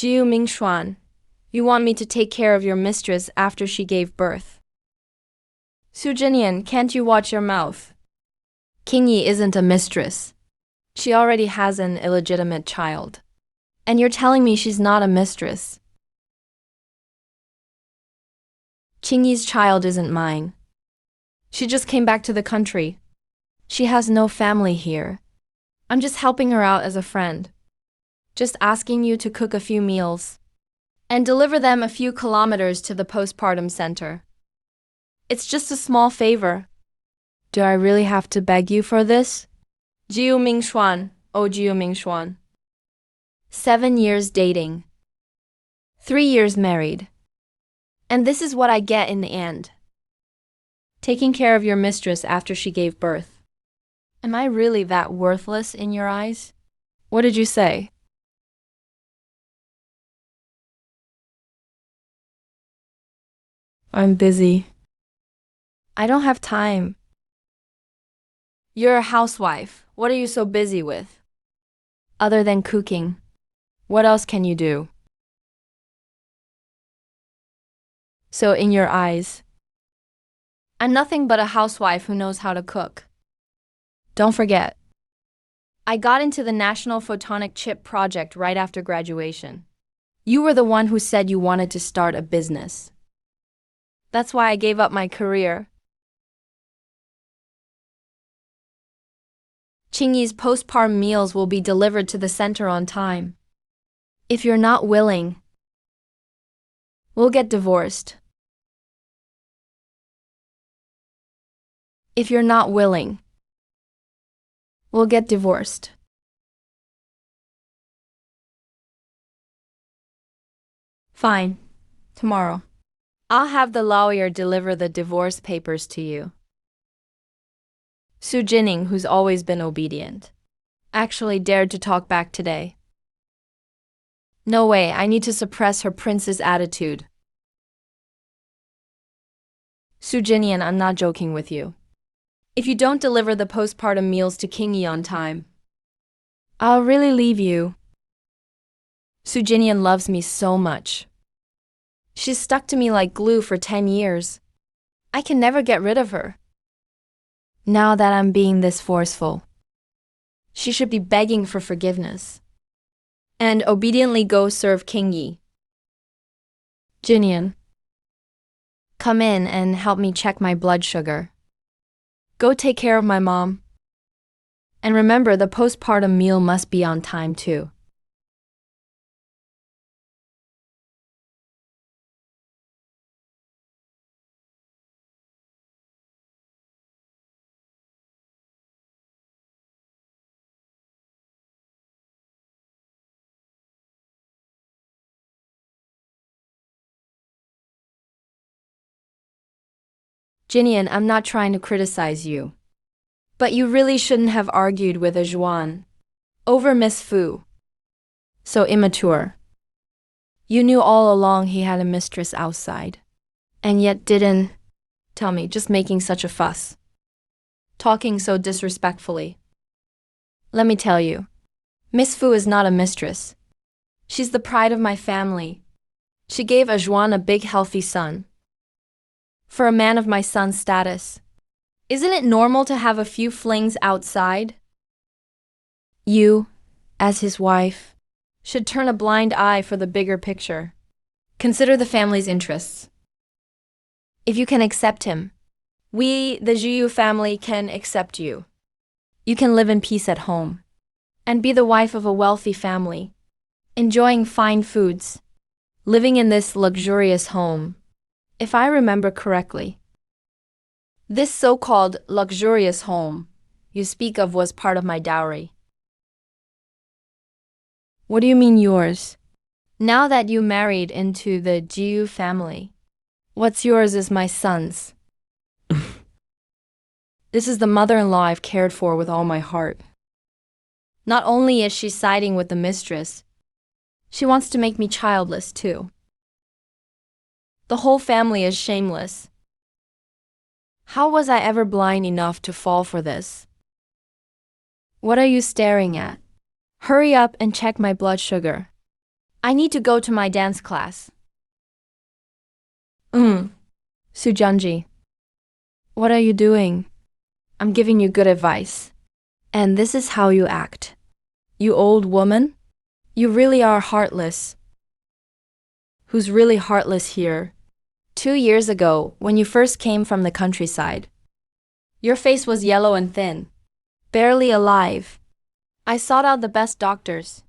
Jiu Mingshuan, you want me to take care of your mistress after she gave birth. Sujinian, can't you watch your mouth? Kingi isn't a mistress. She already has an illegitimate child. And you're telling me she's not a mistress. Kingi's child isn't mine. She just came back to the country. She has no family here. I'm just helping her out as a friend. Just asking you to cook a few meals and deliver them a few kilometers to the postpartum center. It's just a small favor. Do I really have to beg you for this? Jiu Mingshuan, oh Jiu Mingshuan. 7 years dating. 3 years married. And this is what I get in the end. Taking care of your mistress after she gave birth. Am I really that worthless in your eyes? What did you say? I'm busy. I don't have time. You're a housewife. What are you so busy with? Other than cooking, what else can you do? So in your eyes, I'm nothing but a housewife who knows how to cook. Don't forget, I got into the National Photonic Chip project right after graduation. You were the one who said you wanted to start a business. That's why I gave up my career. Chingi's postpartum meals will be delivered to the center on time. If you're not willing, we'll get divorced. If you're not willing, we'll get divorced. Fine. Tomorrow. I'll have the lawyer deliver the divorce papers to you. Sujing, who's always been obedient, actually dared to talk back today. No way, I need to suppress her prince's attitude. Sujinian, I'm not joking with you. If you don't deliver the postpartum meals to Kingi on time, I'll really leave you. Sujinian loves me so much. She's stuck to me like glue for 10 years. I can never get rid of her. Now that I'm being this forceful, she should be begging for forgiveness and obediently go serve Kingi. Jingian, come in and help me check my blood sugar. Go take care of my mom. And remember, the postpartum meal must be on time too. Jingian, I'm not trying to criticize you, but you really shouldn't have argued with a Juan over Miss Fu. So immature. You knew all along he had a mistress outside, and yet didn't tell me, just making such a fuss. Talking so disrespectfully. Let me tell you, Miss Fu is not a mistress. She's the pride of my family. She gave a Juan a big healthy son. For a man of my son's status, isn't it normal to have a few flings outside? You, as his wife, should turn a blind eye for the bigger picture. Consider the family's interests. If you can accept him, we, the Jiu family, can accept you. You can live in peace at home and be the wife of a wealthy family, enjoying fine foods, living in this luxurious home. If I remember correctly, this so-called luxurious home you speak of was part of my dowry. What do you mean yours? Now that you married into the Jiu family, what's yours is my son's. This is the mother-in-law I've cared for with all my heart. Not only is she siding with the mistress, she wants to make me childless too. The whole family is shameless. How was I ever blind enough to fall for this? What are you staring at? Hurry up and check my blood sugar. I need to go to my dance class. Sujinji. What are you doing? I'm giving you good advice. And this is how you act. You old woman? You really are heartless. Who's really heartless here? 2 years ago, when you first came from the countryside, your face was yellow and thin, barely alive. I sought out the best doctors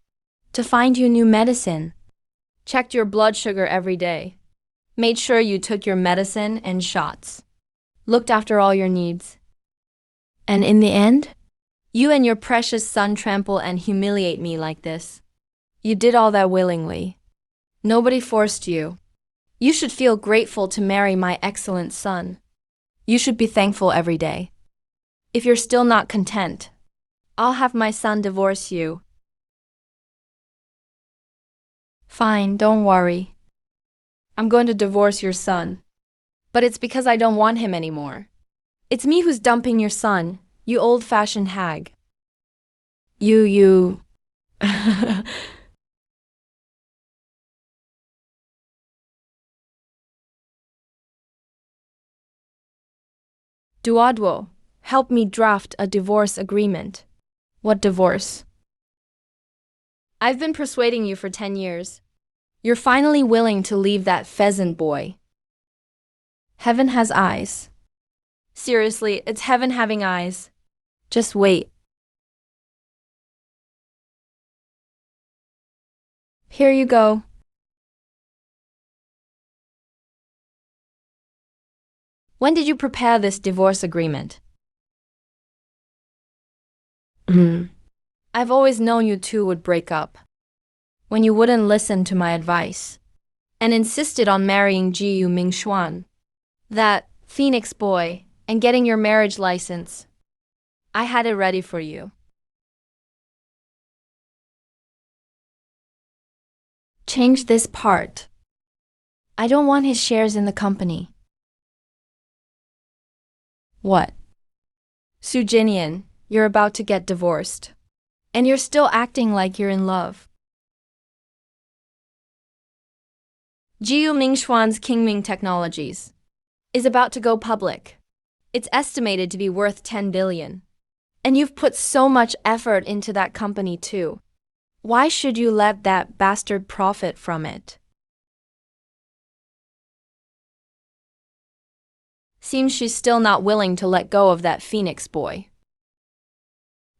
to find you new medicine, checked your blood sugar every day, made sure you took your medicine and shots, looked after all your needs. And in the end, you and your precious son trample and humiliate me like this. You did all that willingly. Nobody forced you. You should feel grateful to marry my excellent son. You should be thankful every day. If you're still not content, I'll have my son divorce you. Fine, don't worry. I'm going to divorce your son. But it's because I don't want him anymore. It's me who's dumping your son, you old-fashioned hag. You. Duodwo, help me draft a divorce agreement. What divorce? I've been persuading you for 10 years. You're finally willing to leave that pheasant boy. Heaven has eyes. Seriously, it's heaven having eyes. Just wait. Here you go. When did you prepare this divorce agreement? I've always known you two would break up. When you wouldn't listen to my advice and insisted on marrying Jiu Mingshuan, that Phoenix boy, and getting your marriage license. I had it ready for you. Change this part. I don't want his shares in the company. What? Sujinian, you're about to get divorced. And you're still acting like you're in love. Jiu Mingshuan's Qingming Technologies is about to go public. It's estimated to be worth 10 billion. And you've put so much effort into that company too. Why should you let that bastard profit from it? Seems she's still not willing to let go of that Phoenix boy.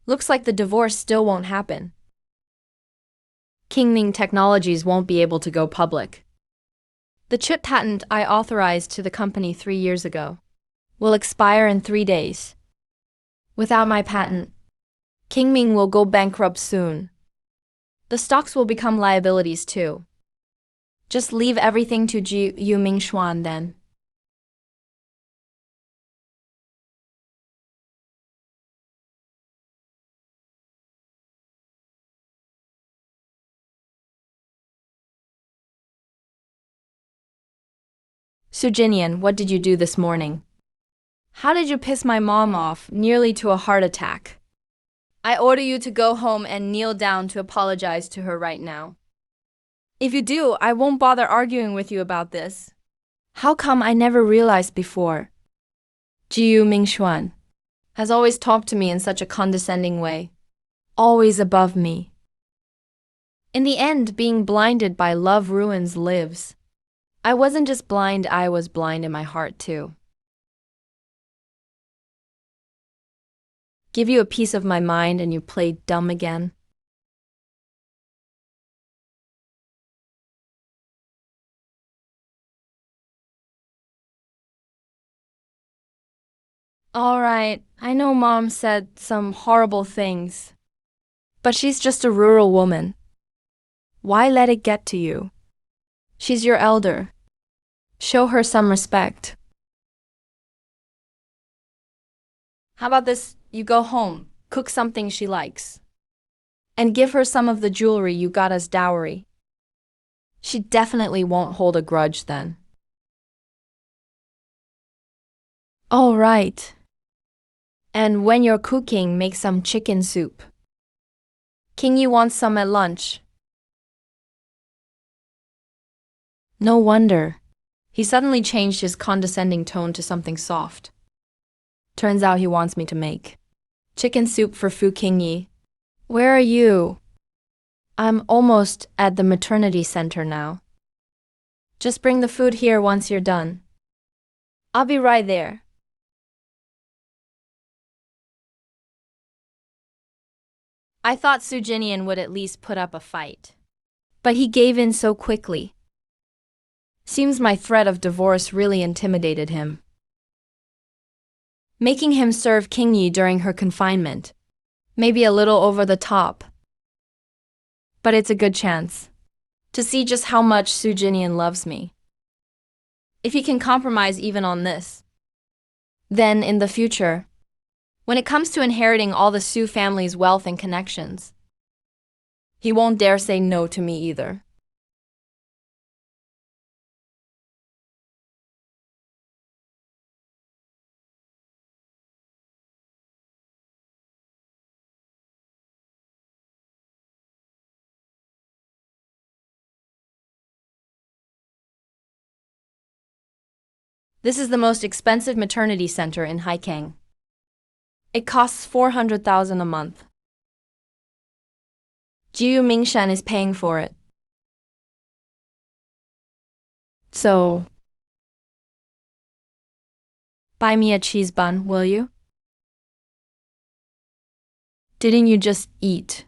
Looks like the divorce still won't happen. Qingming Technologies won't be able to go public. The chip patent I authorized to the company 3 years ago will expire in 3 days. Without my patent, Qingming will go bankrupt soon. The stocks will become liabilities too. Just leave everything to Jiu Mingshuan then. Sujinian, what did you do this morning? How did you piss my mom off, nearly to a heart attack? I order you to go home and kneel down to apologize to her right now. If you do, I won't bother arguing with you about this. How come I never realized before? Jiu Mingshuan has always talked to me in such a condescending way, always above me. In the end, being blinded by love ruins lives. I wasn't just blind, I was blind in my heart too. Give you a piece of my mind and you play dumb again? All right, I know Mom said some horrible things, but she's just a rural woman. Why let it get to you? She's your elder. Show her some respect. How about this? You go home, cook something she likes, and give her some of the jewelry you got as dowry. She definitely won't hold a grudge then. All right. And when you're cooking, make some chicken soup. Kingi wants some at lunch. No wonder. He suddenly changed his condescending tone to something soft. Turns out he wants me to make chicken soup for Fuku Kingi. Where are you? I'm almost at the maternity center now. Just bring the food here once you're done. I'll be right there. I thought Sujinian would at least put up a fight. But he gave in so quickly. Seems my threat of divorce really intimidated him. Making him serve Kingi during her confinement. Maybe a little over the top. But it's a good chance to see just how much Sujinian loves me. If he can compromise even on this, then in the future, when it comes to inheriting all the Su family's wealth and connections, he won't dare say no to me either. This is the most expensive maternity center in Shiking. It costs 400,000 a month. Juing is paying for it. So, buy me a cheese bun, will you? Didn't you just eat?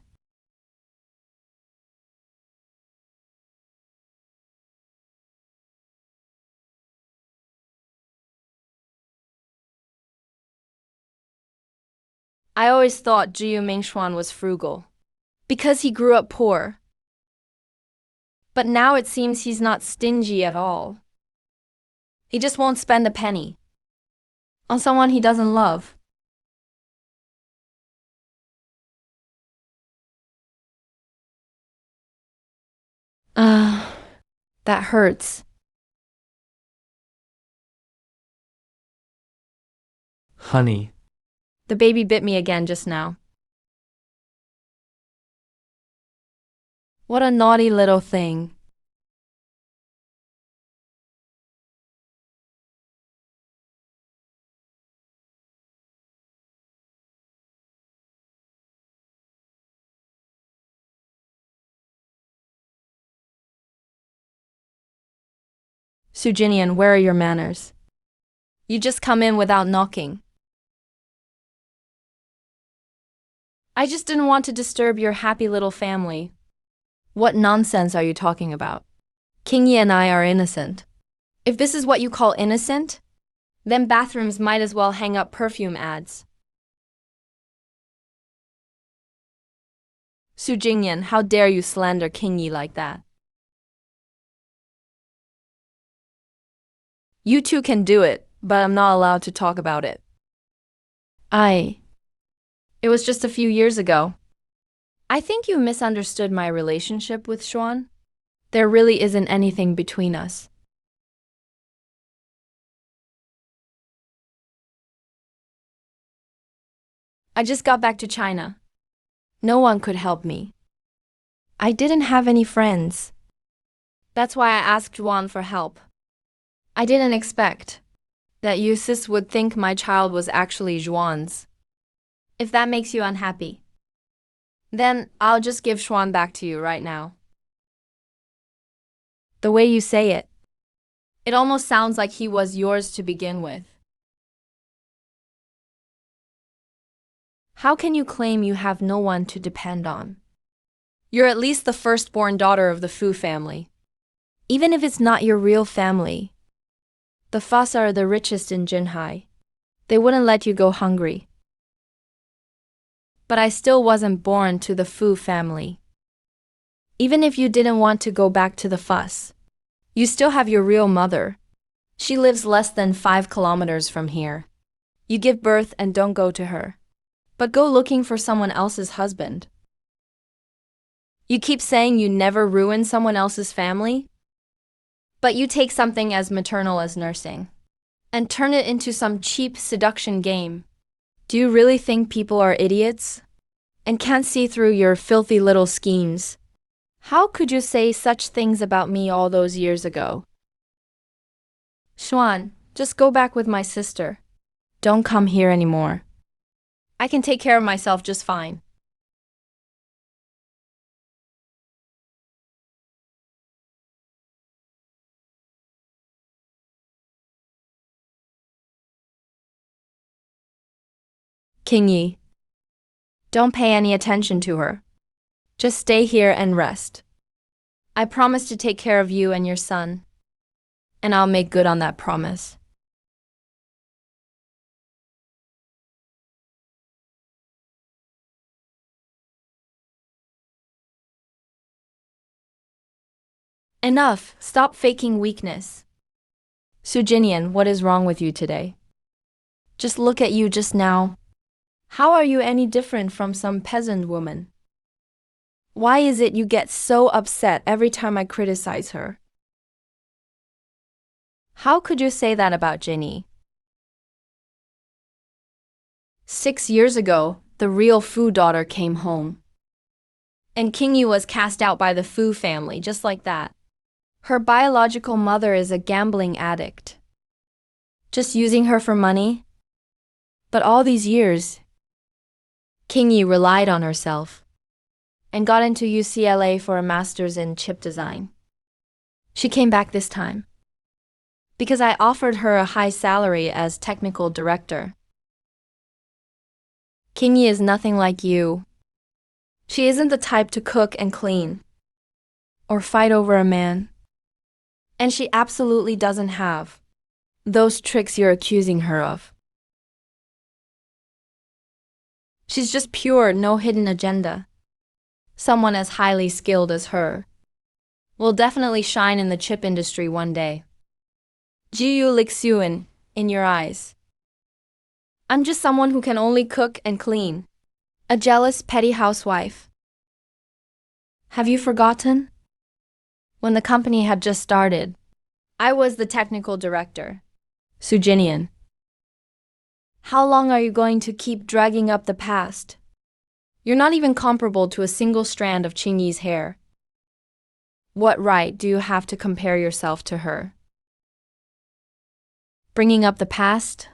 I always thought Juing was frugal, because he grew up poor. But now it seems he's not stingy at all. He just won't spend a penny on someone he doesn't love. That hurts. Honey. The baby bit me again just now. What a naughty little thing. Sujinian, where are your manners? You just come in without knocking. I just didn't want to disturb your happy little family. What nonsense are you talking about? Kingi and I are innocent. If this is what you call innocent, then bathrooms might as well hang up perfume ads. Sujinian, how dare you slander Kingi like that? You two can do it, but I'm not allowed to talk about it. It was just a few years ago. I think you misunderstood my relationship with Xuan. There really isn't anything between us. I just got back to China. No one could help me. I didn't have any friends. That's why I asked Juan for help. I didn't expect that you sis would think my child was actually Juan's. If that makes you unhappy, then I'll just give Xuan back to you right now. The way you say it, it almost sounds like he was yours to begin with. How can you claim you have no one to depend on? You're at least the firstborn daughter of the Fu family. Even if it's not your real family, the Fas are the richest in Jinhai. They wouldn't let you go hungry. But I still wasn't born to the Fu family. Even if you didn't want to go back to the Fas, you still have your real mother. She lives less than 5 kilometers from here. You give birth and don't go to her, but go looking for someone else's husband. You keep saying you never ruin someone else's family, but you take something as maternal as nursing and turn it into some cheap seduction game. Do you really think people are idiots and can't see through your filthy little schemes? How could you say such things about me all those years ago? Xuan, just go back with my sister. Don't come here anymore. I can take care of myself just fine. Kingi, don't pay any attention to her. Just stay here and rest. I promise to take care of you and your son, and I'll make good on that promise. Enough, stop faking weakness. Sujinian, what is wrong with you today? Just look at you just now. How are you any different from some peasant woman? Why is it you get so upset every time I criticize her? How could you say that about Jenny? 6 years ago, the real Fu daughter came home. And Kingi was cast out by the Fu family, just like that. Her biological mother is a gambling addict. Just using her for money? But all these years, Kingi relied on herself and got into UCLA for a master's in chip design. She came back this time because I offered her a high salary as technical director. Kingi is nothing like you. She isn't the type to cook and clean or fight over a man. And she absolutely doesn't have those tricks you're accusing her of. She's just pure, no hidden agenda. Someone as highly skilled as her will definitely shine in the chip industry one day. Jiu Lixuan in your eyes. I'm just someone who can only cook and clean. A jealous, petty housewife. Have you forgotten? When the company had just started, I was the technical director. Sujinian. How long are you going to keep dragging up the past? You're not even comparable to a single strand of Chingi's hair. What right do you have to compare yourself to her? Bringing up the past?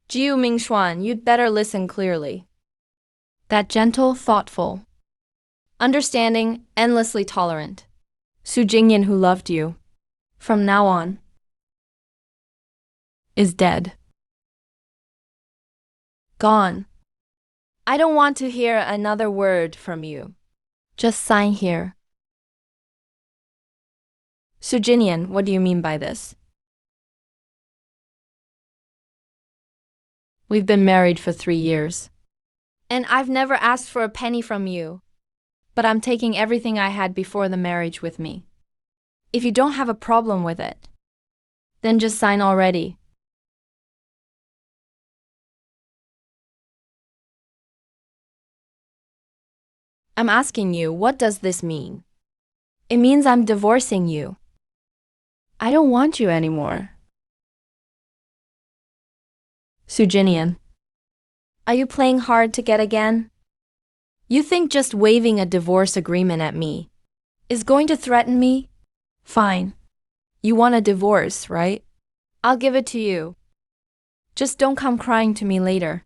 Jiu Mingxuan, you'd better listen clearly. That gentle, thoughtful, understanding, endlessly tolerant Sujinian who loved you, from now on, is dead. Gone. I don't want to hear another word from you. Just sign here. Sujinian, what do you mean by this? We've been married for 3 years. And I've never asked for a penny from you. But I'm taking everything I had before the marriage with me. If you don't have a problem with it, then just sign already. I'm asking you, what does this mean? It means I'm divorcing you. I don't want you anymore. Sujinian. Are you playing hard to get again? You think just waving a divorce agreement at me is going to threaten me? Fine. You want a divorce, right? I'll give it to you. Just don't come crying to me later.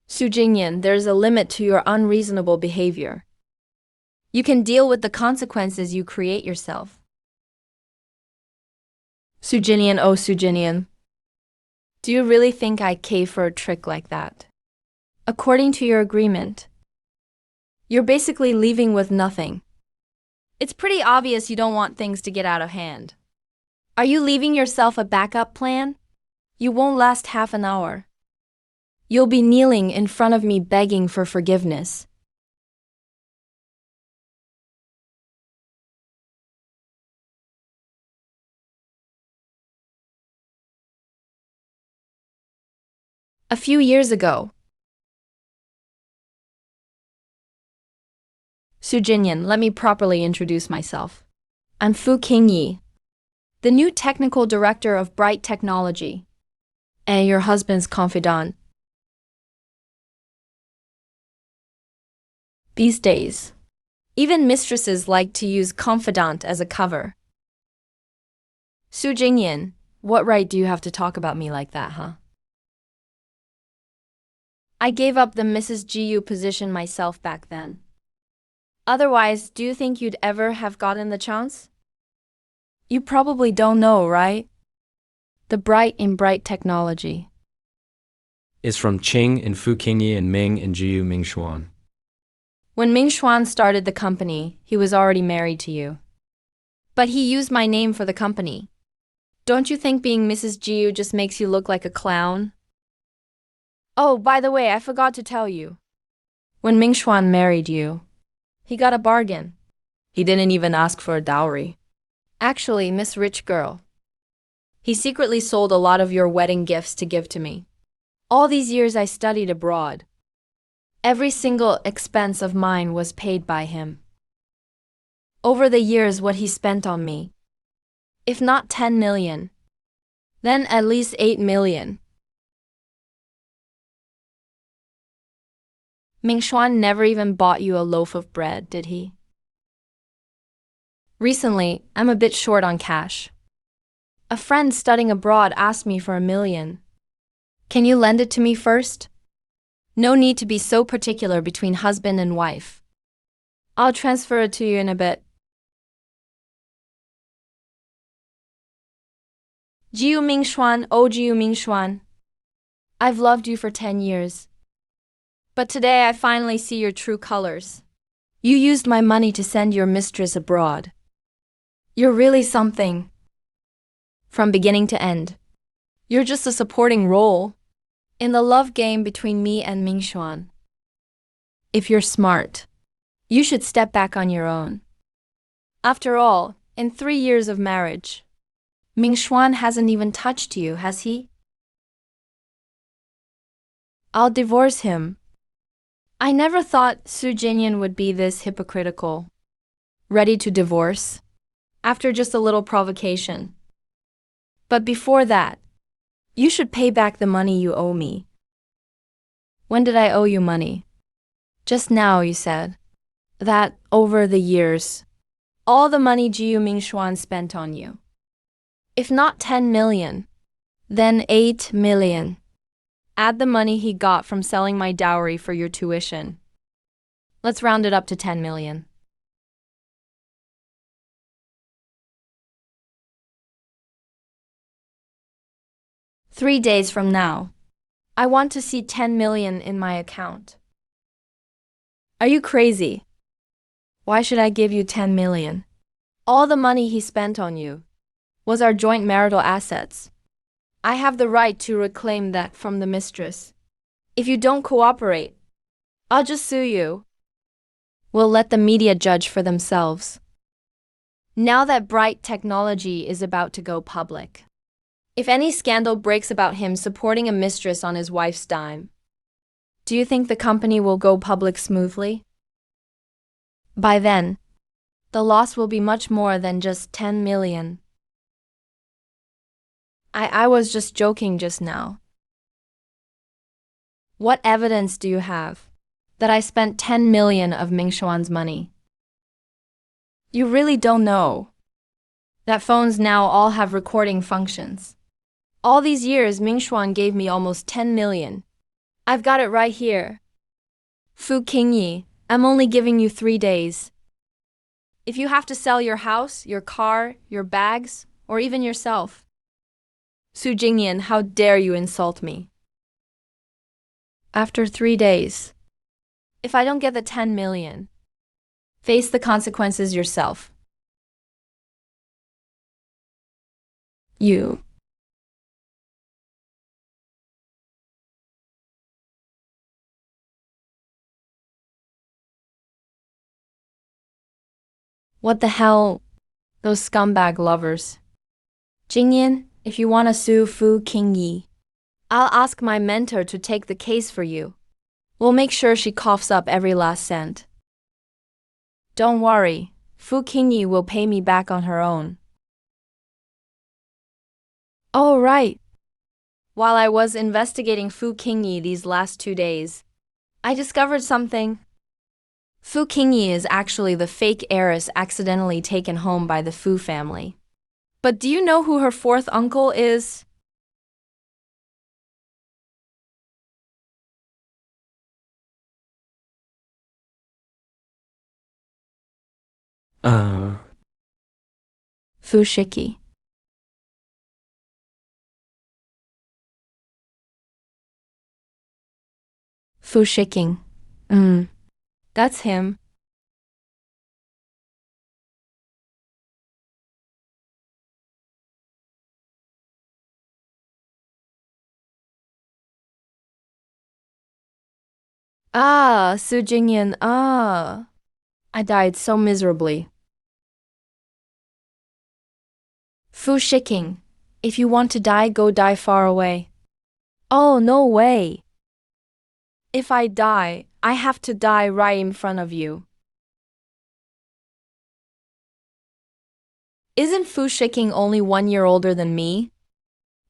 Sujinian, there's a limit to your unreasonable behavior. You can deal with the consequences you create yourself. Sujinian, oh Sujinian. Do you really think I cave for a trick like that? According to your agreement, you're basically leaving with nothing. It's pretty obvious you don't want things to get out of hand. Are you leaving yourself a backup plan? You won't last half an hour. You'll be kneeling in front of me begging for forgiveness. A few years ago, Sujinian, let me properly introduce myself. I'm Fuku Kingi, the new technical director of Bright Technology, and your husband's confidant. These days, even mistresses like to use confidant as a cover. Sujinian, what right do you have to talk about me like that, huh? I gave up the Mrs. GU position myself back then. Otherwise, do you think you'd ever have gotten the chance? You probably don't know, right? The Bright in Bright Technology is from Qing and Fuku Kingi and Ming and Jiu Mingshuan. When Ming Xuan started the company, he was already married to you. But he used my name for the company. Don't you think being Mrs. Jiu just makes you look like a clown? Oh, by the way, I forgot to tell you. When Ming Xuan married you, he got a bargain. He didn't even ask for a dowry. Actually, Miss Rich Girl. He secretly sold a lot of your wedding gifts to give to me. All these years I studied abroad. Every single expense of mine was paid by him. Over the years, what he spent on me, if not 10 million, then at least 8 million. Ming Xuan never even bought you a loaf of bread, did he? Recently, I'm a bit short on cash. A friend studying abroad asked me for 1 million. Can you lend it to me first? No need to be so particular between husband and wife. I'll transfer it to you in a bit. Jiu Mingshuan, oh Jiu Mingshuan. I've loved you for 10 years. But today I finally see your true colors. You used my money to send your mistress abroad. You're really something. From beginning to end. You're just a supporting role in the love game between me and Ming Xuan. If you're smart, you should step back on your own. After all, in 3 years of marriage, Ming Xuan hasn't even touched you, has he? I'll divorce him. I never thought Sujinian would be this hypocritical. Ready to divorce? After just a little provocation. But before that, you should pay back the money you owe me. When did I owe you money? Just now, you said. That, over the years, all the money Jiu Mingshuan spent on you. If not 10 million, then 8 million. Add the money he got from selling my dowry for your tuition. Let's round it up to 10 million. "3 days from now, I want to see 10 million in my account." Are you crazy? Why should I give you 10 million? All the money he spent on you was our joint marital assets. I have the right to reclaim that from the mistress. If you don't cooperate, I'll just sue you. We'll let the media judge for themselves. Now that Bright Technology is about to go public, if any scandal breaks about him supporting a mistress on his wife's dime, do you think the company will go public smoothly? By then, the loss will be much more than just 10 million. I was just joking just now. What evidence do you have that I spent 10 million of Mingshuan's money? You really don't know that phones now all have recording functions. All these years, Mingshuan gave me almost 10 million. I've got it right here. Fuku Kingi, I'm only giving you 3 days. If you have to sell your house, your car, your bags, or even yourself. Sujinian, how dare you insult me? After 3 days, if I don't get the 10 million, face the consequences yourself. You. What the hell? Those scumbag lovers. Jingian, if you want to sue Fuku Kingi, I'll ask my mentor to take the case for you. We'll make sure she coughs up every last cent. Don't worry, Fuku Kingi will pay me back on her own. Oh, right. While I was investigating Fuku Kingi these last 2 days, I discovered something. Fuku Kingi is actually the fake heiress accidentally taken home by the Fu family. But do you know who her fourth uncle is? Fushiki. Shiking. That's him. Sujinian, I died so miserably. Shiking. If you want to die, go die far away. Oh, no way. If I die, I have to die right in front of you. Isn't Shiking only 1 year older than me?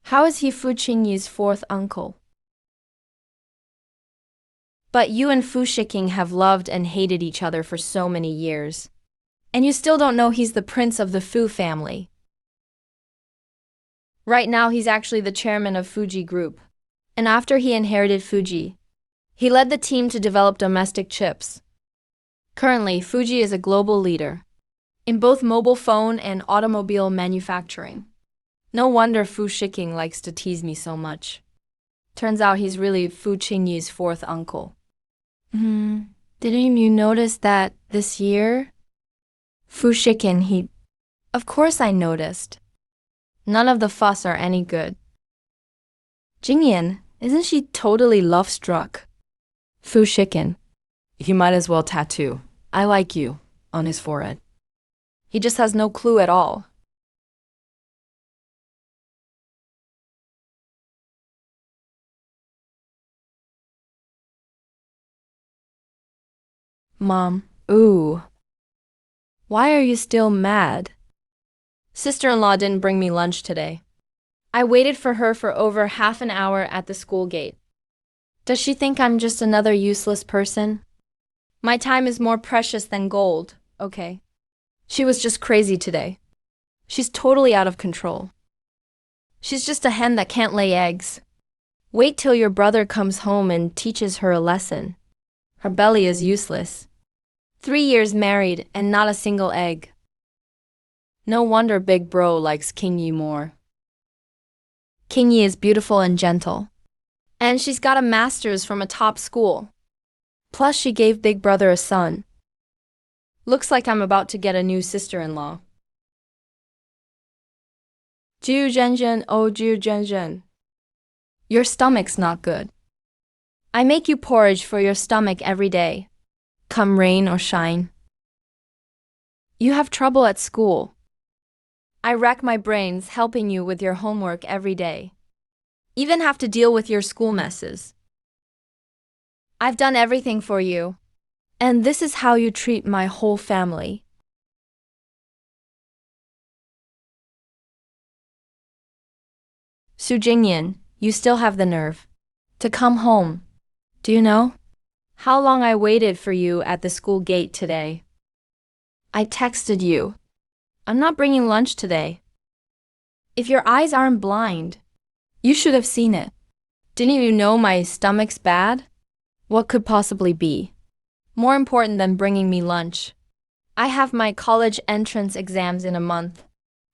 How is he Fu Qingyi's fourth uncle? But you and Shiking have loved and hated each other for so many years. And you still don't know he's the prince of the Fu family. Right now he's actually the chairman of Fuji Group. And after he inherited Fuji, he led the team to develop domestic chips. Currently, Fuji is a global leader in both mobile phone and automobile manufacturing. No wonder Shiking likes to tease me so much. Turns out he's really Fu Qingyi's fourth uncle. Didn't you notice that this year? Shiking, Of course I noticed. None of the fuss are any good. Jingian, isn't she totally love-struck? Shiking, he might as well tattoo "I like you" on his forehead. He just has no clue at all. Mom, why are you still mad? Sister-in-law didn't bring me lunch today. I waited for her for over half an hour at the school gate. Does she think I'm just another useless person? My time is more precious than gold, okay? She was just crazy today. She's totally out of control. She's just a hen that can't lay eggs. Wait till your brother comes home and teaches her a lesson. Her belly is useless. 3 years married and not a single egg. No wonder Big Bro likes Kingi more. Kingi is beautiful and gentle. And she's got a master's from a top school. Plus she gave Big Brother a son. Looks like I'm about to get a new sister-in-law. Jiu-Zhen-Zhen. Your stomach's not good. I make you porridge for your stomach every day, come rain or shine. You have trouble at school. I rack my brains helping you with your homework every day. Even have to deal with your school messes. I've done everything for you. And this is how you treat my whole family. Sujinian, you still have the nerve to come home. Do you know how long I waited for you at the school gate today? I texted you. I'm not bringing lunch today. If your eyes aren't blind, you should have seen it. Didn't you know my stomach's bad? What could possibly be more important than bringing me lunch? I have my college entrance exams in a month.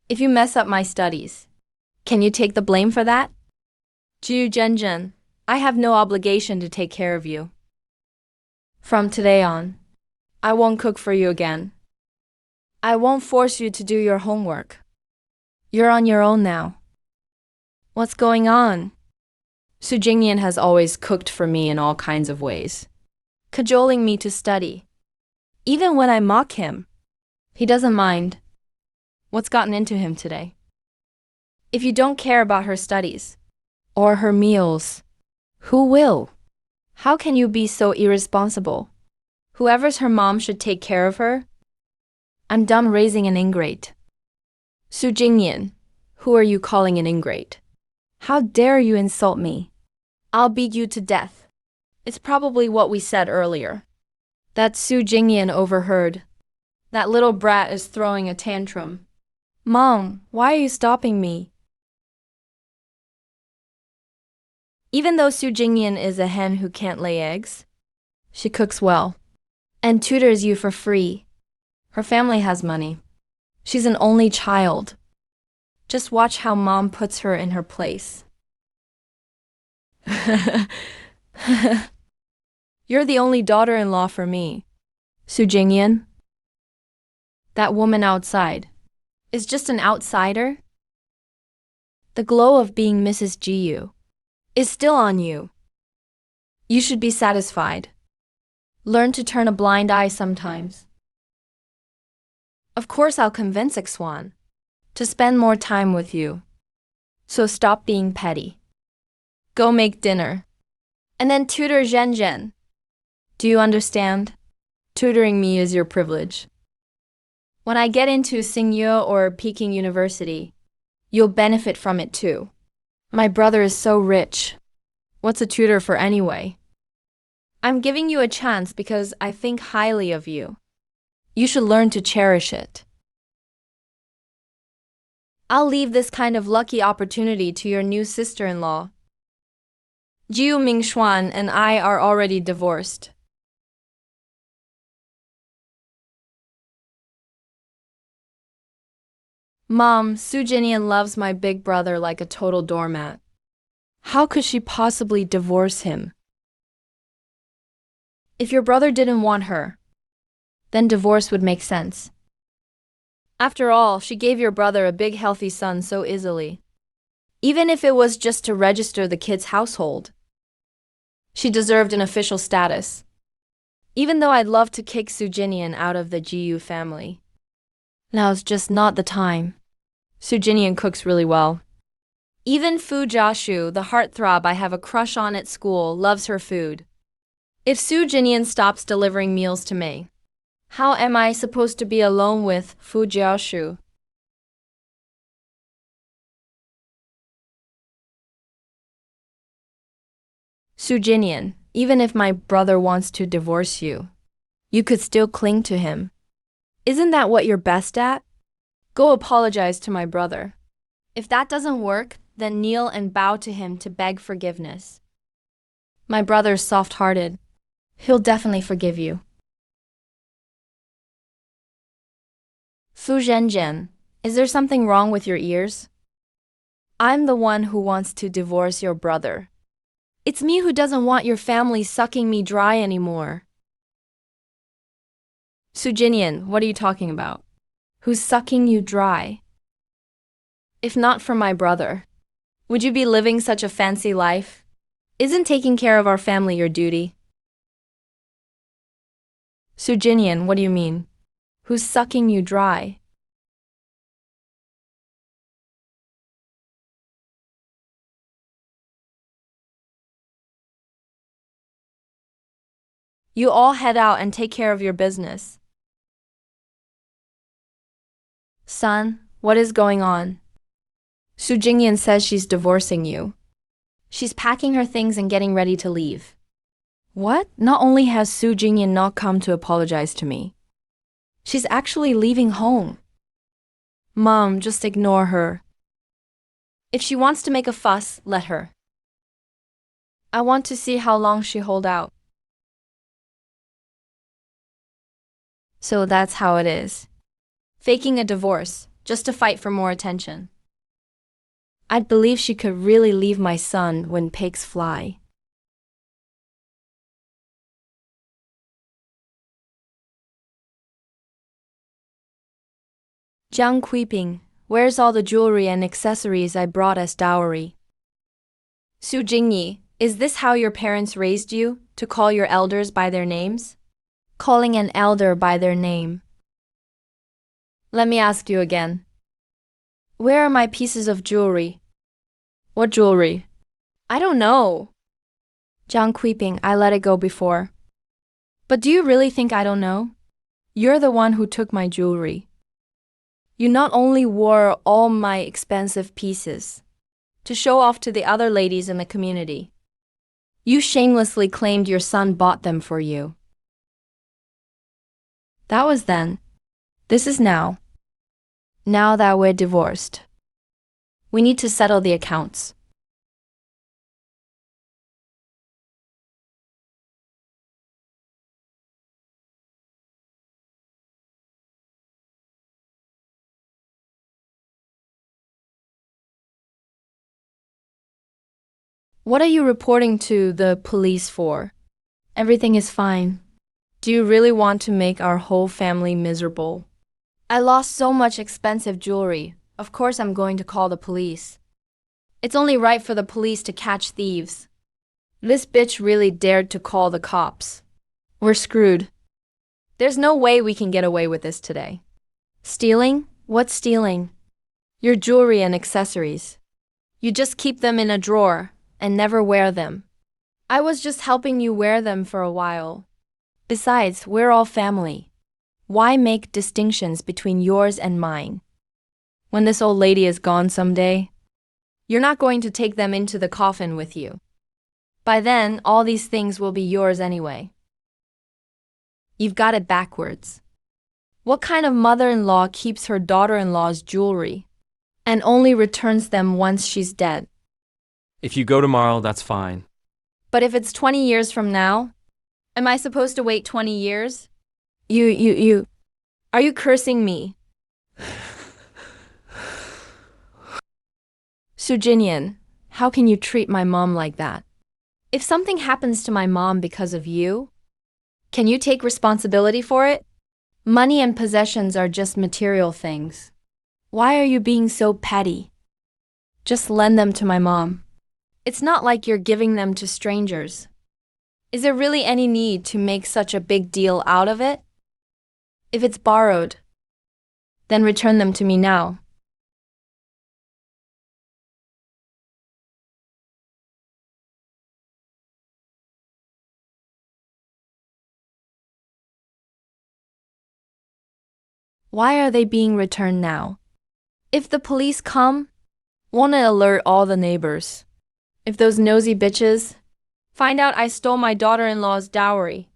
If you mess up my studies, can you take the blame for that? Jiu-Zhen-Zhen, I have no obligation to take care of you. From today on, I won't cook for you again. I won't force you to do your homework. You're on your own now. What's going on? Sujinian has always cooked for me in all kinds of ways, cajoling me to study. Even when I mock him, he doesn't mind. What's gotten into him today? If you don't care about her studies or her meals, who will? How can you be so irresponsible? Whoever's her mom should take care of her, I'm done raising an ingrate. Sujinian, who are you calling an ingrate? How dare you insult me? I'll beat you to death. It's probably what we said earlier. That Jingian overheard. That little brat is throwing a tantrum. Mom, why are you stopping me? Even though Jingian is a hen who can't lay eggs, she cooks well and tutors you for free. Her family has money. She's an only child. Just watch how mom puts her in her place. You're the only daughter-in-law for me, Sujinian. That woman outside is just an outsider. The glow of being Mrs. Jiu is still on you. You should be satisfied. Learn to turn a blind eye sometimes. Of course I'll convince Ixuan to spend more time with you. So stop being petty. Go make dinner. And then tutor Jingian. Do you understand? Tutoring me is your privilege. When I get into Tsingyue or Peking University, you'll benefit from it too. My brother is so rich. What's a tutor for anyway? I'm giving you a chance because I think highly of you. You should learn to cherish it. I'll leave this kind of lucky opportunity to your new sister-in-law. Jiu Mingshuan and I are already divorced. Mom, Sujinian loves my big brother like a total doormat. How could she possibly divorce him? If your brother didn't want her, then divorce would make sense. After all, she gave your brother a big healthy son so easily. Even if it was just to register the kid's household. She deserved an official status. Even though I'd love to kick Sujinian out of the Jiu family. Now's just not the time. Sujinian cooks really well. Even Fu Jiashu, the heartthrob I have a crush on at school, loves her food. If Sujinian stops delivering meals to me, how am I supposed to be alone with Fu Jiashu? Sujinian, even if my brother wants to divorce you, you could still cling to him. Isn't that what you're best at? Go apologize to my brother. If that doesn't work, then kneel and bow to him to beg forgiveness. My brother's soft-hearted. He'll definitely forgive you. Fu Zhenjian, is there something wrong with your ears? I'm the one who wants to divorce your brother. It's me who doesn't want your family sucking me dry anymore. Sujinian, what are you talking about? Who's sucking you dry? If not for my brother, would you be living such a fancy life? Isn't taking care of our family your duty? Sujinian, what do you mean? Who's sucking you dry? You all head out and take care of your business. Son, what is going on? Sujinian says she's divorcing you. She's packing her things and getting ready to leave. What? Not only has Sujinian not come to apologize to me, she's actually leaving home. Mom, just ignore her. If she wants to make a fuss, let her. I want to see how long she hold out. So that's how it is. Faking a divorce, just to fight for more attention. I'd believe she could really leave my son when pigs fly. Jiang Kuiping, where's all the jewelry and accessories I brought as dowry? Su Jingyi, is this how your parents raised you, to call your elders by their names? Calling an elder by their name. Let me ask you again. Where are my pieces of jewelry? What jewelry? I don't know. Jiang Kuiping, I let it go before. But do you really think I don't know? You're the one who took my jewelry. You not only wore all my expensive pieces to show off to the other ladies in the community, you shamelessly claimed your son bought them for you. That was then. This is now. Now that we're divorced, we need to settle the accounts. What are you reporting to the police for? Everything is fine. Do you really want to make our whole family miserable? I lost so much expensive jewelry. Of course I'm going to call the police. It's only right for the police to catch thieves. This bitch really dared to call the cops. We're screwed. There's no way we can get away with this today. Stealing? What's stealing? Your jewelry and accessories. You just keep them in a drawer and never wear them. I was just helping you wear them for a while. Besides, we're all family. Why make distinctions between yours and mine? When this old lady is gone someday, you're not going to take them into the coffin with you. By then, all these things will be yours anyway. You've got it backwards. What kind of mother-in-law keeps her daughter-in-law's jewelry and only returns them once she's dead? If you go tomorrow, that's fine. But if it's 20 years from now, am I supposed to wait 20 years? Are you cursing me? Sujinian, how can you treat my mom like that? If something happens to my mom because of you, can you take responsibility for it? Money and possessions are just material things. Why are you being so petty? Just lend them to my mom. It's not like you're giving them to strangers. Is there really any need to make such a big deal out of it? If it's borrowed, then return them to me now. Why are they being returned now? If the police come, won't it alert all the neighbors? If those nosy bitches find out I stole my daughter-in-law's dowry,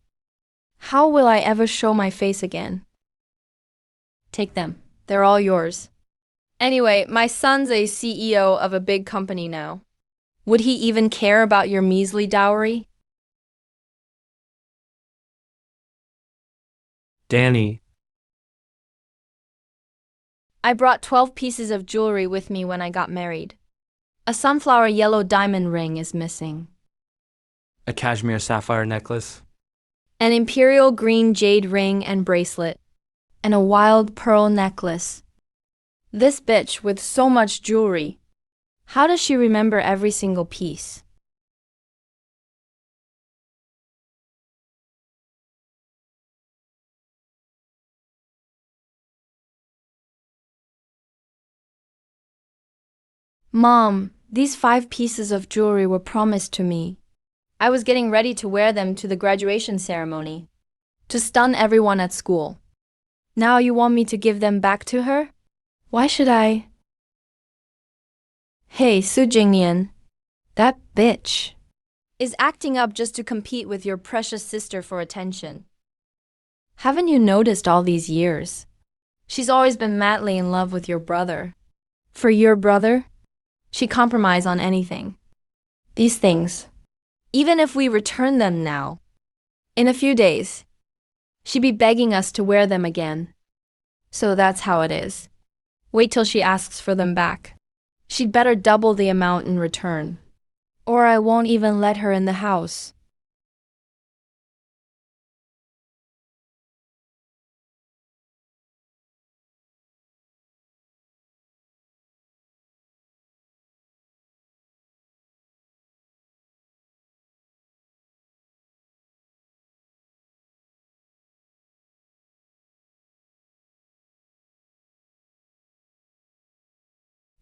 how will I ever show my face again? Take them. They're all yours. Anyway, my son's a CEO of a big company now. Would he even care about your measly dowry? Danny, I brought 12 pieces of jewelry with me when I got married. A sunflower yellow diamond ring is missing. a cashmere sapphire necklace. An imperial green jade ring and bracelet. And a wild pearl necklace. This bitch with so much jewelry. How does she remember every single piece? Mom, these 5 pieces of jewelry were promised to me. I was getting ready to wear them to the graduation ceremony, to stun everyone at school. Now you want me to give them back to her? Why should I? Hey, Sujinian, that bitch is acting up just to compete with your precious sister for attention. Haven't you noticed all these years? She's always been madly in love with your brother. For your brother, she'd compromise on anything. These things, even if we return them now, in a few days, she'd be begging us to wear them again. So that's how it is. Wait till she asks for them back. She'd better double the amount in return, or I won't even let her in the house.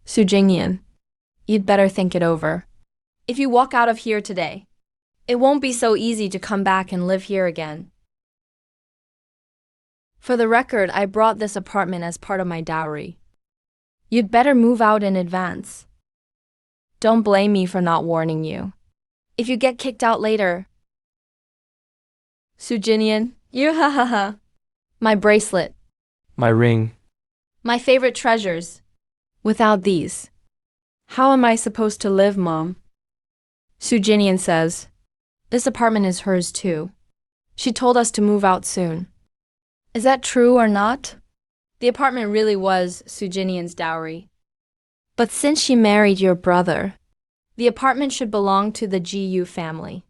Sujinian, you'd better think it over. If you walk out of here today, it won't be so easy to come back and live here again. For the record, I brought this apartment as part of my dowry. You'd better move out in advance. Don't blame me for not warning you. If you get kicked out later. Sujinian, you ha. My bracelet. My ring. My favorite treasures. Without these, how am I supposed to live, Mom? Sujinian says, this apartment is hers too. She told us to move out soon. Is that true or not? The apartment really was Sujinian's dowry. But since she married your brother, the apartment should belong to the GU family.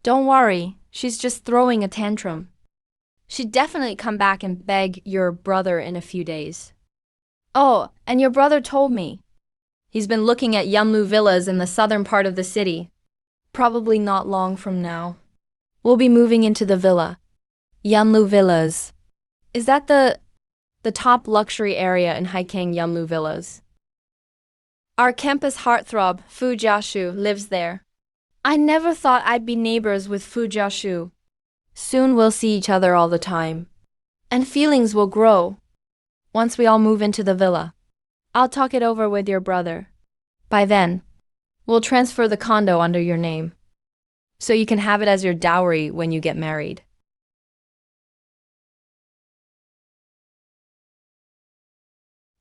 Don't worry, she's just throwing a tantrum. She'd definitely come back and beg your brother in a few days. Oh, and your brother told me. He's been looking at Yumlu villas in the southern part of the city. Probably not long from now. We'll be moving into the villa. Yumlu villas. Is that the top luxury area in Shiking Yumlu villas? Our campus heartthrob, Fu Jiashu, lives there. I never thought I'd be neighbors with Fu Jiashu. Soon we'll see each other all the time. And feelings will grow. Once we all move into the villa, I'll talk it over with your brother. By then, we'll transfer the condo under your name, so you can have it as your dowry when you get married.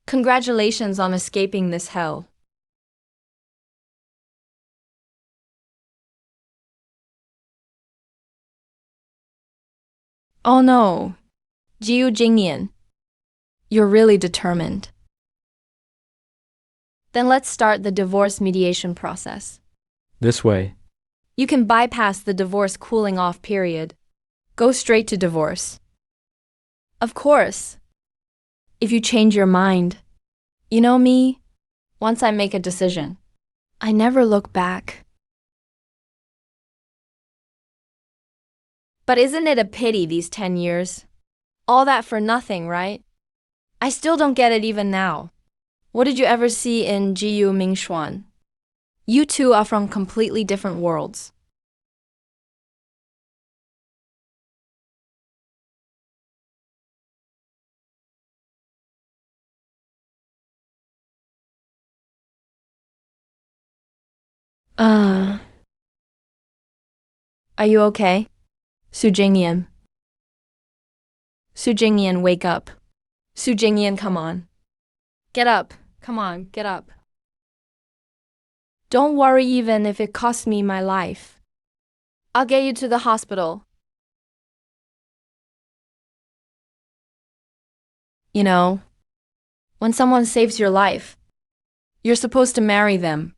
Congratulations on escaping this hell. Oh no, Jingian. You're really determined. Then let's start the divorce mediation process. This way. You can bypass the divorce cooling off period. Go straight to divorce. Of course. If you change your mind. You know me, once I make a decision, I never look back. But isn't it a pity these 10 years? All that for nothing, right? I still don't get it even now. What did you ever see in Jiu Mingshuan? You two are from completely different worlds. Are you okay? Sujinian. Sujinian, wake up. Sujinian, come on. Get up. Come on, get up. Don't worry even if it costs me my life. I'll get you to the hospital. You know, when someone saves your life, you're supposed to marry them.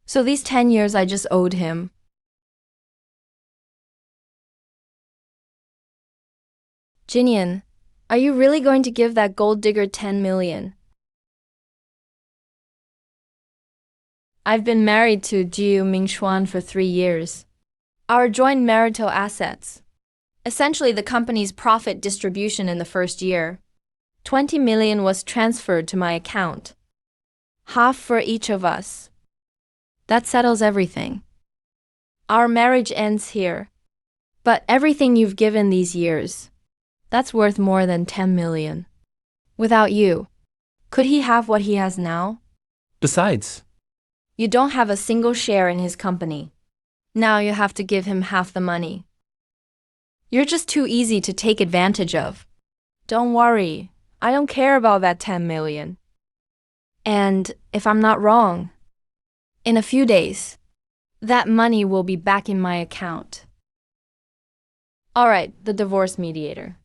So these 10 years I just owed him. Jingian, are you really going to give that gold digger 10 million? I've been married to Jiu Mingshuan for 3 years. Our joint marital assets. Essentially the company's profit distribution in the first year. 20 million was transferred to my account. Half for each of us. That settles everything. Our marriage ends here. But everything you've given these years, that's worth more than 10 million. Without you, could he have what he has now? Besides, you don't have a single share in his company. Now you have to give him half the money. You're just too easy to take advantage of. Don't worry, I don't care about that 10 million. And if I'm not wrong, in a few days, that money will be back in my account. All right, the divorce mediator.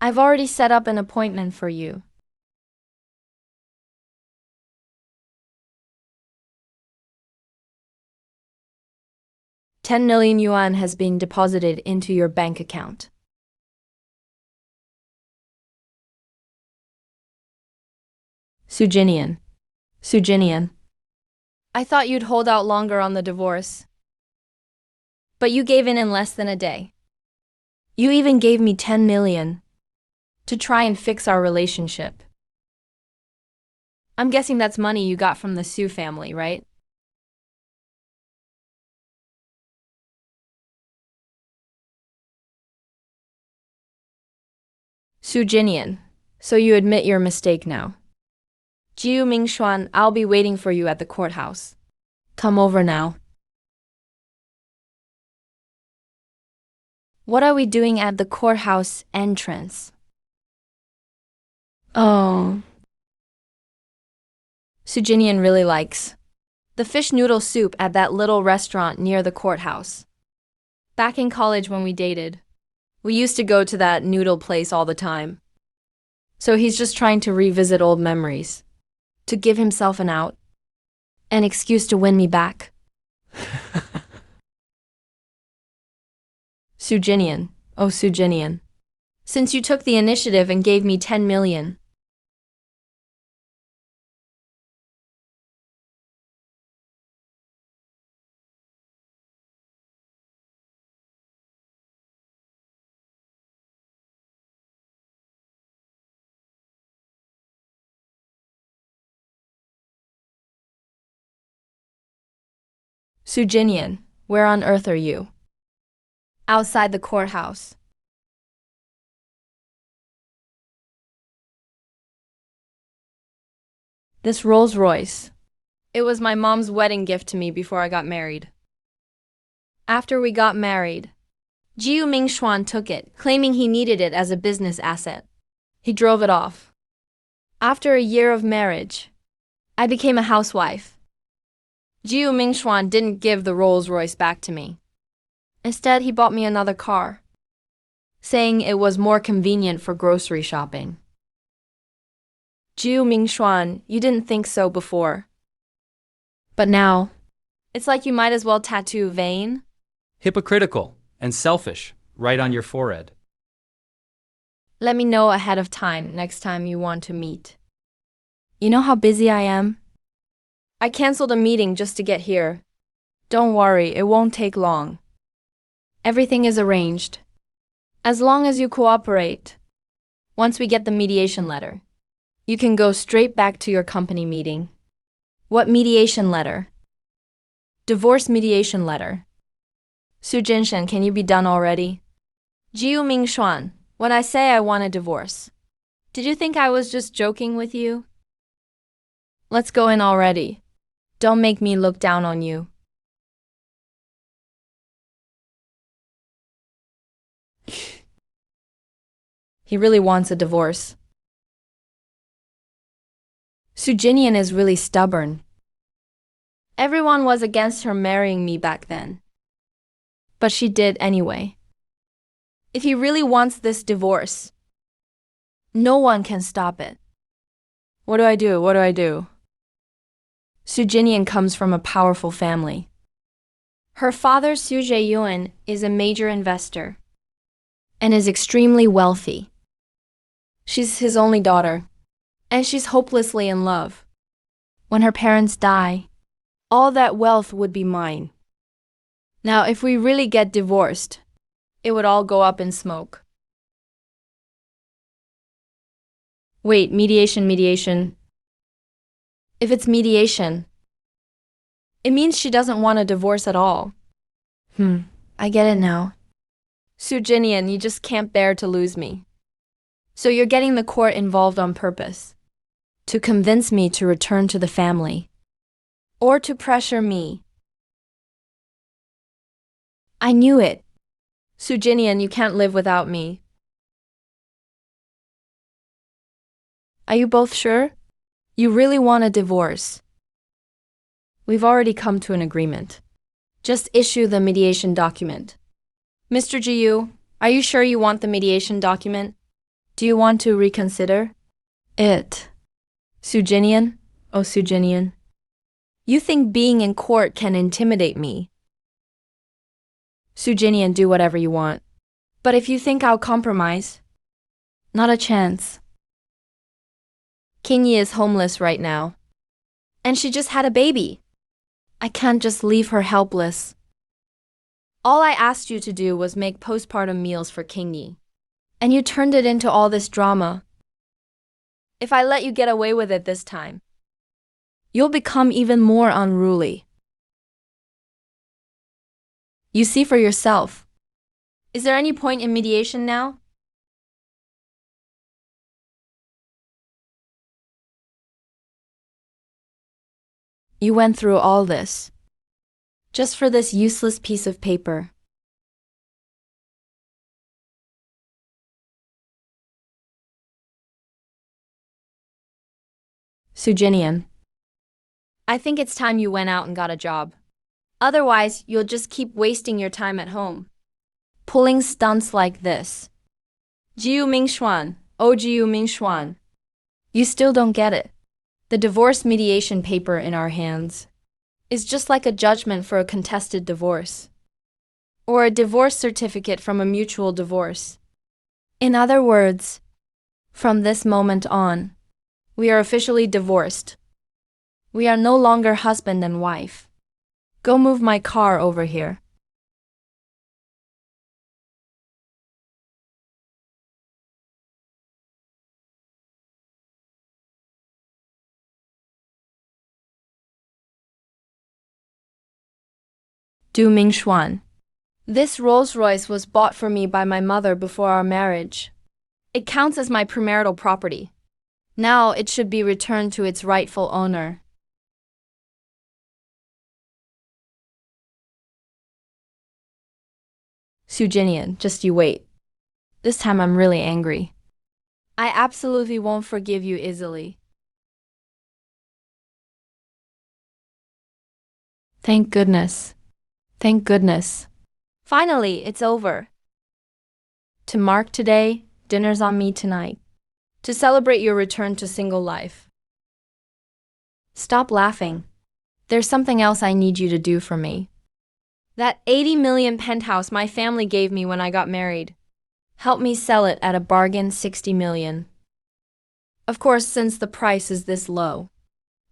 I've already set up an appointment for you. $10 million has been deposited into your bank account. Sujinian. Sujinian. I thought you'd hold out longer on the divorce. But you gave in less than a day. You even gave me 10 million to try and fix our relationship. I'm guessing that's money you got from the Su family, right? Sujinian, so you admit your mistake now. Jiu Mingshuan, I'll be waiting for you at the courthouse. Come over now. What are we doing at the courthouse entrance? Oh. Sujinian really likes the fish noodle soup at that little restaurant near the courthouse. Back in college when we dated, we used to go to that noodle place all the time. So he's just trying to revisit old memories, to give himself an out, an excuse to win me back. Sujinian, oh Sujinian, since you took the initiative and gave me 10 million. Sujinian, where on earth are you? Outside the courthouse. This Rolls Royce. It was my mom's wedding gift to me before I got married. After we got married, Jiu Mingshuan took it, claiming he needed it as a business asset. He drove it off. After a year of marriage, I became a housewife. Jiu Mingshuan didn't give the Rolls Royce back to me. Instead, he bought me another car, saying it was more convenient for grocery shopping. Jiu Mingshuan, you didn't think so before. But now, it's like you might as well tattoo vain. Hypocritical and selfish, right on your forehead. Let me know ahead of time next time you want to meet. You know how busy I am? I canceled a meeting just to get here. Don't worry, it won't take long. Everything is arranged. As long as you cooperate. Once we get the mediation letter, you can go straight back to your company meeting. What mediation letter? Divorce mediation letter. Sujinian, can you be done already? Jiu Mingshuan, when I say I want a divorce, did you think I was just joking with you? Let's go in already. Don't make me look down on you. He really wants a divorce. Sujinian is really stubborn. Everyone was against her marrying me back then. But she did anyway. If he really wants this divorce, no one can stop it. What do I do? What do I do? Sujinian comes from a powerful family. Her father, Sujing, is a major investor and is extremely wealthy. She's his only daughter, and she's hopelessly in love. When her parents die, all that wealth would be mine. Now, if we really get divorced, it would all go up in smoke. Wait, mediation. If it's mediation, it means she doesn't want a divorce at all. I get it now. Sujinian, you just can't bear to lose me. So you're getting the court involved on purpose, to convince me to return to the family, or to pressure me. I knew it. Sujinian, you can't live without me. Are you both sure? You really want a divorce? We've already come to an agreement. Just issue the mediation document. Mr. Jiu, are you sure you want the mediation document? Do you want to reconsider it? Sujinian? Oh, Sujinian. You think being in court can intimidate me? Sujinian, do whatever you want. But if you think I'll compromise, not a chance. Kingi is homeless right now. And she just had a baby. I can't just leave her helpless. All I asked you to do was make postpartum meals for Kingi. And you turned it into all this drama. If I let you get away with it this time, you'll become even more unruly. You see for yourself. Is there any point in mediation now? You went through all this just for this useless piece of paper. Sujinian. I think it's time you went out and got a job. Otherwise, you'll just keep wasting your time at home, pulling stunts like this. Jiu Mingshuan, oh Jiu Mingshuan. You still don't get it. The divorce mediation paper in our hands is just like a judgment for a contested divorce, or a divorce certificate from a mutual divorce. In other words, from this moment on, we are officially divorced. We are no longer husband and wife. Go move my car over here. Du Mingshuan. This Rolls-Royce was bought for me by my mother before our marriage. It counts as my premarital property. Now it should be returned to its rightful owner. Sujinian, just you wait. This time I'm really angry. I absolutely won't forgive you easily. Thank goodness. Thank goodness. Finally, it's over. To mark today, dinner's on me tonight. To celebrate your return to single life. Stop laughing. There's something else I need you to do for me. That 80 million penthouse my family gave me when I got married. Help me sell it at a bargain 60 million. Of course, since the price is this low,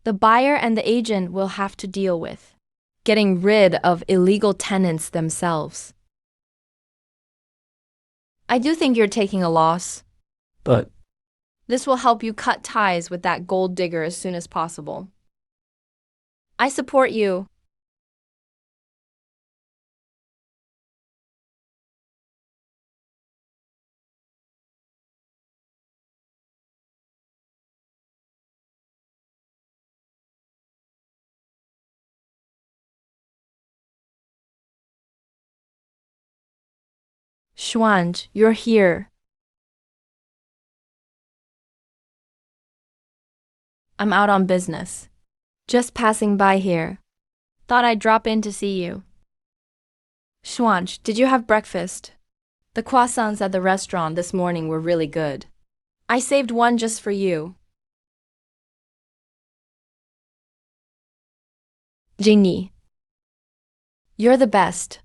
the buyer and the agent will have to deal with getting rid of illegal tenants themselves. I do think you're taking a loss. But This will help you cut ties with that gold digger as soon as possible. I support you. Xuanj, you're here. I'm out on business. Just passing by here. Thought I'd drop in to see you. Xuanj, did you have breakfast? The croissants at the restaurant this morning were really good. I saved one just for you. Jingi. You're the best.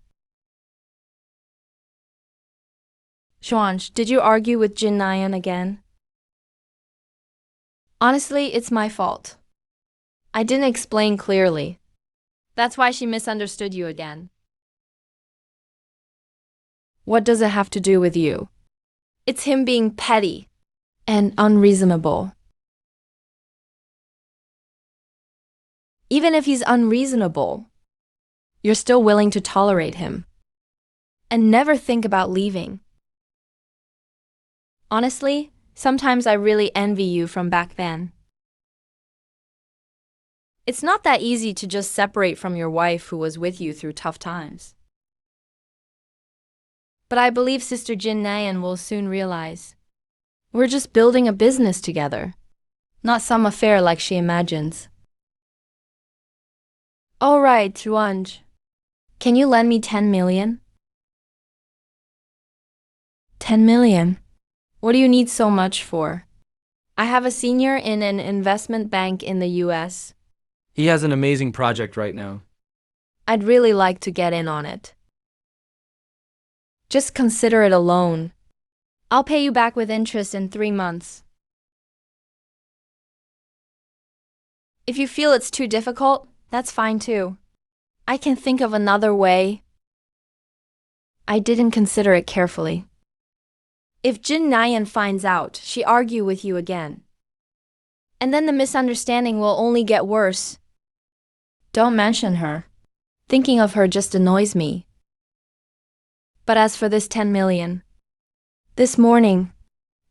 Xuanj, did you argue with Jingian again? Honestly, it's my fault. I didn't explain clearly. That's why she misunderstood you again. What does it have to do with you? It's him being petty and unreasonable. Even if he's unreasonable, you're still willing to tolerate him and never think about leaving. Honestly, sometimes I really envy you from back then. It's not that easy to just separate from your wife who was with you through tough times. But I believe Sister Jingian will soon realize we're just building a business together, not some affair like she imagines. All right, Zhuanj. Can you lend me 10 million? 10 million? What do you need so much for? I have a senior in an investment bank in the US. he has an amazing project right now. I'd really like to get in on it. Just consider it a loan. I'll pay you back with interest in 3 months. If you feel it's too difficult, that's fine too. I can think of another way. I didn't consider it carefully. If Jingian finds out, she argue with you again. And then the misunderstanding will only get worse. Don't mention her. Thinking of her just annoys me. But as for this 10 million, this morning,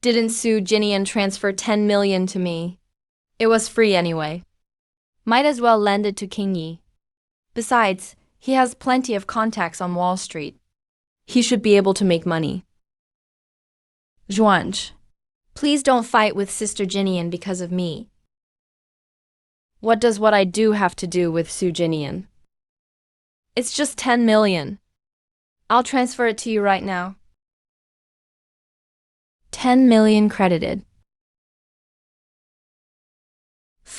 didn't Sujinian transfer 10 million to me? It was free anyway. Might as well lend it to Kingi. Besides, he has plenty of contacts on Wall Street. He should be able to make money. Juing, please don't fight with Sister Jingian because of me. What does what I do have to do with Sujinian? It's just 10 million. I'll transfer it to you right now. 10 million credited.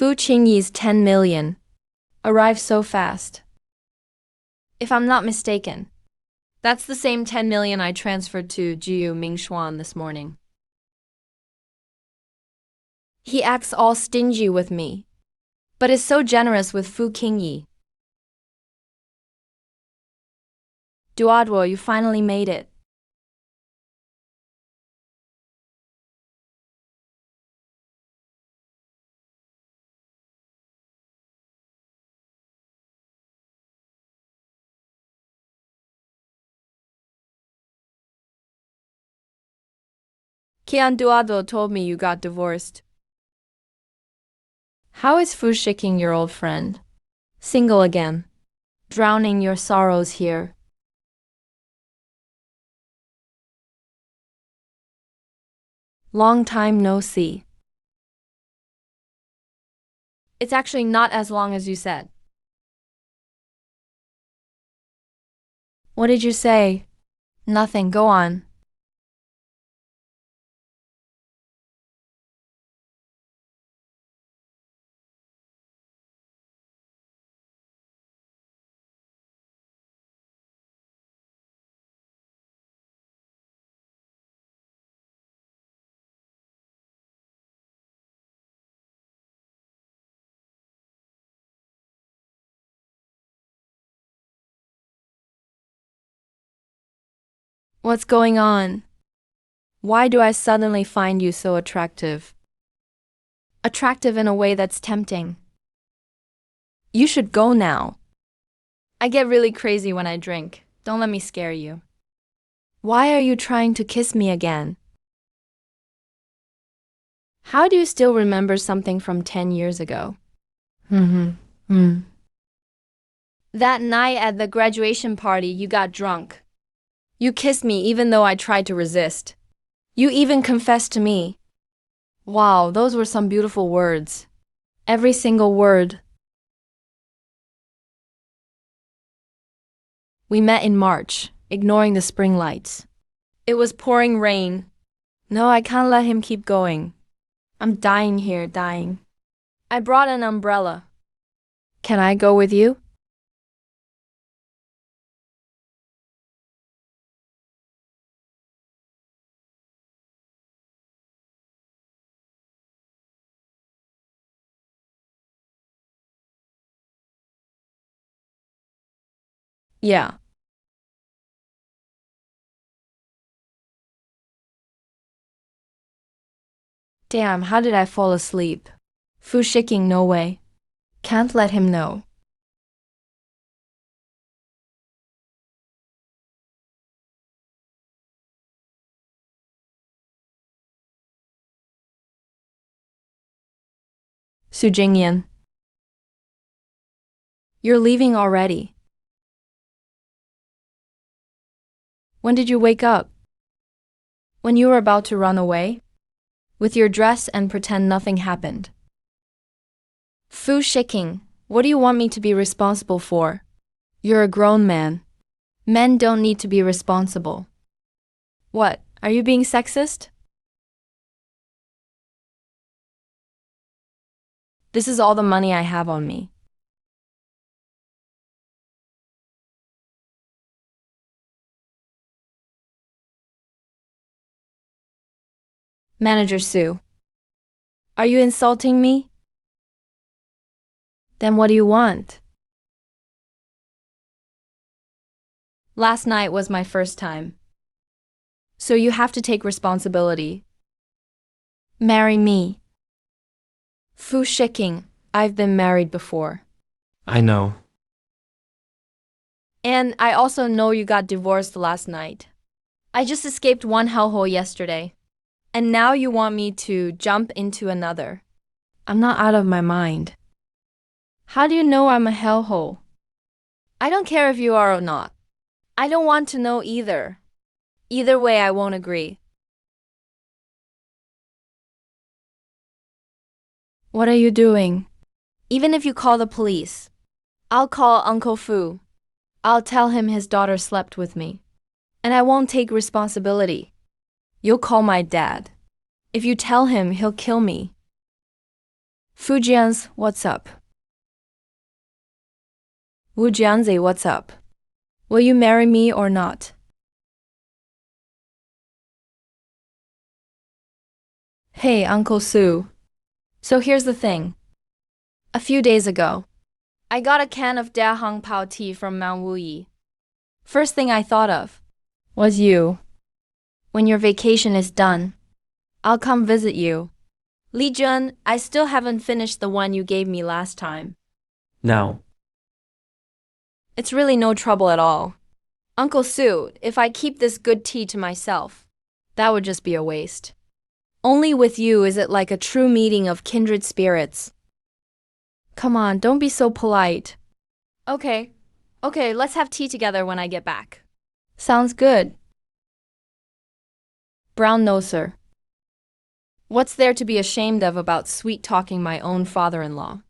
Fuku Kingi's 10 million arrived so fast. If I'm not mistaken, that's the same 10 million I transferred to Juing this morning. He acts all stingy with me, but is so generous with Fuku Kingi. Duodwo, you finally made it. Kian Duodwo told me you got divorced. How is Shiking, your old friend? Single again. Drowning your sorrows here. Long time no see. It's actually not as long as you said. What did you say? Nothing, go on. What's going on? Why do I suddenly find you so attractive? Attractive in a way that's tempting. You should go now. I get really crazy when I drink. Don't let me scare you. Why are you trying to kiss me again? How do you still remember something from 10 years ago? That night at the graduation party, you got drunk. You kissed me even though I tried to resist. You even confessed to me. Wow, those were some beautiful words. Every single word. We met in March, ignoring the spring lights. It was pouring rain. No, I can't let him keep going. I'm dying here, dying. I brought an umbrella. Can I go with you? Yeah. Damn, how did I fall asleep? Shiking, no way. Can't let him know. Jingian. You're leaving already. When did you wake up? When you were about to run away? With your dress and pretend nothing happened. Shiking, what do you want me to be responsible for? You're a grown man. Men don't need to be responsible. What, are you being sexist? This is all the money I have on me. Manager Sue. Are you insulting me? Then what do you want? Last night was my first time. So you have to take responsibility. Marry me. Shiking, I've been married before. I know. And I also know you got divorced last night. I just escaped one hellhole yesterday. And now you want me to jump into another. I'm not out of my mind. How do you know I'm a hellhole? I don't care if you are or not. I don't want to know either. Either way, I won't agree. What are you doing? Even if you call the police, I'll call Uncle Fu. I'll tell him his daughter slept with me. And I won't take responsibility. You'll call my dad. If you tell him, he'll kill me. Fujian's, what's up? Wujianzi, what's up? Will you marry me or not? Hey, Uncle Su. So here's the thing. A few days ago, I got a can of Da Hong Pao tea from Mount Wuyi. First thing I thought of was you. When your vacation is done, I'll come visit you. Li Jun, I still haven't finished the one you gave me last time. Now, It's really no trouble at all. Uncle Su, if I keep this good tea to myself, that would just be a waste. Only with you is it like a true meeting of kindred spirits. Come on, don't be so polite. Okay, let's have tea together when I get back. Sounds good. Brown noser. What's there to be ashamed of about sweet-talking my own father-in-law?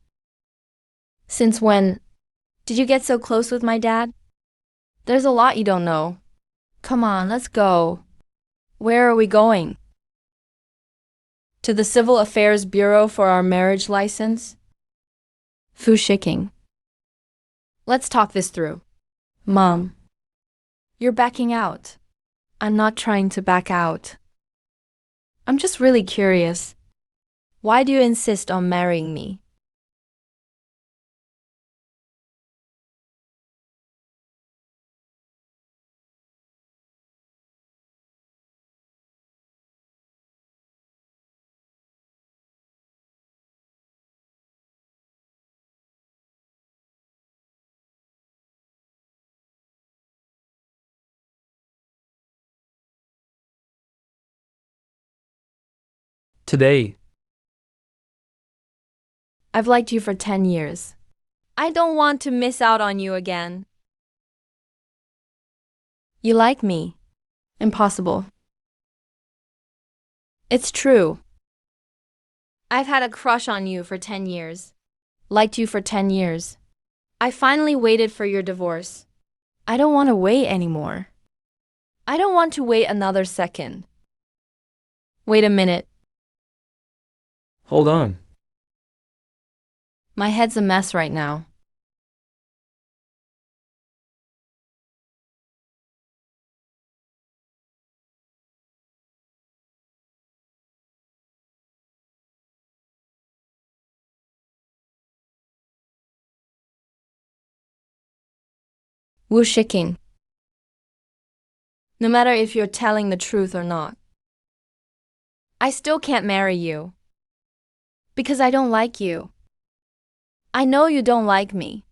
Since when did you get so close with my dad? There's a lot you don't know. Come on, let's go. Where are we going? To the Civil Affairs Bureau for our marriage license? Fu Shiking. Let's talk this through. Mom, you're backing out. I'm not trying to back out. I'm just really curious. Why do you insist on marrying me? today, I've liked you for 10 years. I don't want to miss out on you again. You like me? Impossible. It's true. I've had a crush on you for 10 years. Liked you for 10 years. I finally waited for your divorce. I don't want to wait anymore. I don't want to wait another second. Wait a minute. hold on. My head's a mess right now. Wu Shiking. No matter if you're telling the truth or not, I still can't marry you. Because I don't like you. I know you don't like me.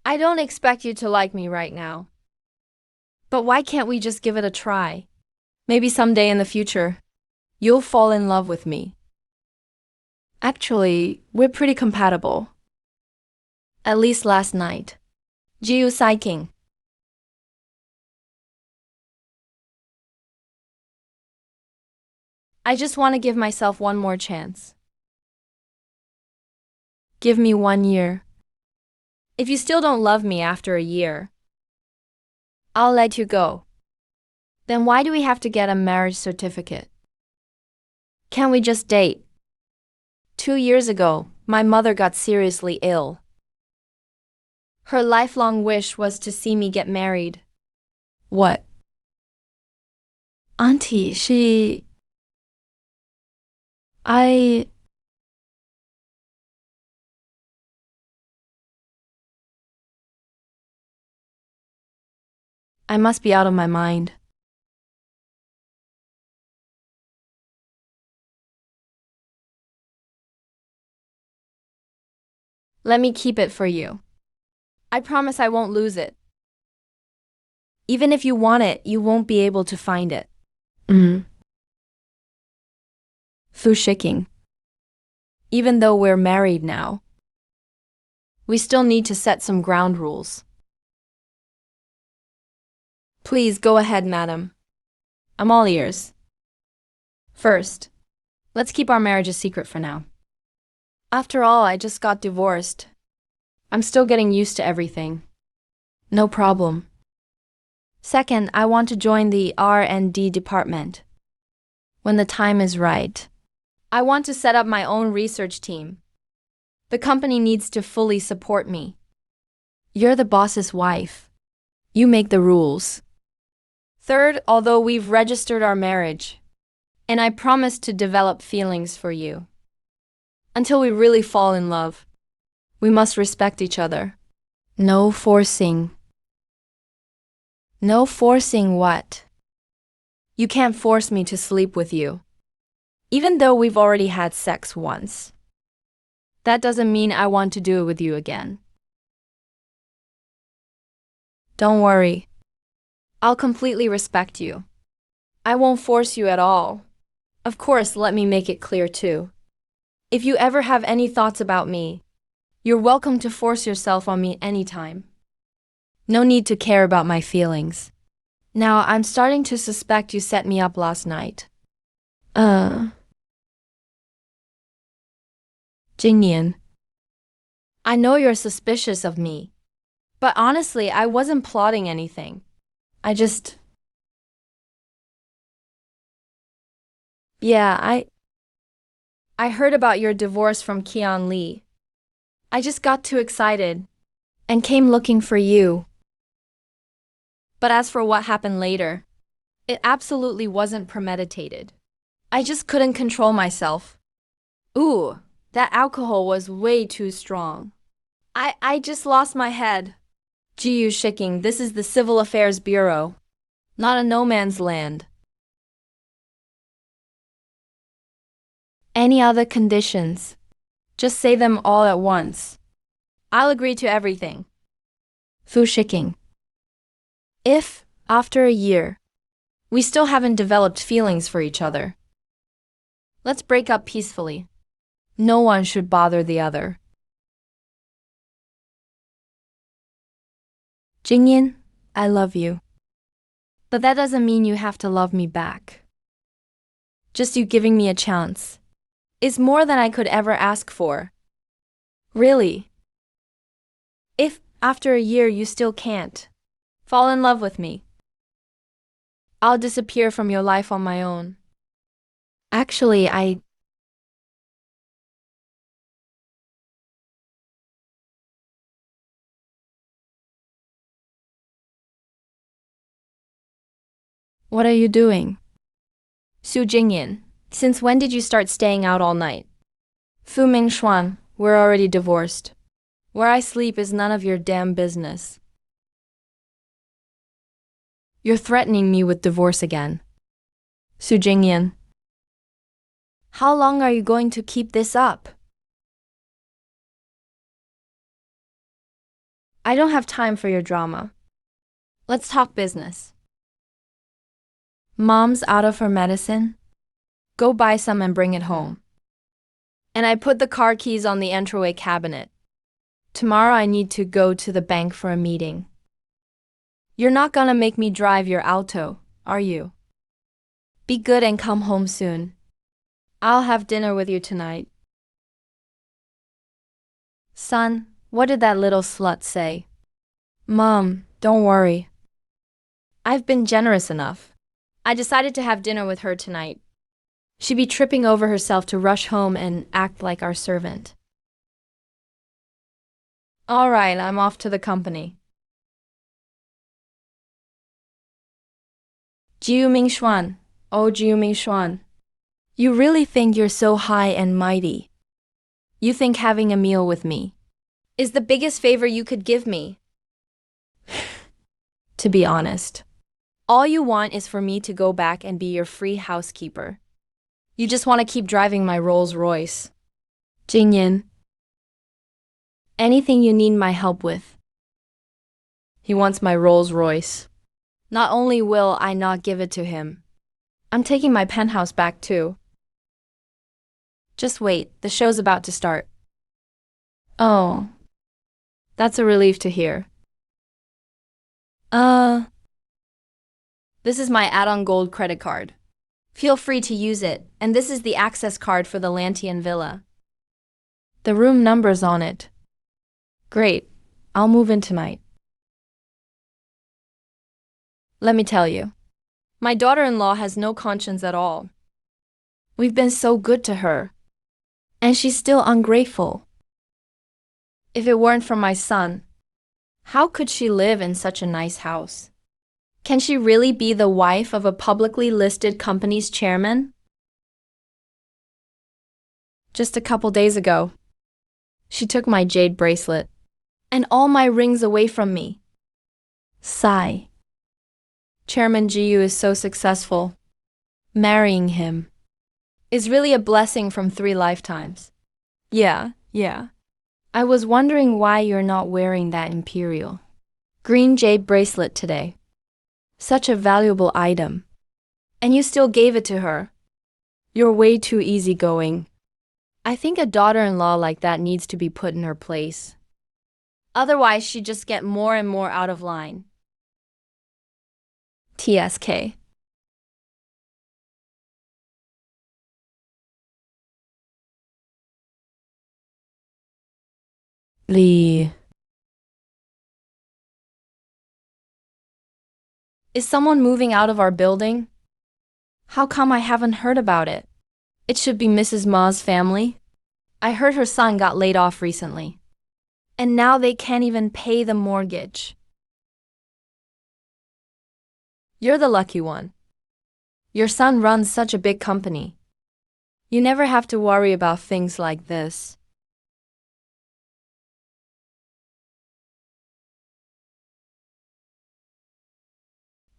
I don't expect you to like me right now. But why can't we just give it a try? Maybe someday in the future, you'll fall in love with me. Actually, we're pretty compatible. At least last night. Shiking. I just want to give myself one more chance. Give me 1 year. If you still don't love me after a year, I'll let you go. Then why do we have to get a marriage certificate? Can't we just date? 2 years ago, my mother got seriously ill. Her lifelong wish was to see me get married. What? Auntie, I must be out of my mind. Let me keep it for you. I promise I won't lose it. Even if you want it, you won't be able to find it. Fu Shiking. Even though we're married now, We still need to set some ground rules. Please go ahead, madam. I'm all ears. First, let's keep our marriage a secret for now. After all, I just got divorced. I'm still getting used to everything. No problem. Second, I want to join the R&D department. When the time is right. I want to set up my own research team. The company needs to fully support me. You're the boss's wife. You make the rules. Third, although we've registered our marriage, and I promise to develop feelings for you. Until we really fall in love, we must respect each other. No forcing. No forcing what? You can't force me to sleep with you. Even though we've already had sex once. That doesn't mean I want to do it with you again. Don't worry. I'll completely respect you. I won't force you at all. Of course, let me make it clear too. If you ever have any thoughts about me, you're welcome to force yourself on me anytime. No need to care about my feelings. Now, I'm starting to suspect you set me up last night. Jingian. I know you're suspicious of me, but honestly, I wasn't plotting anything. Yeah, I heard about your divorce from Qian Li. I just got too excited and came looking for you. But as for what happened later, it absolutely wasn't premeditated. I just couldn't control myself. Ooh, that alcohol was way too strong. I just lost my head. Shiking, this is the Civil Affairs Bureau, not a no man's land. Any other conditions? Just say them all at once. I'll agree to everything. Shiking. If, after a year, we still haven't developed feelings for each other, let's break up peacefully. No one should bother the other. Jingian, I love you. But that doesn't mean you have to love me back. Just you giving me a chance is more than I could ever ask for. Really. If, after a year, you still can't fall in love with me, I'll disappear from your life on my own. Actually, What are you doing? Sujinian, since when did you start staying out all night? Fu Mingshuan, we're already divorced. Where I sleep is none of your damn business. You're threatening me with divorce again. Sujinian. How long are you going to keep this up? I don't have time for your drama. Let's talk business. Mom's out of her medicine. Go buy some and bring it home. And I put the car keys on the entryway cabinet. Tomorrow I need to go to the bank for a meeting. You're not gonna make me drive your auto, are you? Be good and come home soon. I'll have dinner with you tonight. Son, what did that little slut say? Mom, don't worry. I've been generous enough. I decided to have dinner with her tonight. She'd be tripping over herself to rush home and act like our servant. All right, I'm off to the company. Jiu Mingshuan, oh Jiu Mingshuan. You really think you're so high and mighty? You think having a meal with me is the biggest favor you could give me? To be honest, all you want is for me to go back and be your free housekeeper. You just want to keep driving my Rolls Royce. Jingian. Anything you need my help with. He wants my Rolls Royce. Not only will I not give it to him, I'm taking my penthouse back too. Just wait, the show's about to start. Oh. That's a relief to hear. This is my add-on gold credit card. Feel free to use it, and this is the access card for the Lantian villa. The room number's on it. Great. I'll move in tonight. Let me tell you, my daughter-in-law has no conscience at all. We've been so good to her, and she's still ungrateful. If it weren't for my son, how could she live in such a nice house? Can she really be the wife of a publicly listed company's chairman? Just a couple days ago, she took my jade bracelet and all my rings away from me. Sigh. Chairman Jiyu is so successful. Marrying him is really a blessing from 3 lifetimes. Yeah. I was wondering why you're not wearing that imperial green jade bracelet today. Such a valuable item. And you still gave it to her. You're way too easygoing. I think a daughter-in-law like that needs to be put in her place. Otherwise, she'd just get more and more out of line. TSK. Lee. Is someone moving out of our building? How come I haven't heard about it? It should be Mrs. Ma's family. I heard her son got laid off recently. And now they can't even pay the mortgage. You're the lucky one. Your son runs such a big company. You never have to worry about things like this.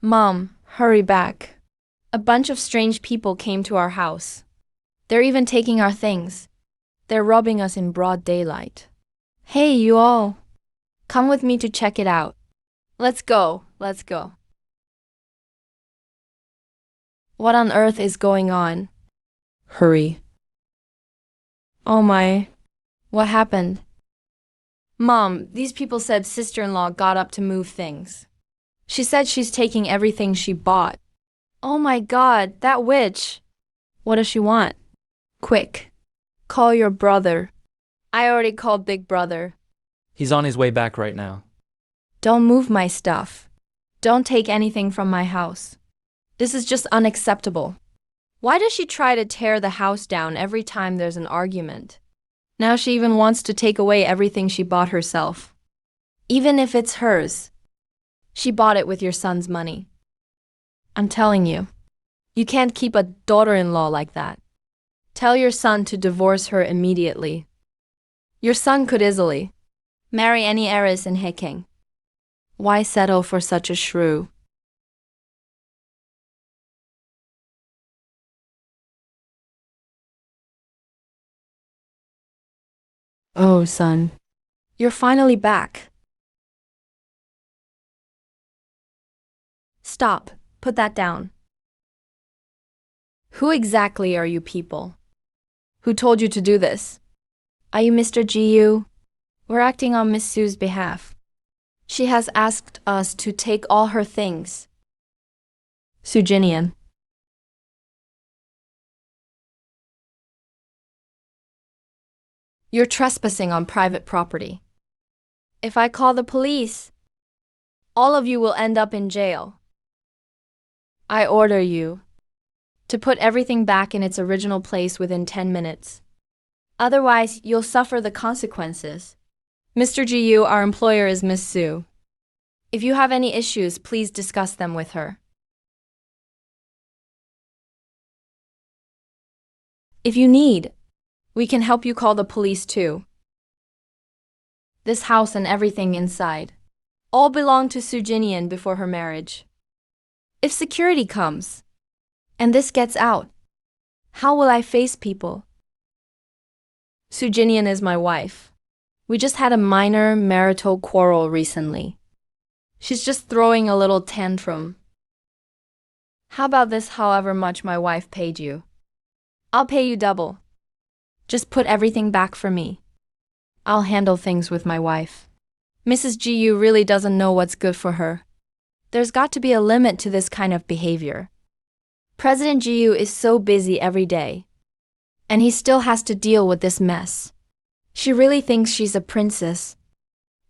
Mom, hurry back. A bunch of strange people came to our house. They're even taking our things. They're robbing us in broad daylight. Hey, you all. Come with me to check it out. Let's go. What on earth is going on? Hurry. Oh my. What happened? Mom, these people said sister-in-law got up to move things. She said she's taking everything she bought. Oh my God, that witch. What does she want? Quick, call your brother. I already called Big Brother. He's on his way back right now. Don't move my stuff. Don't take anything from my house. This is just unacceptable. Why does she try to tear the house down every time there's an argument? Now she even wants to take away everything she bought herself. Even if it's hers. She bought it with your son's money. I'm telling you, you can't keep a daughter-in-law like that. Tell your son to divorce her immediately. Your son could easily marry any heiress in Shiking. Why settle for such a shrew? Oh, son, you're finally back. Stop. Put that down. Who exactly are you people? Who told you to do this? Are you Mr. Jiyu? We're acting on Miss Sue's behalf. She has asked us to take all her things. Sujinian. You're trespassing on private property. If I call the police, all of you will end up in jail. I order you to put everything back in its original place within 10 minutes. Otherwise, you'll suffer the consequences. Mr. Jiyu, our employer is Miss Sue. If you have any issues, please discuss them with her. If you need, we can help you call the police too. This house and everything inside all belonged to Sujinian before her marriage. If security comes, and this gets out, how will I face people? Sujinian is my wife. We just had a minor marital quarrel recently. She's just throwing a little tantrum. How about this however much my wife paid you? I'll pay you double. Just put everything back for me. I'll handle things with my wife. Mrs. Jiu really doesn't know what's good for her. There's got to be a limit to this kind of behavior. President Jiu is so busy every day. And he still has to deal with this mess. She really thinks she's a princess.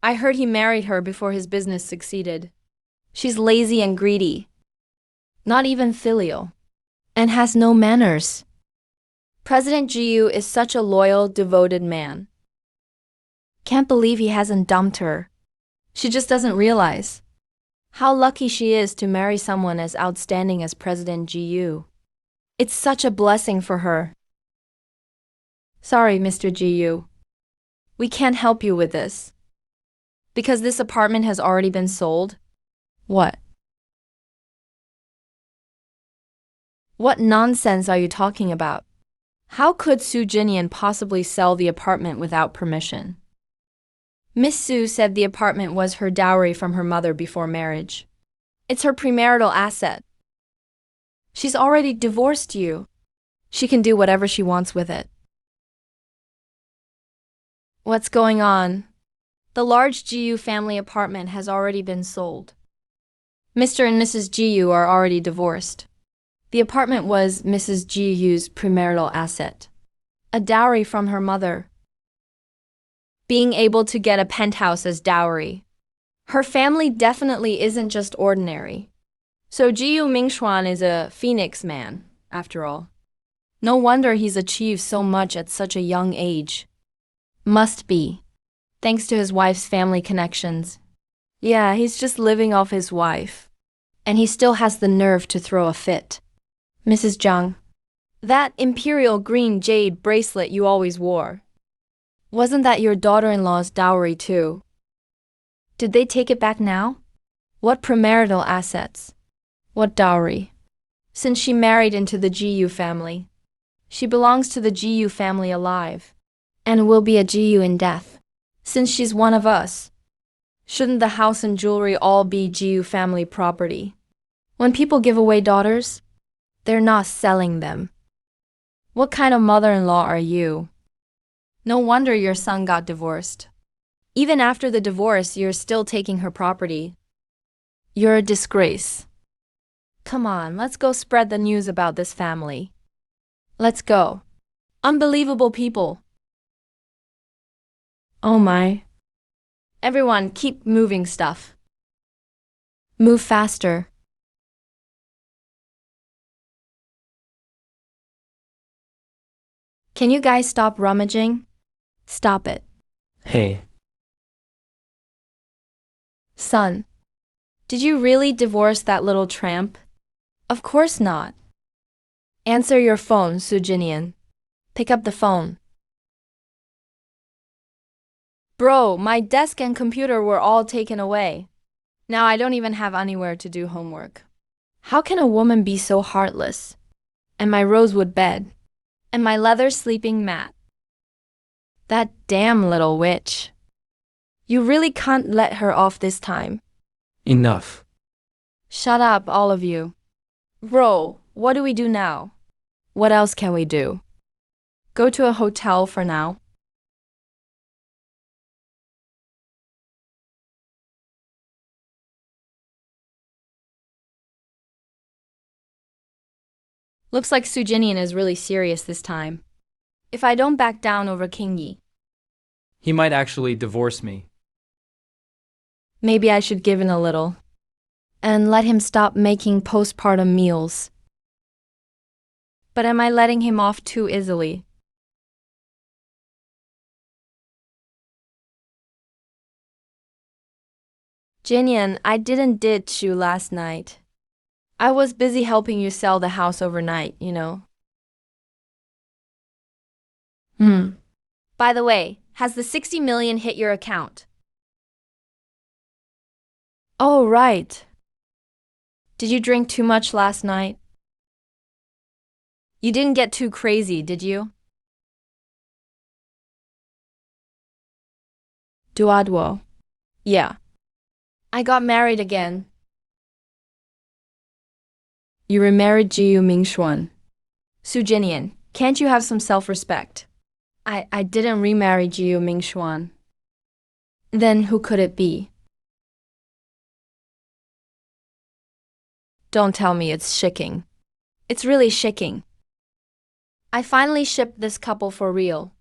I heard he married her before his business succeeded. She's lazy and greedy. Not even filial. And has no manners. President Jiu is such a loyal, devoted man. Can't believe he hasn't dumped her. She just doesn't realize how lucky she is to marry someone as outstanding as President Jiu. It's such a blessing for her. Sorry, Mr. Jiu. We can't help you with this. Because this apartment has already been sold? What? What nonsense are you talking about? How could Sujinian possibly sell the apartment without permission? Miss Su said the apartment was her dowry from her mother before marriage. It's her premarital asset. She's already divorced you. She can do whatever she wants with it. What's going on? The large Jiu family apartment has already been sold. Mr. and Mrs. Jiu are already divorced. The apartment was Mrs. Jiu's premarital asset. A dowry from her mother. Being able to get a penthouse as dowry. Her family definitely isn't just ordinary. So Jiu Mingxuan is a phoenix man, after all. No wonder he's achieved so much at such a young age. Must be. Thanks to his wife's family connections. Yeah, he's just living off his wife. And he still has the nerve to throw a fit. Mrs. Zhang, that imperial green jade bracelet you always wore. Wasn't that your daughter-in-law's dowry too? Did they take it back now? What premarital assets? What dowry? Since she married into the Jiu family. She belongs to the Jiu family alive. And will be a Jiu in death. Since she's one of us. Shouldn't the house and jewelry all be Jiu family property? When people give away daughters, they're not selling them. What kind of mother-in-law are you? No wonder your son got divorced. Even after the divorce, you're still taking her property. You're a disgrace. Come on, let's go spread the news about this family. Let's go. Unbelievable people. Oh my. Everyone, keep moving stuff. Move faster. Can you guys stop rummaging? Stop it. Hey. Son, did you really divorce that little tramp? Of course not. Answer your phone, Sujinian. Pick up the phone. Bro, my desk and computer were all taken away. Now I don't even have anywhere to do homework. How can a woman be so heartless? And my rosewood bed. And my leather sleeping mat. That damn little witch. You really can't let her off this time. Enough. Shut up, all of you. Bro, what do we do now? What else can we do? Go to a hotel for now. Looks like Sujinian is really serious this time. If I don't back down over Kingi, He might actually divorce me. maybe I should give in a little. And let him stop making postpartum meals. But am I letting him off too easily? Jingian, I didn't ditch you last night. I was busy helping you sell the house overnight, you know. By the way, has the 60 million hit your account? Oh, right. Did you drink too much last night? You didn't get too crazy, did you? Duadwo. Yeah. I got married again. You remarried Jiu Mingxuan. Sujinian, can't you have some self-respect? I didn't remarry Jiu Mingxuan. Then who could it be? Don't tell me it's Shiking. It's really Shiking. I finally shipped this couple for real.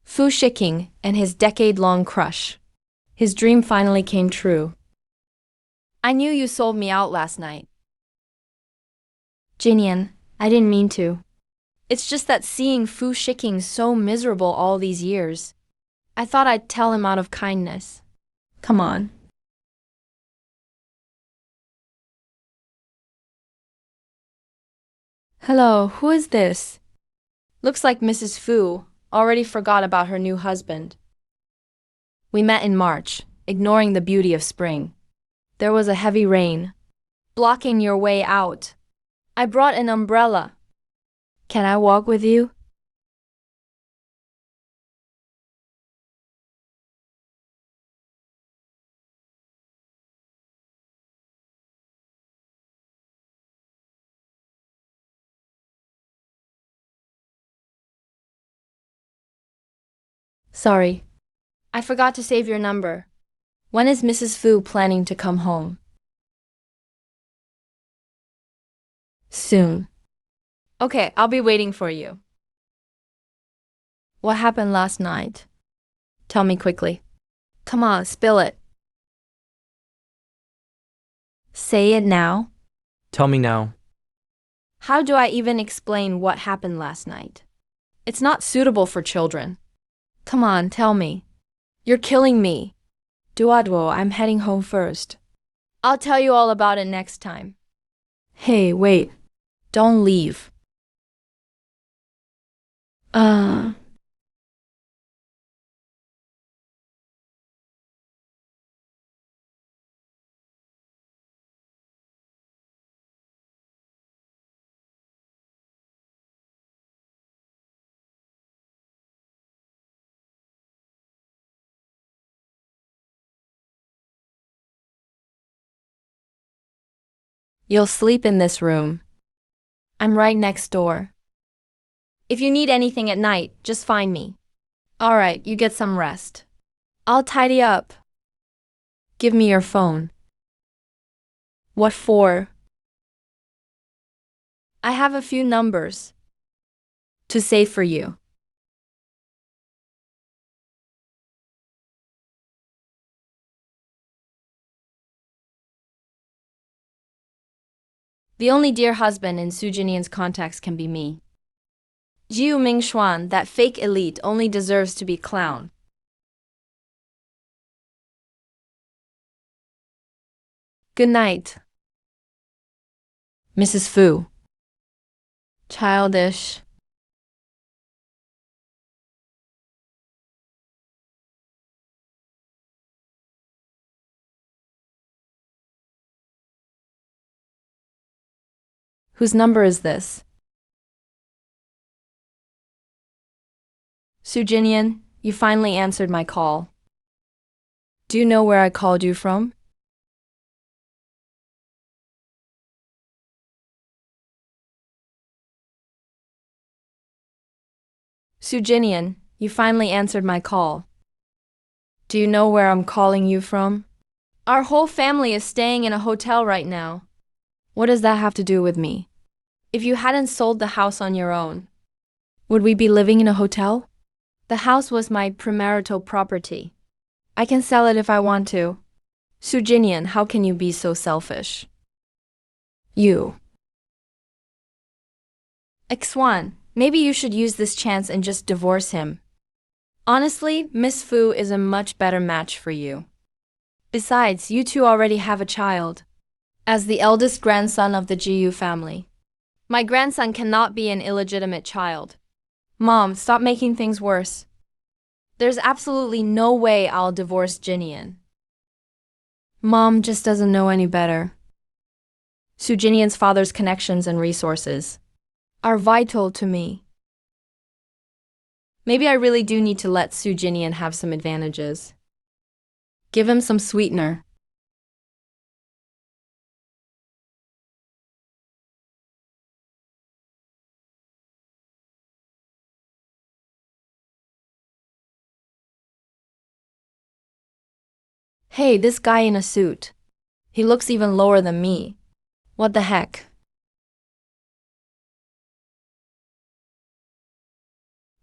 Fu Shiking and his decade-long crush. His dream finally came true. I knew you sold me out last night. Jingian, I didn't mean to. It's just that seeing Fu Shiking so miserable all these years, I thought I'd tell him out of kindness. Come on. Hello, who is this? Looks like Mrs. Fu already forgot about her new husband. We met in March, ignoring the beauty of spring. There was a heavy rain, blocking your way out. I brought an umbrella. Can I walk with you? Sorry, I forgot to save your number. When is Mrs. Fu planning to come home? Soon. Okay, I'll be waiting for you. What happened last night? Tell me quickly. Come on, spill it. Say it now. Tell me now. How do I even explain what happened last night? It's not suitable for children. Come on, tell me. You're killing me. Duadwo, I'm heading home first. I'll tell you all about it next time. Hey, wait. Don't leave. You'll sleep in this room. I'm right next door. If you need anything at night, just find me. All right, you get some rest. I'll tidy up. Give me your phone. What for? I have a few numbers to save for you. The only dear husband in Sujinian's contacts can be me. Jiu Mingxuan, that fake elite, only deserves to be clown. Good night. Mrs. Fu. Childish. Whose number is this? Sujinian, you finally answered my call. Do you know where I called you from? Sujinian, you finally answered my call. Do you know where I'm calling you from? Our whole family is staying in a hotel right now. What does that have to do with me? If you hadn't sold the house on your own, would we be living in a hotel? The house was my premarital property. I can sell it if I want to. Sujinian, how can you be so selfish? You. Xwan, maybe you should use this chance and just divorce him. Honestly, Miss Fu is a much better match for you. Besides, you two already have a child. As the eldest grandson of the Jiu family, my grandson cannot be an illegitimate child. Mom, stop making things worse. There's absolutely no way I'll divorce Jingian. Mom just doesn't know any better. Sujinian's father's connections and resources are vital to me. Maybe I really do need to let Sujinian have some advantages. Give him some sweetener. Hey, this guy in a suit. He looks even lower than me. What the heck?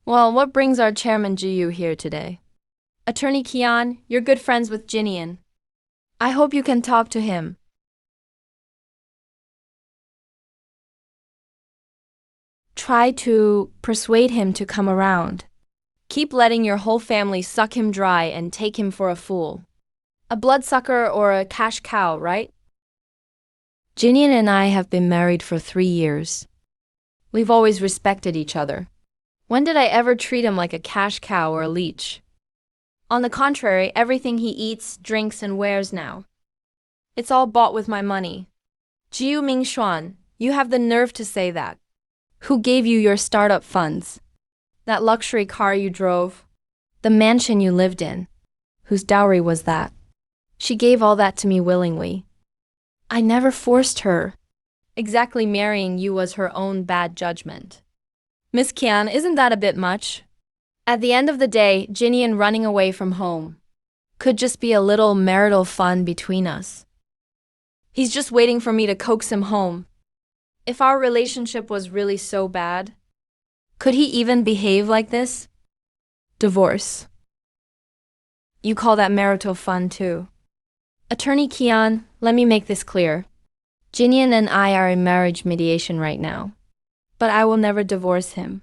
Well, what brings our chairman Jiyu here today? Attorney Kian, you're good friends with Jingian. I hope you can talk to him. Try to persuade him to come around. Keep letting your whole family suck him dry and take him for a fool. A bloodsucker or a cash cow, right? Jingian and I have been married for 3 years. We've always respected each other. When did I ever treat him like a cash cow or a leech? On the contrary, everything he eats, drinks, and wears now. It's all bought with my money. Jiu Mingshuan, you have the nerve to say that. Who gave you your startup funds? That luxury car you drove? The mansion you lived in? Whose dowry was that? She gave all that to me willingly. I never forced her. Exactly, marrying you was her own bad judgment. Miss Kian, isn't that a bit much? At the end of the day, Jingian running away from home could just be a little marital fun between us. He's just waiting for me to coax him home. If our relationship was really so bad, could he even behave like this? Divorce. You call that marital fun too? Attorney Kian, let me make this clear. Jingian and I are in marriage mediation right now, but I will never divorce him.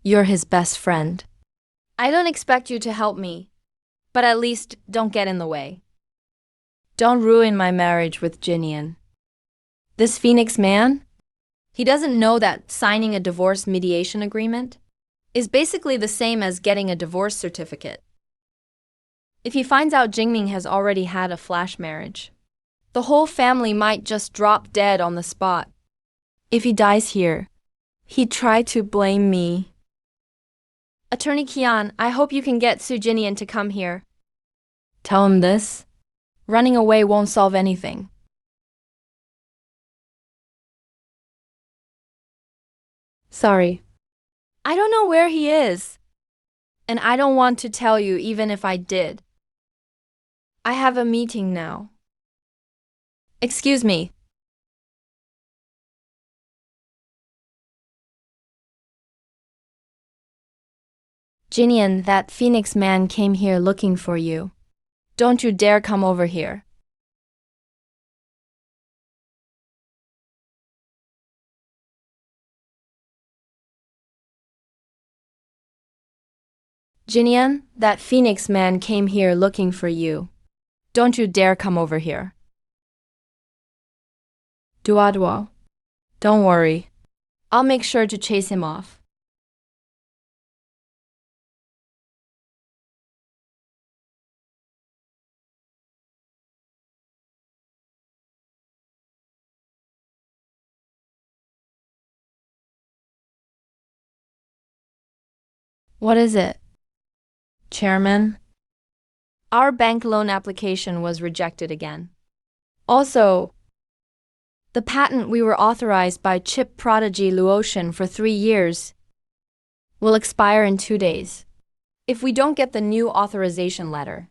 You're his best friend. I don't expect you to help me, but at least don't get in the way. Don't ruin my marriage with Jingian. This Phoenix man? He doesn't know that signing a divorce mediation agreement is basically the same as getting a divorce certificate. If he finds out Jingming has already had a flash marriage, the whole family might just drop dead on the spot. If he dies here, he'd try to blame me. Attorney Kian, I hope you can get Sujinian to come here. Tell him this. Running away won't solve anything. Sorry. I don't know where he is. And I don't want to tell you even if I did. I have a meeting now. Excuse me. Jingian, that Phoenix man came here looking for you. Don't you dare come over here. Jingian, that Phoenix man came here looking for you. Don't you dare come over here. Duadwa. Don't worry. I'll make sure to chase him off. What is it? Chairman? Our bank loan application was rejected again. Also, the patent we were authorized by chip prodigy Luotian for 3 years will expire in 2 days. If we don't get the new authorization letter,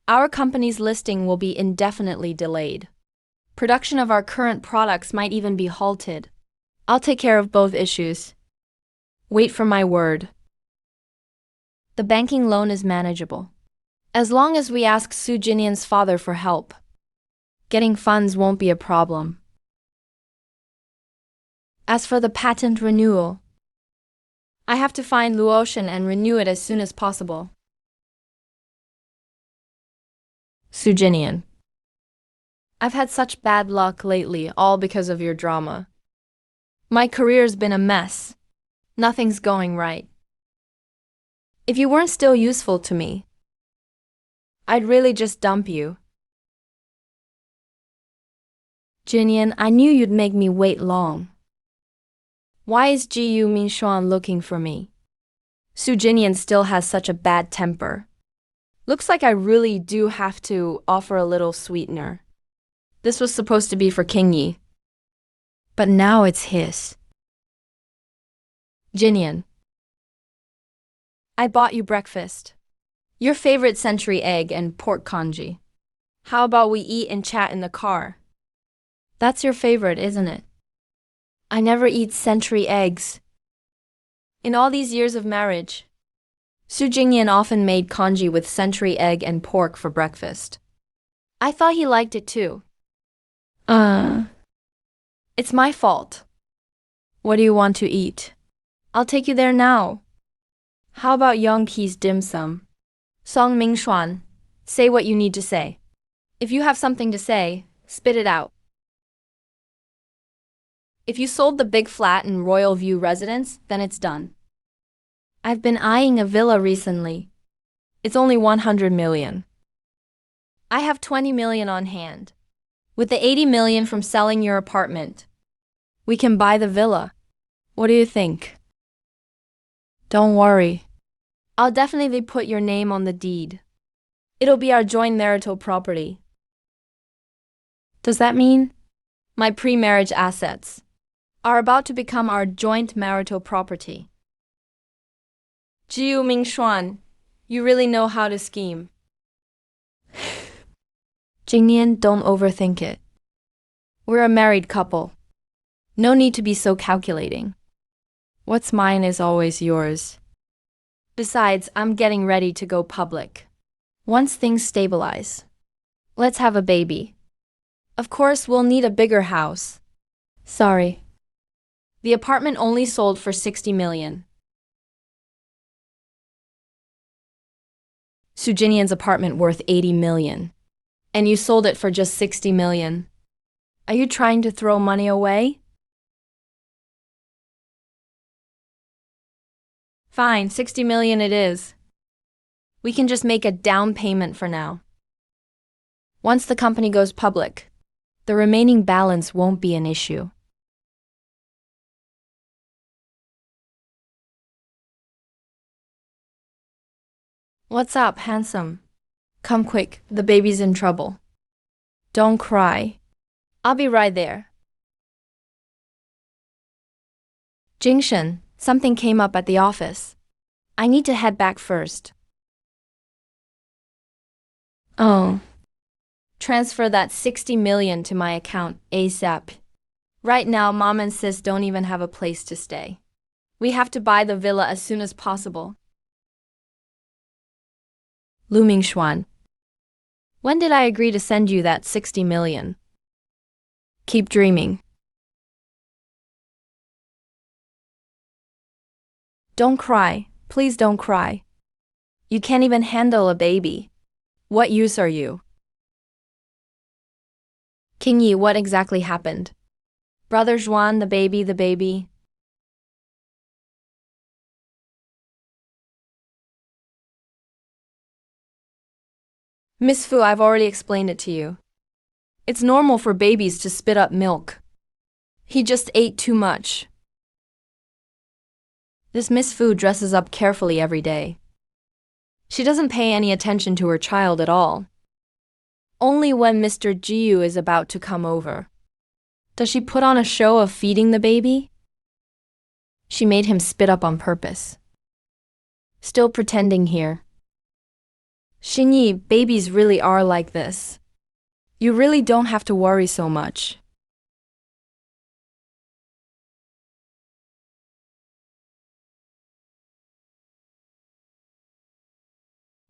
our company's listing will be indefinitely delayed. Production of our current products might even be halted. I'll take care of both issues. Wait for my word. The banking loan is manageable. As long as we ask Sujinian's father for help, getting funds won't be a problem. As for the patent renewal, I have to find Luotian and renew it as soon as possible. Sujinian. I've had such bad luck lately, all because of your drama. My career's been a mess. Nothing's going right. If you weren't still useful to me, I'd really just dump you. Jingian, I knew you'd make me wait long. Why is Jiu Mingshuan looking for me? Sujinian still has such a bad temper. Looks like I really do have to offer a little sweetener. This was supposed to be for Kingi, but now it's his. Jingian. I bought you breakfast. Your favorite century egg and pork congee. How about we eat and chat in the car? That's your favorite, isn't it? I never eat century eggs. In all these years of marriage, Sujinian often made congee with century egg and pork for breakfast. I thought he liked it too. It's my fault. What do you want to eat? I'll take you there now. How about Yongqi's dim sum? Song Mingshuan, say what you need to say. If you have something to say, spit it out. If you sold the big flat in Royal View Residence, then it's done. I've been eyeing a villa recently. It's only 100 million. I have 20 million on hand. With the 80 million from selling your apartment, we can buy the villa. What do you think? Don't worry. I'll definitely put your name on the deed. It'll be our joint marital property. Does that mean my pre-marriage assets are about to become our joint marital property? Jiu Mingshuan, you really know how to scheme. Jingian, don't overthink it. We're a married couple. No need to be so calculating. What's mine is always yours. Besides, I'm getting ready to go public. Once things stabilize, let's have a baby. Of course, we'll need a bigger house. Sorry. The apartment only sold for 60 million. Sujinian's apartment worth 80 million. And you sold it for just 60 million. Are you trying to throw money away? Fine, 60 million it is. We can just make a down payment for now. Once the company goes public, the remaining balance won't be an issue. What's up, handsome? Come quick, the baby's in trouble. Don't cry. I'll be right there. Jingshan, something came up at the office. I need to head back first. Oh. Transfer that 60 million to my account ASAP. Right now, Mom and Sis don't even have a place to stay. We have to buy the villa as soon as possible. Lu Mingshuan, when did I agree to send you that 60 million? Keep dreaming. Don't cry, please don't cry. You can't even handle a baby. What use are you? Kingi, what exactly happened? Brother Juan, the baby. Miss Fu, I've already explained it to you. It's normal for babies to spit up milk. He just ate too much. This Miss Fu dresses up carefully every day. She doesn't pay any attention to her child at all. Only when Mr. Jiu is about to come over does she put on a show of feeding the baby. She made him spit up on purpose. Still pretending here. Xinyi, babies really are like this. You really don't have to worry so much.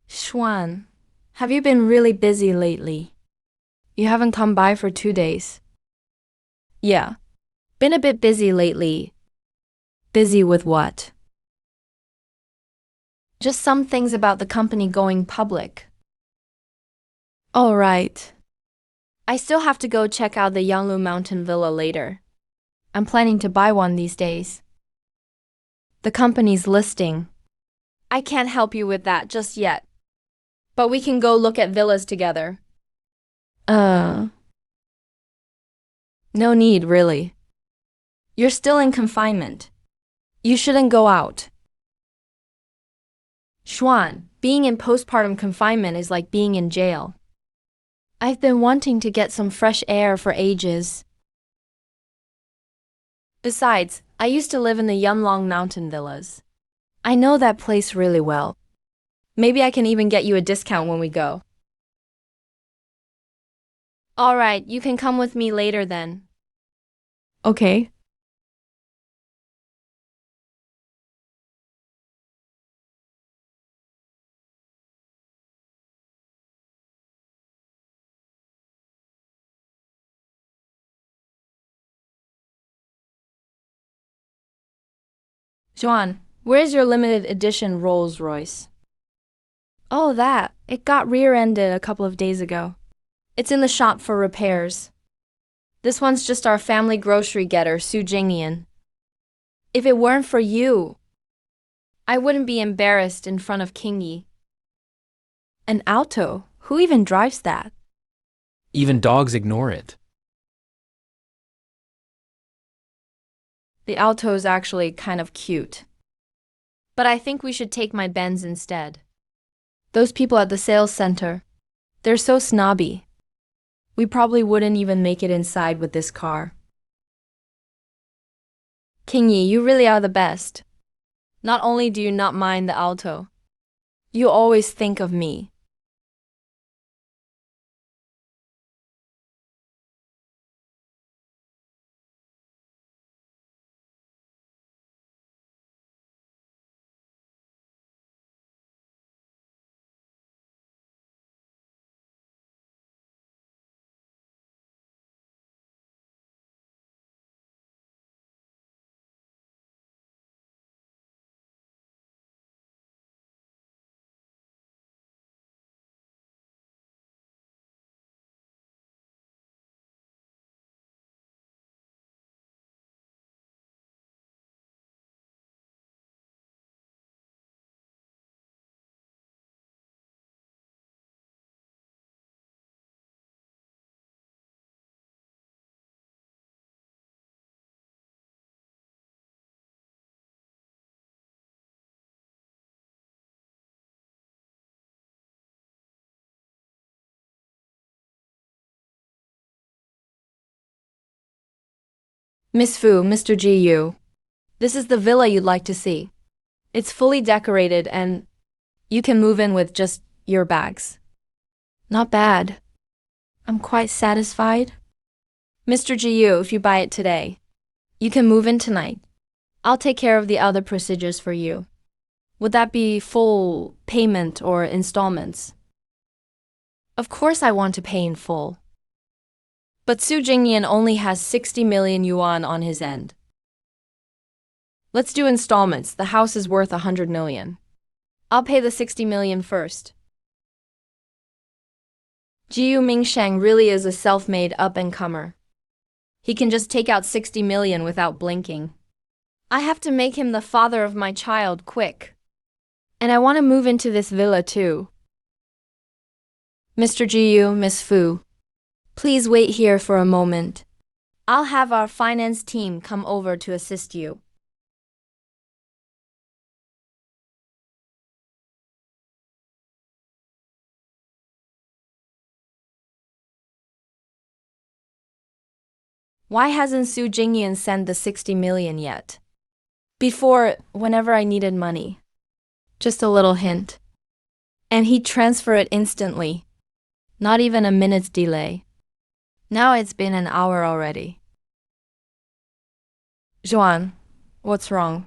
Xuan, have you been really busy lately? You haven't come by for 2 days. Yeah, been a bit busy lately. Busy with what? Just some things about the company going public. All right. I still have to go check out the Yanglu Mountain Villa later. I'm planning to buy one these days. The company's listing. I can't help you with that just yet. But we can go look at villas together. No need, really. You're still in confinement. You shouldn't go out. Xuan, being in postpartum confinement is like being in jail. I've been wanting to get some fresh air for ages. Besides, I used to live in the Yunlong mountain villas. I know that place really well. Maybe I can even get you a discount when we go. All right, you can come with me later then. Okay. Juan, where's your limited edition Rolls Royce? Oh, that. It got rear-ended a couple of days ago. It's in the shop for repairs. This one's just our family grocery getter, Sujinian. If it weren't for you, I wouldn't be embarrassed in front of Kingi. An Alto? Who even drives that? Even dogs ignore it. The Alto's actually kind of cute. But I think we should take my Benz instead. Those people at the sales center, they're so snobby. We probably wouldn't even make it inside with this car. Kingi, you really are the best. Not only do you not mind the Alto, you always think of me. Miss Fu, Mr. Gu, this is the villa you'd like to see. It's fully decorated and you can move in with just your bags. Not bad. I'm quite satisfied. Mr. Gu, if you buy it today, you can move in tonight. I'll take care of the other procedures for you. Would that be full payment or installments? Of course I want to pay in full. But Jingian only has 60 million yuan on his end. Let's do installments. The house is worth 100 million. I'll pay the 60 million first. Jiu Mingsheng really is a self-made up-and-comer. He can just take out 60 million without blinking. I have to make him the father of my child quick. And I want to move into this villa too. Mr. Jiu, Miss Fu, please wait here for a moment. I'll have our finance team come over to assist you. Why hasn't Jingian sent the 60 million yet? Before, whenever I needed money. Just a little hint. And he'd transfer it instantly. Not even a minute's delay. Now it's been an hour already. Juan, what's wrong?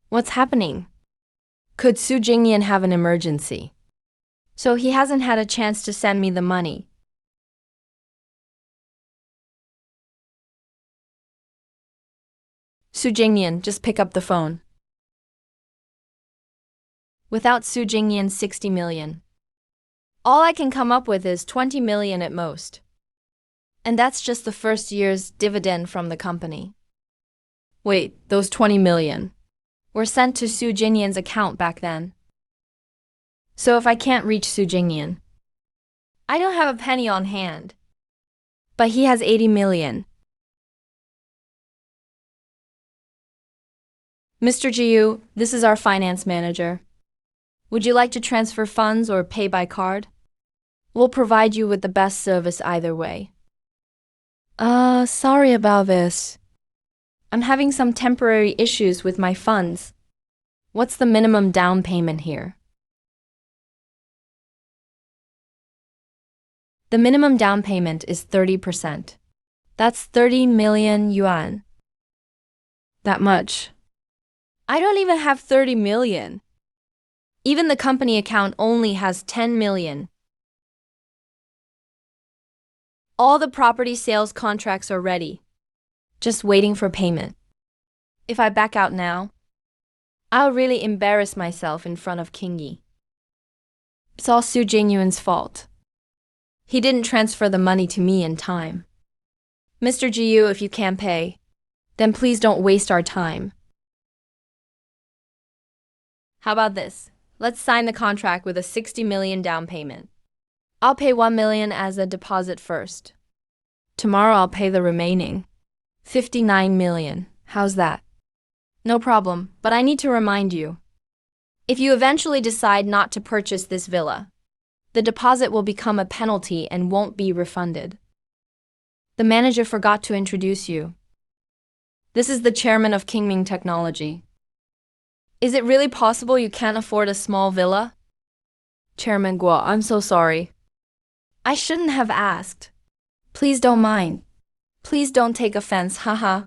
What's happening? Could Sujinian have an emergency? So he hasn't had a chance to send me the money. Sujinian, just pick up the phone. Without Sujinian's 60 million. All I can come up with is 20 million at most. And that's just the first year's dividend from the company. Wait, those 20 million were sent to Sujinian's account back then. So if I can't reach Sujinian, I don't have a penny on hand. But he has 80 million. Mr. Jiu, this is our finance manager. Would you like to transfer funds or pay by card? We'll provide you with the best service either way. Sorry about this. I'm having some temporary issues with my funds. What's the minimum down payment here? The minimum down payment is 30%. That's 30 million yuan. That much. I don't even have 30 million. Even the company account only has 10 million. All the property sales contracts are ready. Just waiting for payment. If I back out now, I'll really embarrass myself in front of Kingi. It's all Sujinian's fault. He didn't transfer the money to me in time. Mr. Jiu, if you can't pay, then please don't waste our time. How about this? Let's sign the contract with a 60 million down payment. I'll pay 1 million as a deposit first. Tomorrow I'll pay the remaining 59 million. How's that? No problem, but I need to remind you. If you eventually decide not to purchase this villa, the deposit will become a penalty and won't be refunded. The manager forgot to introduce you. This is the chairman of Qingming Technology. Is it really possible you can't afford a small villa? Chairman Guo, I'm so sorry. I shouldn't have asked. Please don't mind. Please don't take offense, haha.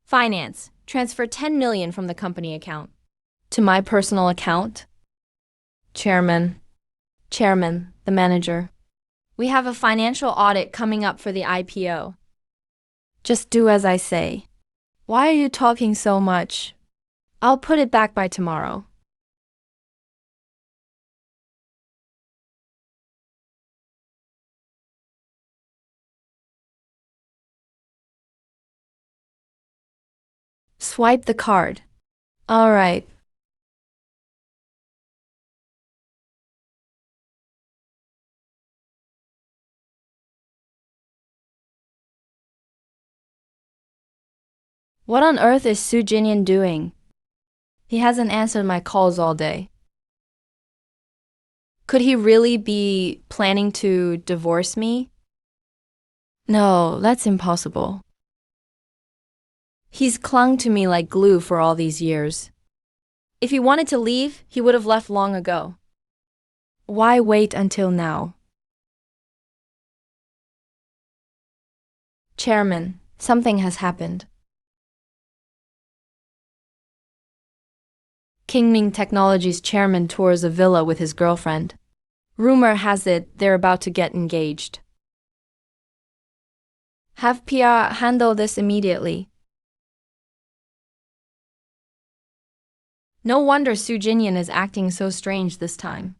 Finance. Transfer 10 million from the company account. To my personal account? Chairman, the manager. We have a financial audit coming up for the IPO. Just do as I say. Why are you talking so much? I'll put it back by tomorrow. Swipe the card. All right. What on earth is Sujinian doing? He hasn't answered my calls all day. Could he really be planning to divorce me? No, that's impossible. He's clung to me like glue for all these years. If he wanted to leave, he would have left long ago. Why wait until now? Chairman, something has happened. Qingming Technology's chairman tours a villa with his girlfriend. Rumor has it they're about to get engaged. Have PR handle this immediately. No wonder Sujinian is acting so strange this time.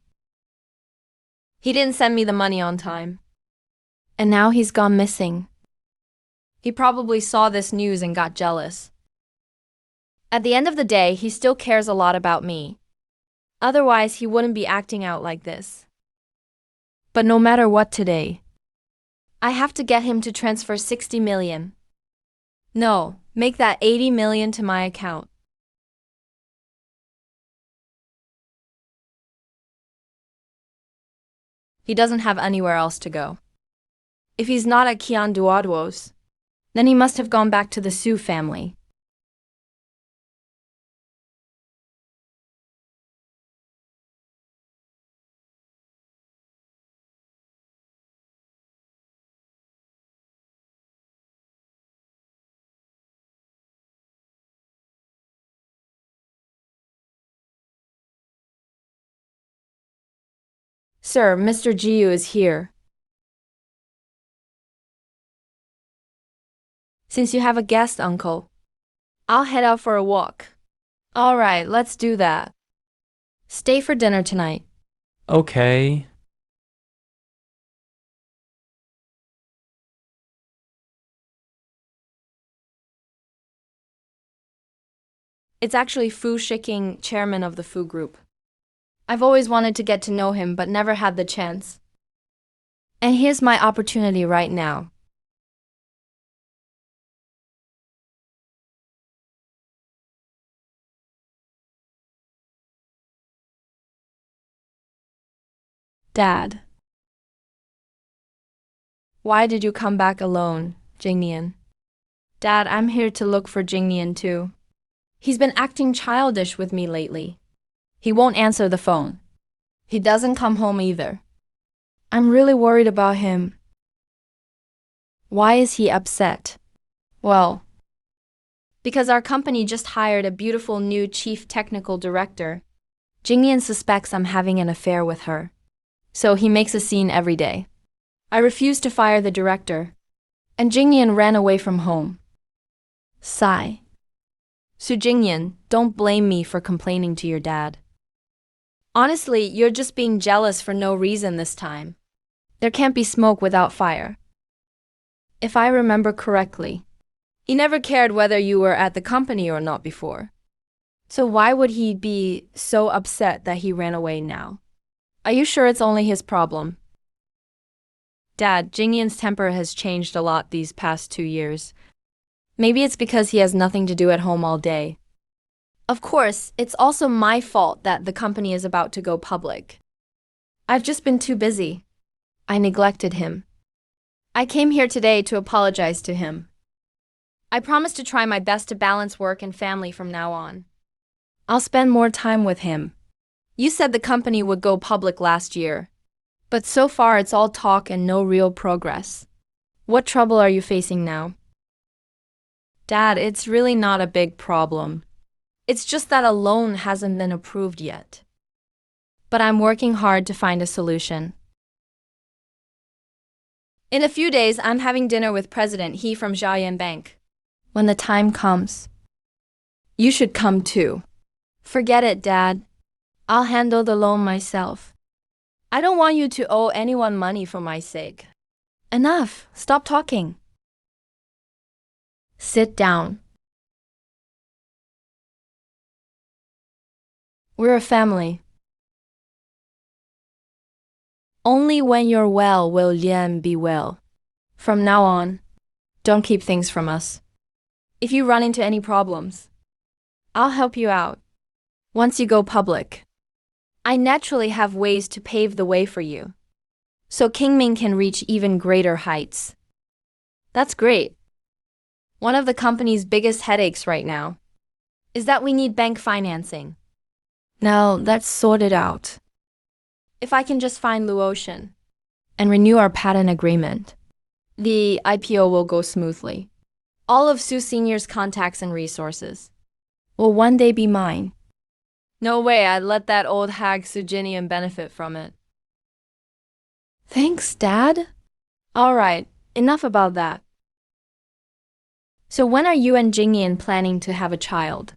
He didn't send me the money on time. And now he's gone missing. He probably saw this news and got jealous. At the end of the day, he still cares a lot about me. Otherwise, he wouldn't be acting out like this. But no matter what today, I have to get him to transfer 60 million. No, make that 80 million to my account. He doesn't have anywhere else to go. If he's not at Qian Duoduo's, then he must have gone back to the Su family. Sir, Mr. Jiu is here. Since you have a guest, uncle, I'll head out for a walk. All right, let's do that. Stay for dinner tonight. Okay. It's actually Fu Shiking, chairman of the Fu Group. I've always wanted to get to know him, but never had the chance. And here's my opportunity right now. Dad. Why did you come back alone, Jingian? Dad, I'm here to look for Jingian too. He's been acting childish with me lately. He won't answer the phone. He doesn't come home either. I'm really worried about him. Why is he upset? Well, because our company just hired a beautiful new chief technical director. Jingian suspects I'm having an affair with her. So he makes a scene every day. I refused to fire the director, and Jingian ran away from home. Sigh. Sujinian, don't blame me for complaining to your dad. Honestly, you're just being jealous for no reason this time. There can't be smoke without fire. If I remember correctly, he never cared whether you were at the company or not before. So why would he be so upset that he ran away now? Are you sure it's only his problem? Dad, Jingian's temper has changed a lot these past 2 years. Maybe it's because he has nothing to do at home all day. Of course, it's also my fault that the company is about to go public. I've just been too busy. I neglected him. I came here today to apologize to him. I promise to try my best to balance work and family from now on. I'll spend more time with him. You said the company would go public last year, but so far it's all talk and no real progress. What trouble are you facing now? Dad, it's really not a big problem. It's just that a loan hasn't been approved yet. But I'm working hard to find a solution. In a few days, I'm having dinner with President He from Jingian Bank. When the time comes, you should come too. Forget it, Dad. I'll handle the loan myself. I don't want you to owe anyone money for my sake. Enough. Stop talking. Sit down. We're a family. Only when you're well will Lian be well. From now on, don't keep things from us. If you run into any problems, I'll help you out. Once you go public, I naturally have ways to pave the way for you, so Kingming can reach even greater heights. That's great. One of the company's biggest headaches right now is that we need bank financing. Now that's sorted out. If I can just find Luotian and renew our patent agreement, the IPO will go smoothly. All of Su Senior's contacts and resources will one day be mine. No way I'd let that old hag Sujinian benefit from it. Thanks, Dad. All right, enough about that. So when are you and Jingian planning to have a child?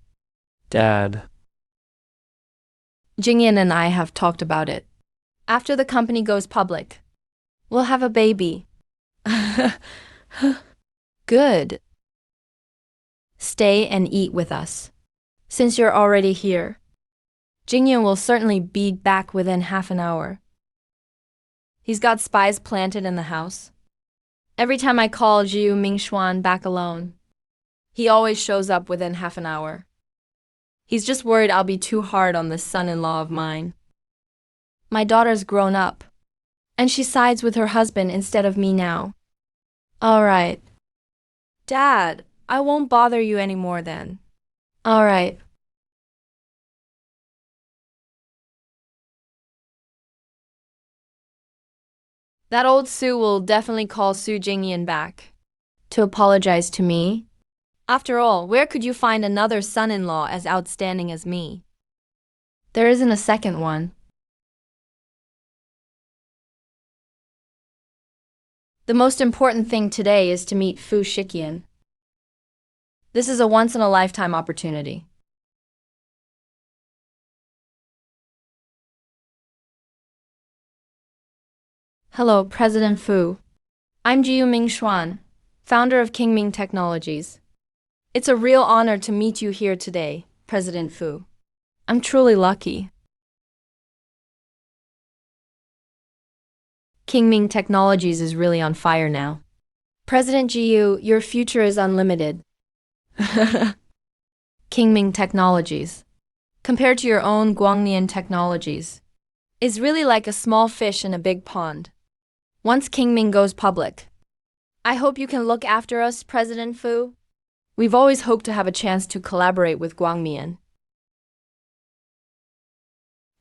Dad. Jingian and I have talked about it. After the company goes public, we'll have a baby. Good. Stay and eat with us. Since you're already here, Jingian will certainly be back within half an hour. He's got spies planted in the house. Every time I call Jiu Mingshuan back alone, he always shows up within half an hour. He's just worried I'll be too hard on this son-in-law of mine. My daughter's grown up, and she sides with her husband instead of me now. All right. Dad, I won't bother you anymore then. All right. That old Sue will definitely call Jingian back to apologize to me. After all, where could you find another son-in-law as outstanding as me? There isn't a second one. The most important thing today is to meet Fu Shikian. This is a once-in-a-lifetime opportunity. Hello, President Fu. I'm Jiu Mingshuan, founder of Kingming Technologies. It's a real honor to meet you here today, President Fu. I'm truly lucky. Kingming Technologies is really on fire now. President Jiu, your future is unlimited. Kingming Technologies, compared to your own Guangnian Technologies, is really like a small fish in a big pond. Once Kingming goes public, I hope you can look after us, President Fu. We've always hoped to have a chance to collaborate with Guangmian.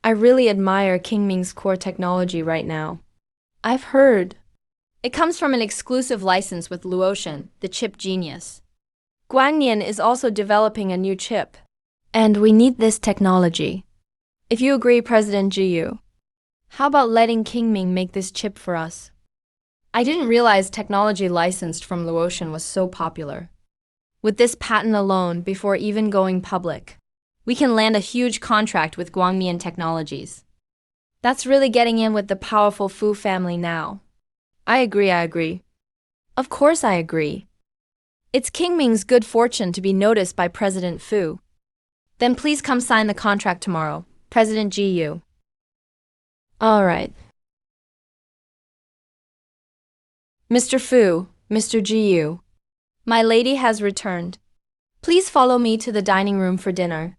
I really admire Kingming's core technology right now. I've heard it comes from an exclusive license with Luotian, the chip genius. Guangnian is also developing a new chip, and we need this technology. If you agree, President Jiu, how about letting Kingming make this chip for us? I didn't realize technology licensed from Luotian was so popular. With this patent alone, before even going public, we can land a huge contract with Guangmian Technologies. That's really getting in with the powerful Fu family now. I agree. Of course I agree. It's Kingming's good fortune to be noticed by President Fu. Then please come sign the contract tomorrow, President Jiu. All right. Mr. Fu, Mr. Jiu, my lady has returned. Please follow me to the dining room for dinner.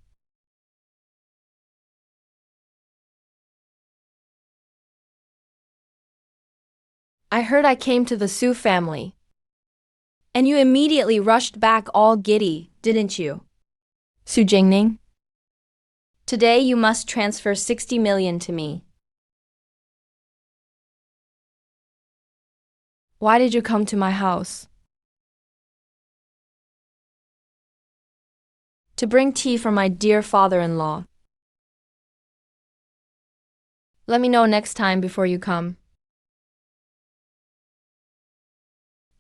I heard I came to the Su family. And you immediately rushed back all giddy, didn't you? Sujingning? Today you must transfer 60 million to me. Why did you come to my house? To bring tea for my dear father-in-law. Let me know next time before you come.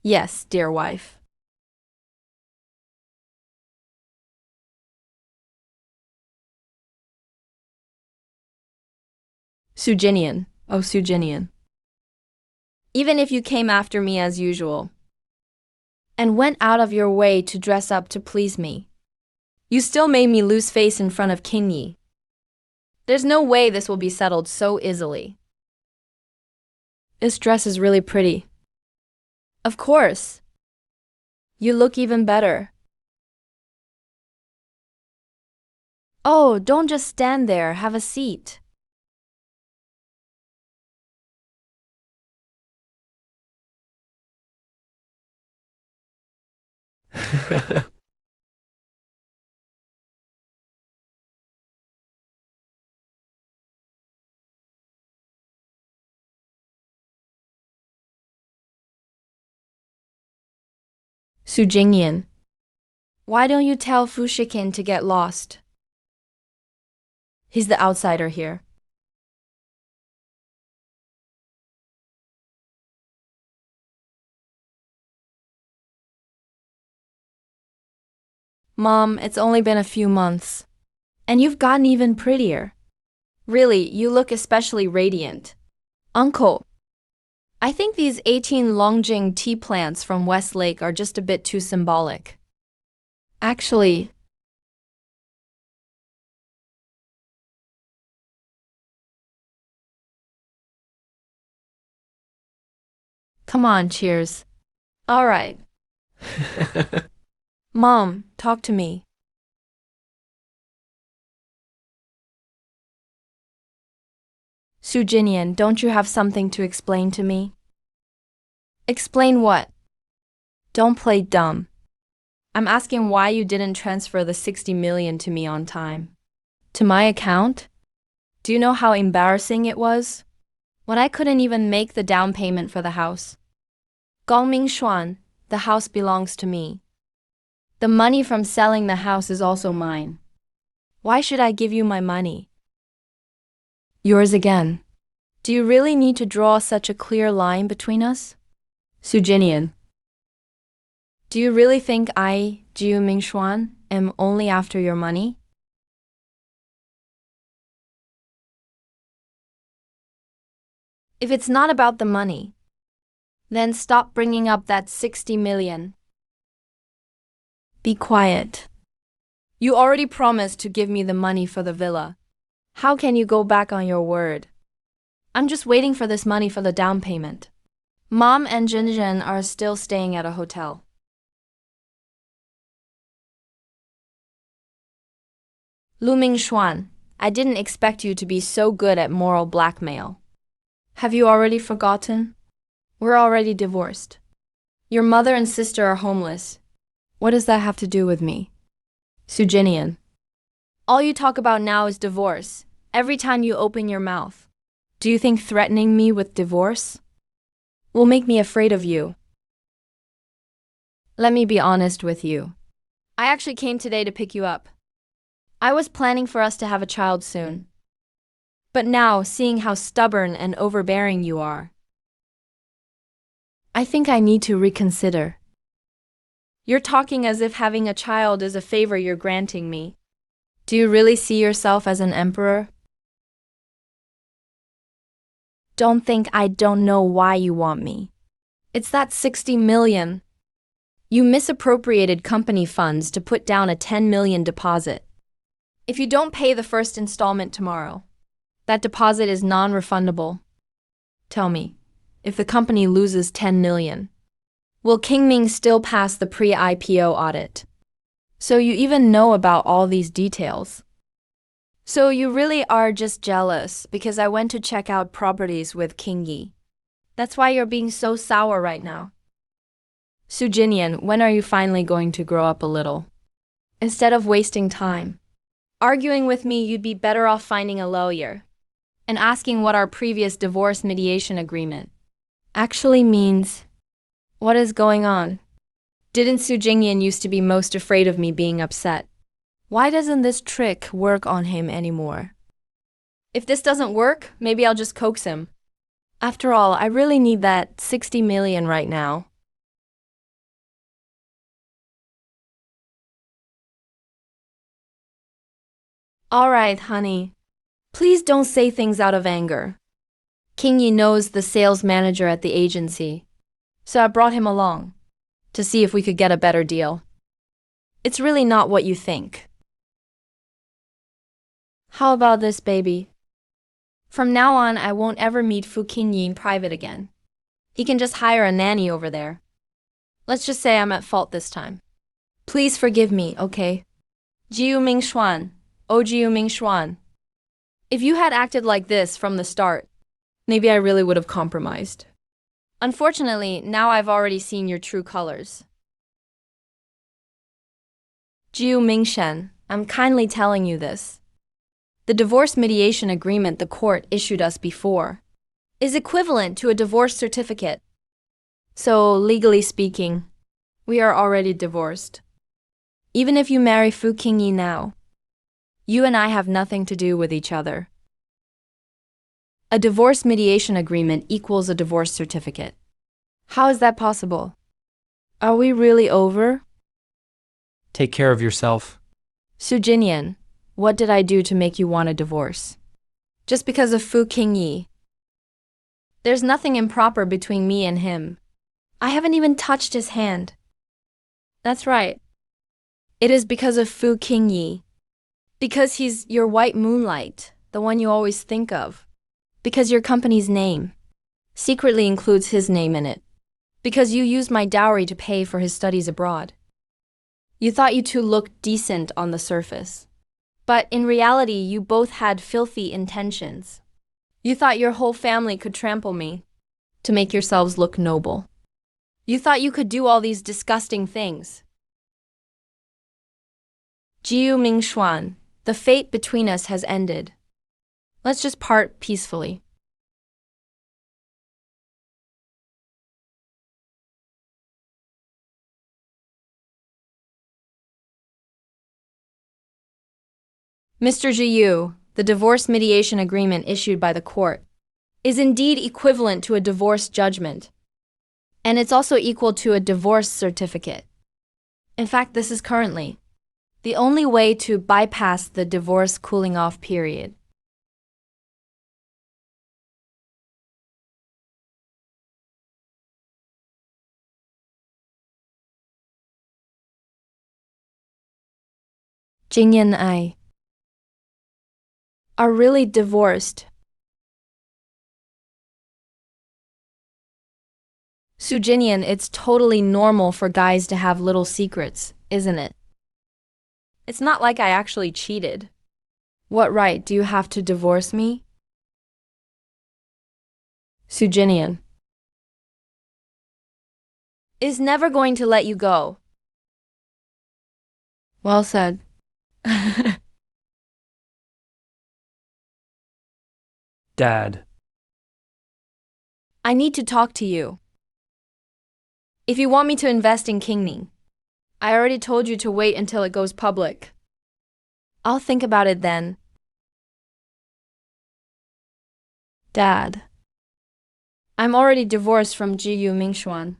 Yes, dear wife. Sujinian, oh Sujinian. Even if you came after me as usual, and went out of your way to dress up to please me, you still made me lose face in front of Kingi. There's no way this will be settled so easily. This dress is really pretty. Of course. You look even better. Oh, don't just stand there, have a seat. Jingian. Why don't you tell Shiking to get lost? He's the outsider here. Mom, it's only been a few months. And you've gotten even prettier. Really, you look especially radiant. Uncle, I think these 18 Longjing tea plants from Westlake are just a bit too symbolic. Actually, come on, cheers. All right. Mom, talk to me. Sujinian, don't you have something to explain to me? Explain what? Don't play dumb. I'm asking why you didn't transfer the 60 million to me on time. To my account? Do you know how embarrassing it was? When I couldn't even make the down payment for the house. Gongming Xuan, the house belongs to me. The money from selling the house is also mine. Why should I give you my money? Yours again. Do you really need to draw such a clear line between us? Sujinian. Do you really think I, Jiu Mingshuan, am only after your money? If it's not about the money, then stop bringing up that 60 million. Be quiet. You already promised to give me the money for the villa. How can you go back on your word? I'm just waiting for this money for the down payment. Mom and Jingian are still staying at a hotel. Lu Mingshuan, I didn't expect you to be so good at moral blackmail. Have you already forgotten? We're already divorced. Your mother and sister are homeless. What does that have to do with me? Sujinian. All you talk about now is divorce, every time you open your mouth. Do you think threatening me with divorce will make me afraid of you? Let me be honest with you. I actually came today to pick you up. I was planning for us to have a child soon. But now, seeing how stubborn and overbearing you are, I think I need to reconsider. You're talking as if having a child is a favor you're granting me. Do you really see yourself as an emperor? Don't think I don't know why you want me. It's that 60 million. You misappropriated company funds to put down a 10 million deposit. If you don't pay the first installment tomorrow, that deposit is non-refundable. Tell me, if the company loses 10 million, will Kingming still pass the pre-IPO audit? So you even know about all these details. So you really are just jealous because I went to check out properties with Kingi. That's why you're being so sour right now. Sujinian, when are you finally going to grow up a little? Instead of wasting time arguing with me, you'd be better off finding a lawyer and asking what our previous divorce mediation agreement actually means. What is going on? Didn't Sujinian used to be most afraid of me being upset? Why doesn't this trick work on him anymore? If this doesn't work, maybe I'll just coax him. After all, I really need that 60 million right now. All right, honey. Please don't say things out of anger. Kingi knows the sales manager at the agency, so I brought him along to see if we could get a better deal. It's really not what you think. How about this, baby? From now on, I won't ever meet Fuku Kingi in private again. He can just hire a nanny over there. Let's just say I'm at fault this time. Please forgive me, okay? Jiu Mingshuan. Oh, Jiu Mingshuan. If you had acted like this from the start, maybe I really would have compromised. Unfortunately, now I've already seen your true colors. Jiu Mingshen, I'm kindly telling you this. The divorce mediation agreement the court issued us before is equivalent to a divorce certificate. So, legally speaking, we are already divorced. Even if you marry Fuku Kingi now, you and I have nothing to do with each other. A divorce mediation agreement equals a divorce certificate. How is that possible? Are we really over? Take care of yourself. Sujinian, what did I do to make you want a divorce? Just because of Fuku Kingi. There's nothing improper between me and him. I haven't even touched his hand. That's right. It is because of Fuku Kingi. Because he's your white moonlight, the one you always think of. Because your company's name secretly includes his name in it. Because you used my dowry to pay for his studies abroad. You thought you two looked decent on the surface. But in reality, you both had filthy intentions. You thought your whole family could trample me to make yourselves look noble. You thought you could do all these disgusting things. Jiu Mingshuan, the fate between us has ended. Let's just part peacefully. Mr. Jiu, the divorce mediation agreement issued by the court is indeed equivalent to a divorce judgment, and it's also equal to a divorce certificate. In fact, this is currently the only way to bypass the divorce cooling off period. Jingian and I are really divorced. Sujinian, it's totally normal for guys to have little secrets, isn't it? It's not like I actually cheated. What right do you have to divorce me? Sujinian is never going to let you go. Well said. Dad. I need to talk to you. If you want me to invest in Kingning, I already told you to wait until it goes public. I'll think about it then. Dad. I'm already divorced from Jiyu Mingshuan.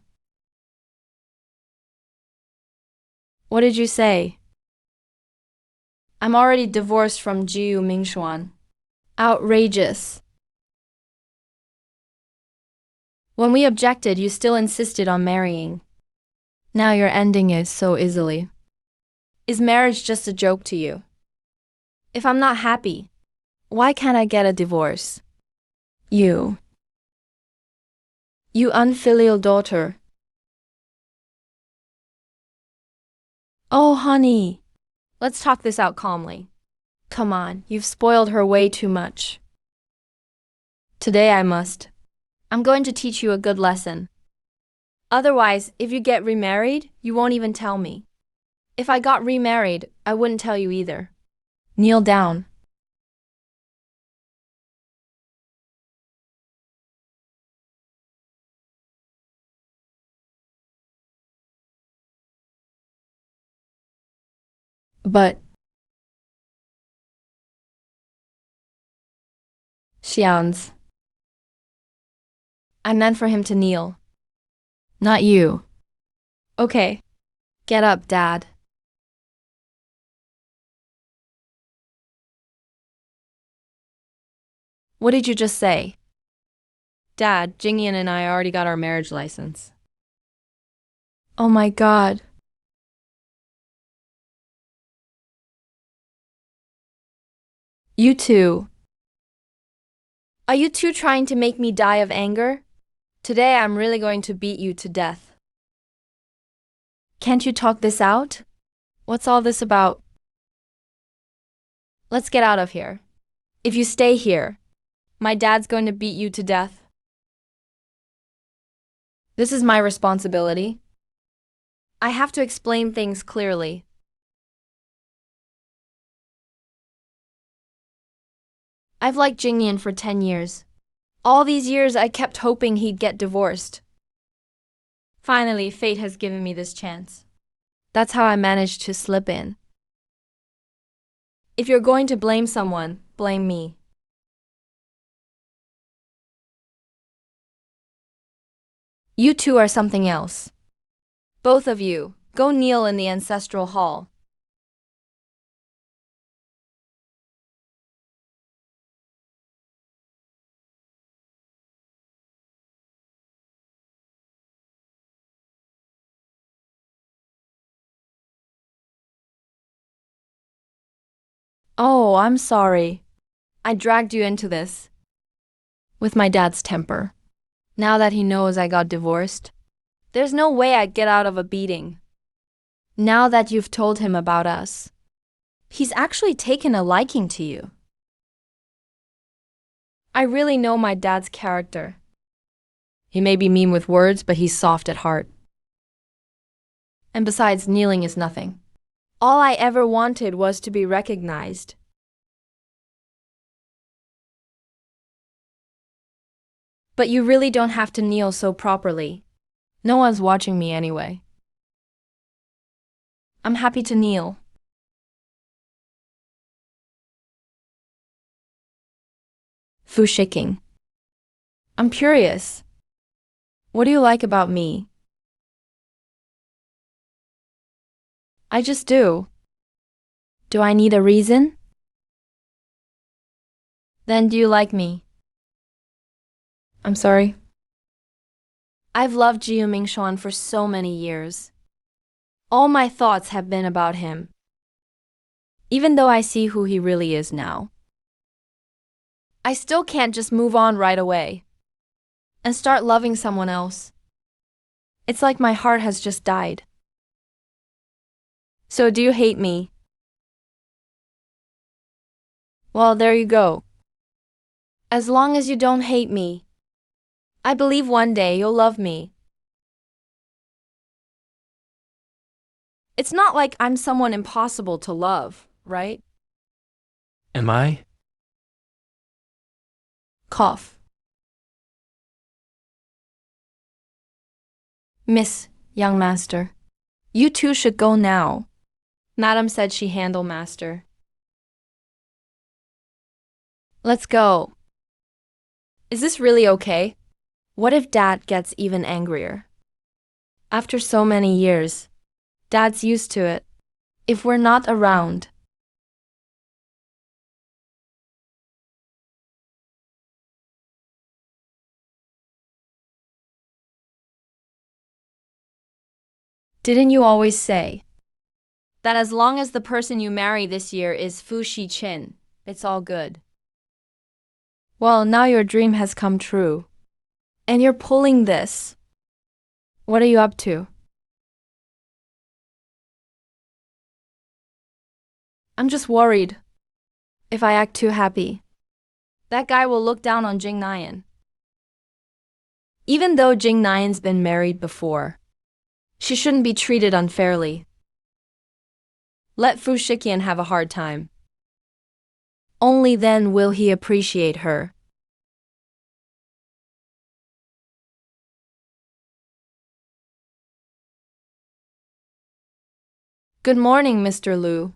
What did you say? I'm already divorced from Jiyu Mingshuan. Outrageous. When we objected, you still insisted on marrying. Now you're ending it so easily. Is marriage just a joke to you? If I'm not happy, why can't I get a divorce? You unfilial daughter. Oh, honey. Let's talk this out calmly. Come on, you've spoiled her way too much. Today I must. I'm going to teach you a good lesson. Otherwise, if you get remarried, you won't even tell me. If I got remarried, I wouldn't tell you either. Kneel down. But Xian's. I meant for him to kneel. Not you. Okay. Get up, Dad. What did you just say? Dad, Jingian and I already got our marriage license. Oh my God. You two. Are you two trying to make me die of anger? Today I'm really going to beat you to death. Can't you talk this out? What's all this about? Let's get out of here. If you stay here, my dad's going to beat you to death. This is my responsibility. I have to explain things clearly. I've liked Jingian for 10 years. All these years I kept hoping he'd get divorced. Finally, fate has given me this chance. That's how I managed to slip in. If you're going to blame someone, blame me. You two are something else. Both of you, go kneel in the ancestral hall. Oh, I'm sorry. I dragged you into this. With my dad's temper. Now that he knows I got divorced, there's no way I'd get out of a beating. Now that you've told him about us, he's actually taken a liking to you. I really know my dad's character. He may be mean with words, but he's soft at heart. And besides, kneeling is nothing. All I ever wanted was to be recognized. But you really don't have to kneel so properly. No one's watching me anyway. I'm happy to kneel. Shiking. I'm curious. What do you like about me? I just do. Do I need a reason? Then do you like me? I'm sorry. I've loved Jiu Mingshuan for so many years. All my thoughts have been about him. Even though I see who he really is now. I still can't just move on right away and start loving someone else. It's like my heart has just died. So do you hate me? Well, there you go. As long as you don't hate me, I believe one day you'll love me. It's not like I'm someone impossible to love, right? Am I? Cough. Miss, young master. You two should go now. Madam said she handle master. Let's go. Is this really okay? What if Dad gets even angrier? After so many years, Dad's used to it. If we're not around. Didn't you always say that as long as the person you marry this year is Fu Chin, it's all good? Well, now your dream has come true. And you're pulling this. What are you up to? I'm just worried. If I act too happy, that guy will look down on Jingian. Even though Jingian's been married before, she shouldn't be treated unfairly. Let Fu Shikian have a hard time. Only then will he appreciate her. Good morning, Mr. Liu.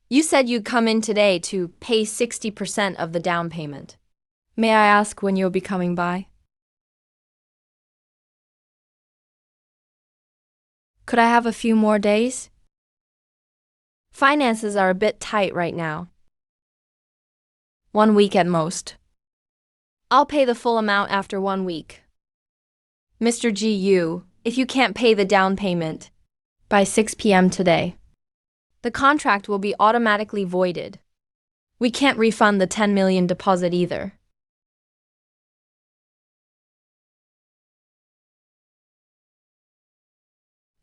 You said you'd come in today to pay 60% of the down payment. May I ask when you'll be coming by? Could I have a few more days? Finances are a bit tight right now. 1 week at most. I'll pay the full amount after 1 week. Mr. Gu, if you can't pay the down payment by 6 p.m. today, the contract will be automatically voided. We can't refund the 10 million deposit either.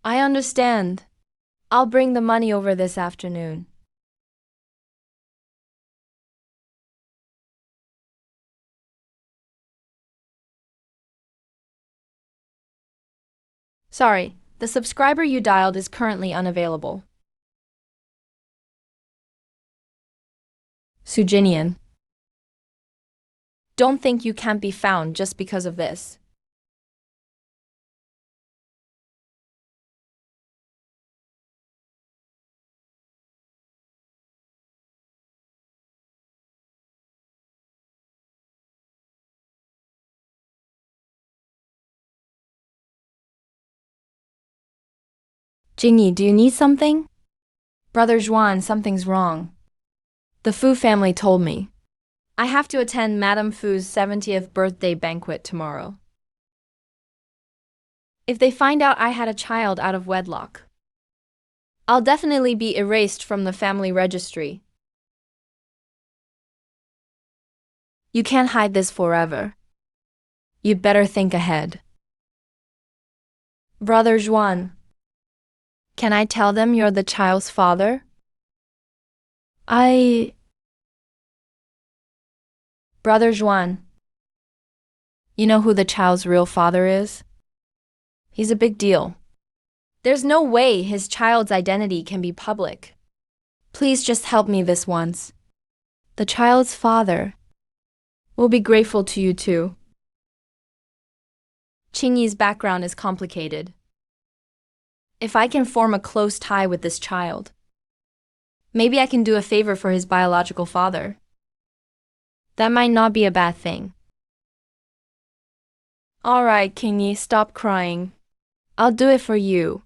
I understand. I'll bring the money over this afternoon. Sorry, the subscriber you dialed is currently unavailable. Sujinian. Don't think you can't be found just because of this. Jingi, do you need something? Brother Juan, something's wrong. The Fu family told me. I have to attend Madame Fu's 70th birthday banquet tomorrow. If they find out I had a child out of wedlock, I'll definitely be erased from the family registry. You can't hide this forever. You'd better think ahead. Brother Juan, can I tell them you're the child's father? Brother Juan, you know who the child's real father is? He's a big deal. There's no way his child's identity can be public. Please just help me this once. The child's father will be grateful to you too. Qingyi's background is complicated. If I can form a close tie with this child, maybe I can do a favor for his biological father. That might not be a bad thing. All right, Kingi, stop crying. I'll do it for you.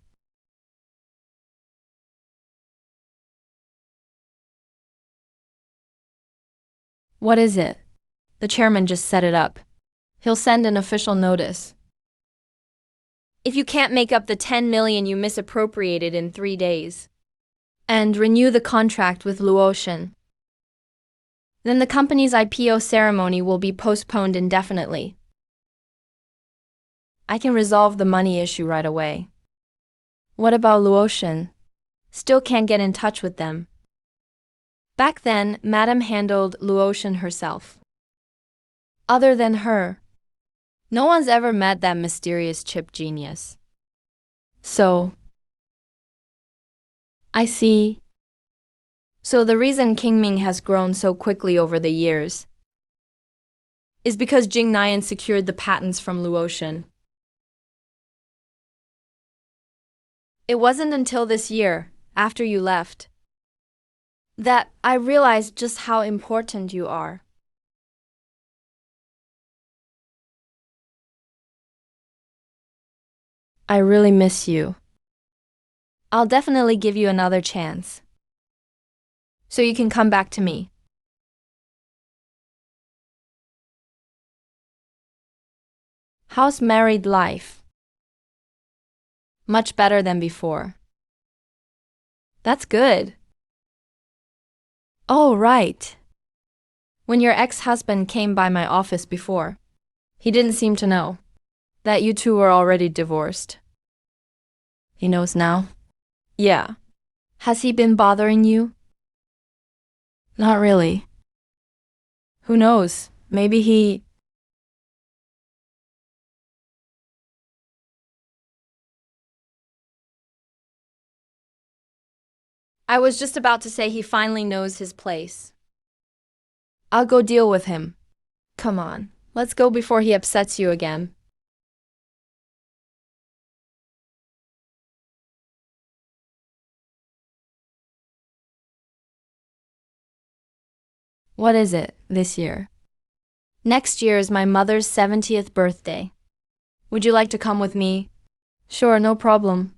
What is it? The chairman just set it up. He'll send an official notice. If you can't make up the 10 million you misappropriated in 3 days, and renew the contract with Luotian, then the company's IPO ceremony will be postponed indefinitely. I can resolve the money issue right away. What about Luotian? Still can't get in touch with them. Back then, Madame handled Luotian herself. Other than her, no one's ever met that mysterious chip genius. So, I see. So the reason Qingming has grown so quickly over the years is because Jingian secured the patents from Luotian. It wasn't until this year, after you left, that I realized just how important you are. I really miss you. I'll definitely give you another chance, so you can come back to me. How's married life? Much better than before. That's good. Oh, right. When your ex-husband came by my office before, he didn't seem to know that you two were already divorced. He knows now? Yeah. Has he been bothering you? Not really. Who knows? Maybe he... I was just about to say he finally knows his place. I'll go deal with him. Come on, let's go before he upsets you again. What is it this year? Next year is my mother's 70th birthday. Would you like to come with me? Sure, no problem.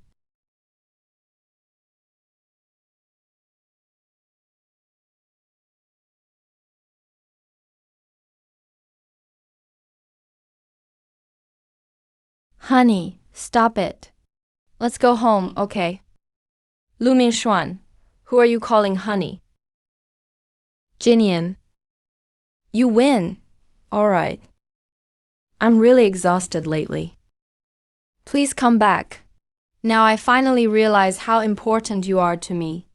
Honey, stop it. Let's go home, okay? Lu Mingshuan, who are you calling honey? Jingian. You win. All right. I'm really exhausted lately. Please come back. Now I finally realize how important you are to me.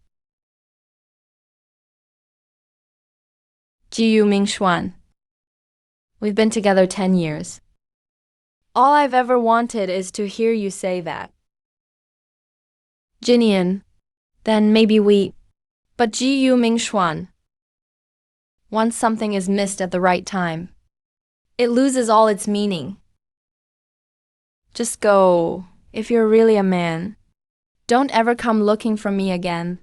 Jiu Mingshuan. We've been together 10 years. All I've ever wanted is to hear you say that. Jingian. Then maybe we... But Jiu Mingshuan. Once something is missed at the right time, it loses all its meaning. Just go, if you're really a man. Don't ever come looking for me again.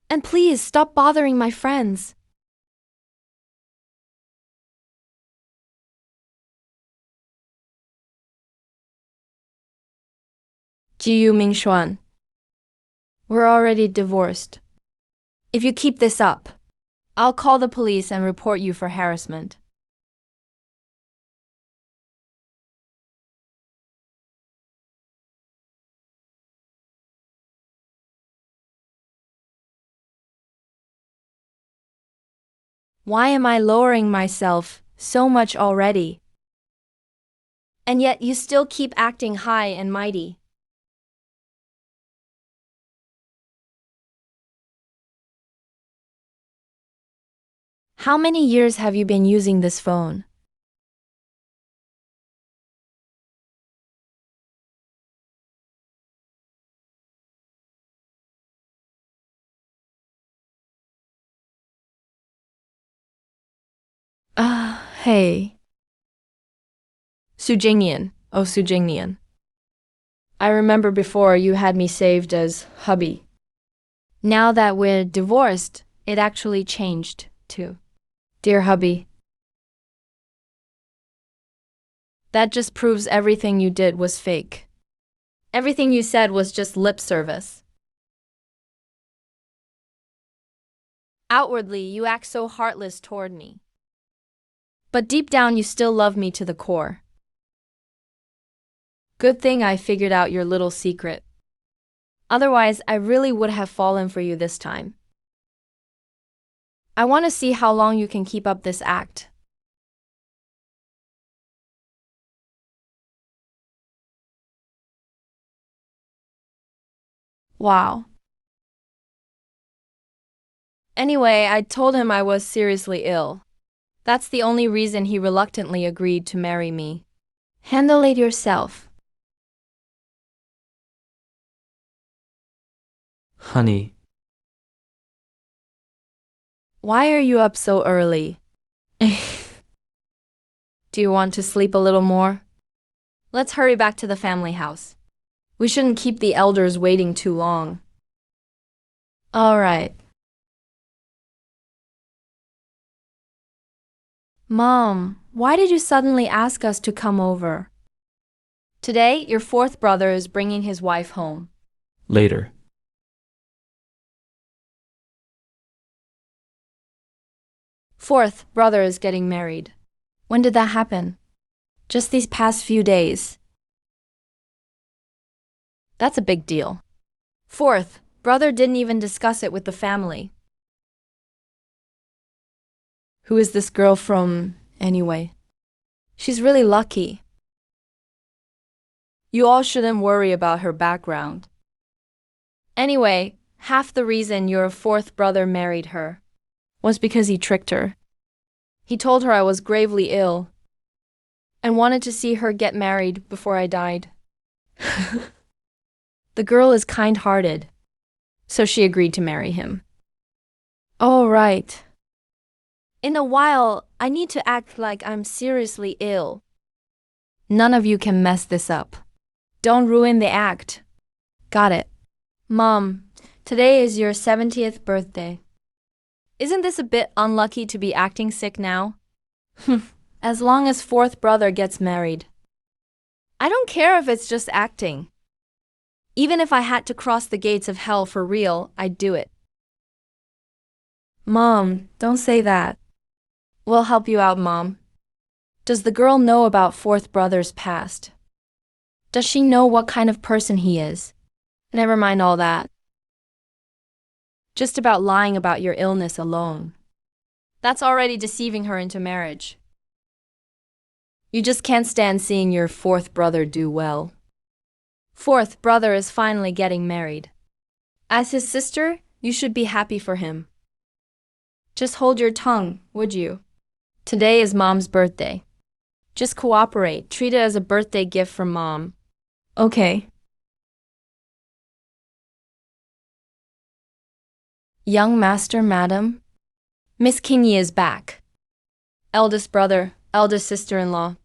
And please stop bothering my friends. Jiu Mingshuan. We're already divorced. If you keep this up, I'll call the police and report you for harassment. Why am I lowering myself so much already? And yet you still keep acting high and mighty. How many years have you been using this phone? Hey. Sujinian. Oh, Sujinian. I remember before you had me saved as hubby. Now that we're divorced, it actually changed, too. Dear hubby. That just proves everything you did was fake. Everything you said was just lip service. Outwardly, you act so heartless toward me. But deep down, you still love me to the core. Good thing I figured out your little secret. Otherwise, I really would have fallen for you this time. I want to see how long you can keep up this act. Wow. Anyway, I told him I was seriously ill. That's the only reason he reluctantly agreed to marry me. Handle it yourself. Honey, Why are you up so early? Do you want to sleep a little more? Let's hurry back to the family house. We shouldn't keep the elders waiting too long. All right. Mom, why did you suddenly ask us to come over? Today, your fourth brother is bringing his wife home. later. Fourth brother is getting married. When did that happen? Just these past few days. That's a big deal. Fourth, brother didn't even discuss it with the family. Who is this girl from, anyway? She's really lucky. You all shouldn't worry about her background. Anyway, half the reason your fourth brother married her was because he tricked her. He told her I was gravely ill and wanted to see her get married before I died. The girl is kind-hearted, so she agreed to marry him. Oh, right. In a while, I need to act like I'm seriously ill. None of you can mess this up. Don't ruin the act. Got it. Mom, today is your 70th birthday. Isn't this a bit unlucky to be acting sick now? As long as fourth brother gets married. I don't care if it's just acting. Even if I had to cross the gates of hell for real, I'd do it. Mom, don't say that. We'll help you out, Mom. Does the girl know about fourth brother's past? Does she know what kind of person he is? Never mind all that. Just about lying about your illness alone. That's already deceiving her into marriage. You just can't stand seeing your fourth brother do well. Fourth brother is finally getting married. As his sister, you should be happy for him. Just hold your tongue, would you? Today is Mom's birthday. Just cooperate. Treat it as a birthday gift from Mom. Okay. Young master, madam. Miss Kingi is back. Eldest brother, eldest sister-in-law.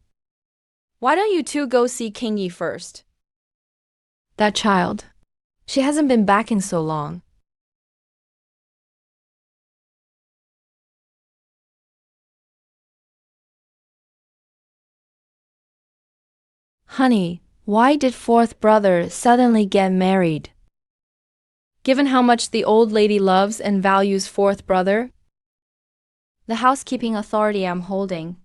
Why don't you two go see Kingi first? That child. She hasn't been back in so long. Honey, why did fourth brother suddenly get married? Given how much the old lady loves and values fourth brother, the housekeeping authority I'm holding,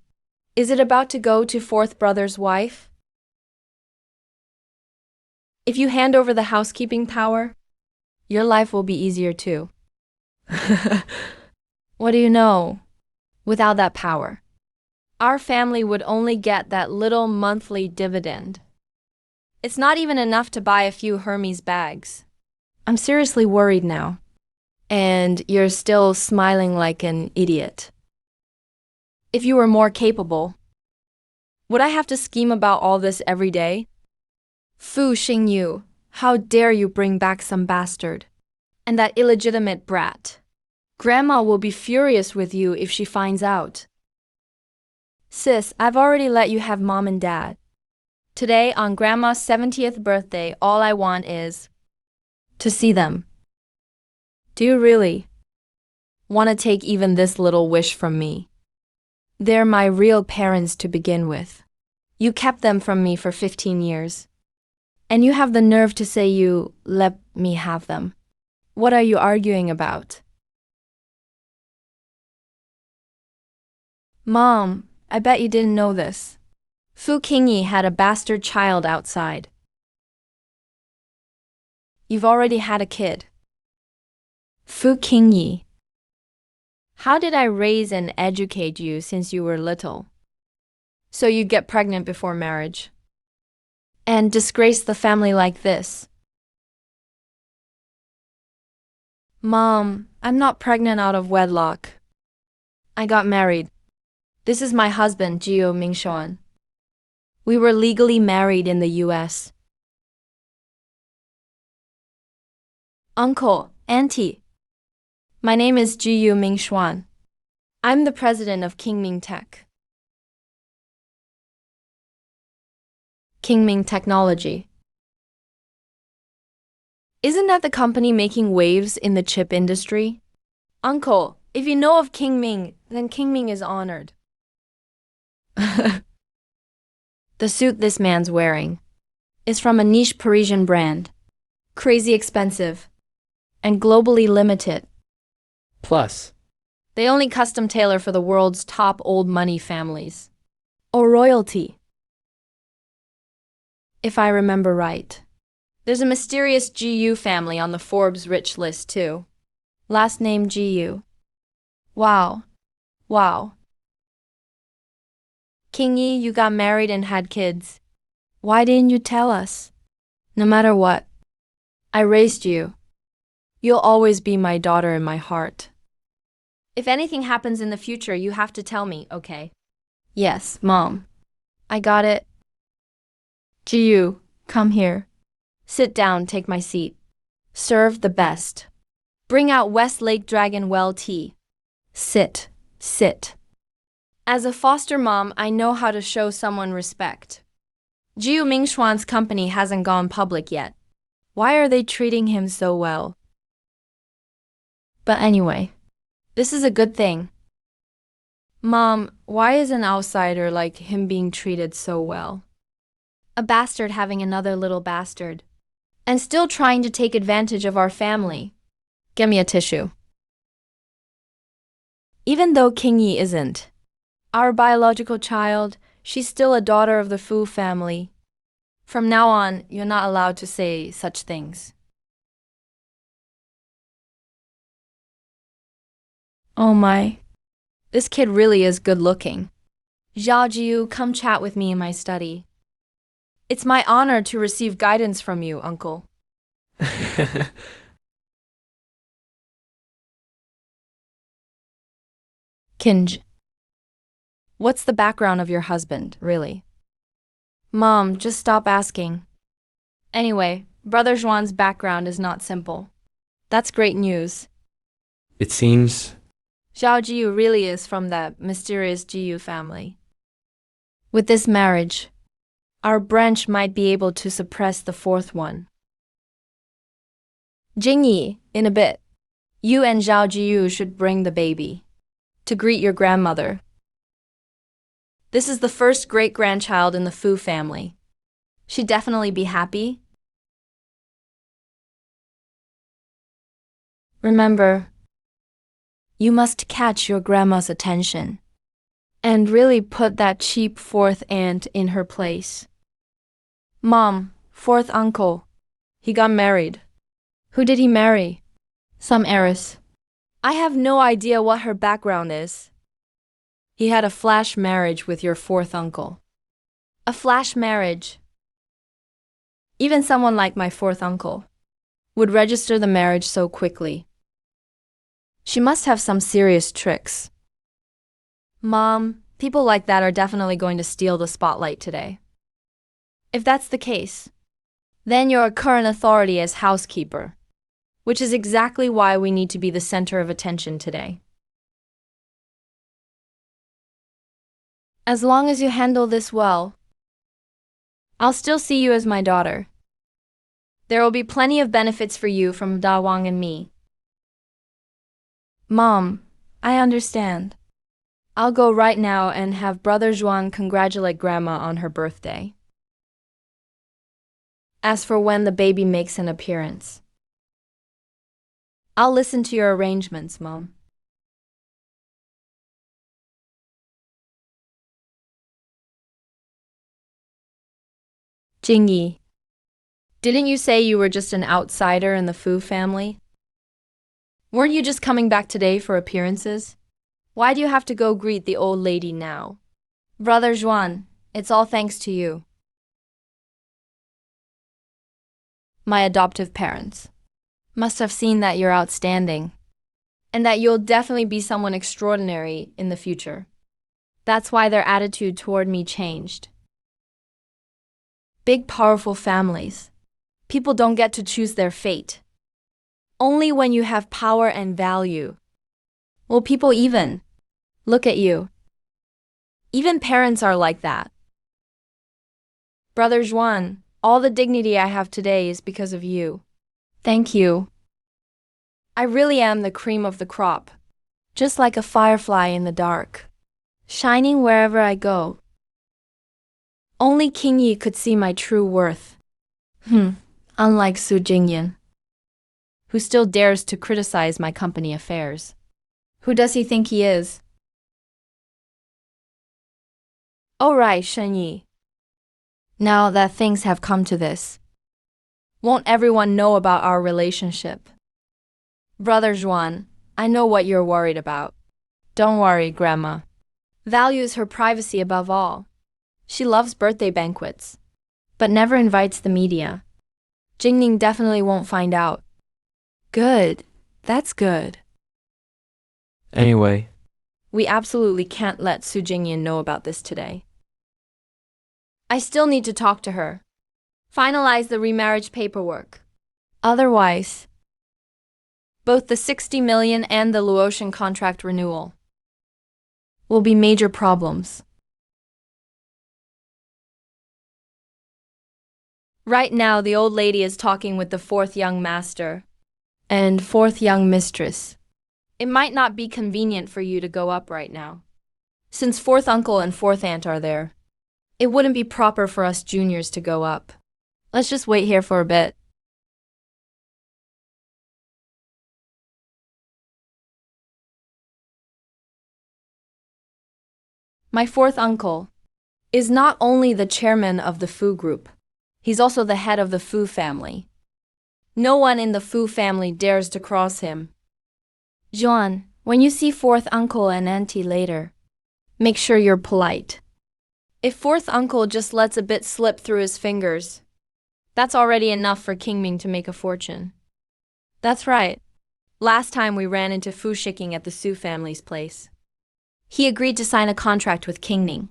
is it about to go to fourth brother's wife? If you hand over the housekeeping power, your life will be easier too. What do you know? Without that power, our family would only get that little monthly dividend. It's not even enough to buy a few Hermes bags. I'm seriously worried now. And you're still smiling like an idiot. If you were more capable, would I have to scheme about all this every day? Fu Xingyu, how dare you bring back some bastard? And that illegitimate brat. Grandma will be furious with you if she finds out. Sis, I've already let you have Mom and Dad. Today, on Grandma's 70th birthday, all I want is to see them. Do you really want to take even this little wish from me? They're my real parents to begin with. You kept them from me for 15 years. And you have the nerve to say you let me have them. What are you arguing about? Mom, I bet you didn't know this. Fuku Kingi had a bastard child outside. You've already had a kid. Fuku Kingi. How did I raise and educate you since you were little? So you'd get pregnant before marriage. And disgrace the family like this. Mom, I'm not pregnant out of wedlock. I got married. This is my husband, Jiu Mingshuan. We were legally married in the US. Uncle, Auntie. My name is Jiu Mingshuan. I'm the president of Kingming Tech. Kingming Technology. Isn't that the company making waves in the chip industry? Uncle, if you know of Kingming, then Kingming is honored. The suit this man's wearing is from a niche Parisian brand. Crazy expensive and globally limited. Plus, They only custom tailor for the world's top old money families. Or royalty. If I remember right. There's a mysterious GU family on the Forbes rich list too. Last name GU. Wow. Wow. Kingi, you got married and had kids. Why didn't you tell us? No matter what, I raised you. You'll always be my daughter in my heart. If anything happens in the future, you have to tell me, okay? Yes, Mom. I got it. GU, come here. Sit down, take my seat. Serve the best. Bring out Westlake Dragon Well tea. Sit, sit. As a foster mom, I know how to show someone respect. Jiu Mingshuan's company hasn't gone public yet. Why are they treating him so well? But anyway, this is a good thing. Mom, why is an outsider like him being treated so well? A bastard having another little bastard. And still trying to take advantage of our family. Get me a tissue. Even though Kingi isn't our biological child, she's still a daughter of the Fu family. From now on, you're not allowed to say such things. Oh my. This kid really is good looking. Zhao Jiu, come chat with me in my study. It's my honor to receive guidance from you, Uncle. Kinj. What's the background of your husband, really? Mom, just stop asking. Anyway, Brother Zhuan's background is not simple. That's great news. it seems, Zhao Jiu really is from that mysterious Jiu family. With this marriage, our branch might be able to suppress the fourth one. Jingyi, in a bit, you and Zhao Jiu should bring the baby to greet your grandmother. This is the first great-grandchild in the Fu family. She'd definitely be happy. Remember, you must catch your grandma's attention and really put that cheap fourth aunt in her place. Mom, fourth uncle. He got married. Who did he marry? Some heiress. I have no idea what her background is. He had a flash marriage with your fourth uncle. A flash marriage. Even someone like my fourth uncle would register the marriage so quickly. She must have some serious tricks. Mom, people like that are definitely going to steal the spotlight today. If that's the case, then you're a current authority as housekeeper, which is exactly why we need to be the center of attention today. As long as you handle this well, I'll still see you as my daughter. There will be plenty of benefits for you from Da Wang and me. Mom, I understand. I'll go right now and have Brother Zhuan congratulate Grandma on her birthday. As for when the baby makes an appearance, I'll listen to your arrangements, Mom. Jingyi, didn't you say you were just an outsider in the Fu family? Weren't you just coming back today for appearances? Why do you have to go greet the old lady now? Brother Zhuan, it's all thanks to you. My adoptive parents. must have seen that you're outstanding, and that you'll definitely be someone extraordinary in the future. That's why their attitude toward me changed. Big, powerful families. People don't get to choose their fate. Only when you have power and value. Well, people even. Look at you. Even parents are like that. Brother Juan, all the dignity I have today is because of you. Thank you. I really am the cream of the crop. Just like a firefly in the dark, shining wherever I go. Only Kingi could see my true worth. Unlike Sujinian, who still dares to criticize my company affairs. Who does he think he is? Oh right, Shenyi. Now that things have come to this, won't everyone know about our relationship? Brother Juan, I know what you're worried about. Don't worry, Grandma. Values her privacy above all. She loves birthday banquets, but never invites the media. Jingning definitely won't find out. Good. That's good. Anyway, We absolutely can't let Sujinian know about this today. I still need to talk to her. Finalize the remarriage paperwork. Otherwise, both the 60 million and the Luotian contract renewal will be major problems. Right now, the old lady is talking with the fourth young master and fourth young mistress. It might not be convenient for you to go up right now. Since fourth uncle and fourth aunt are there, it wouldn't be proper for us juniors to go up. Let's just wait here for a bit. My fourth uncle is not only the chairman of the Fu group, he's also the head of the Fu family. No one in the Fu family dares to cross him. Juan, when you see fourth uncle and auntie later, make sure you're polite. If fourth uncle just lets a bit slip through his fingers, that's already enough for Qingming to make a fortune. That's right. Last time we ran into Fu Shiking at the Su family's place. He agreed to sign a contract with Qingming.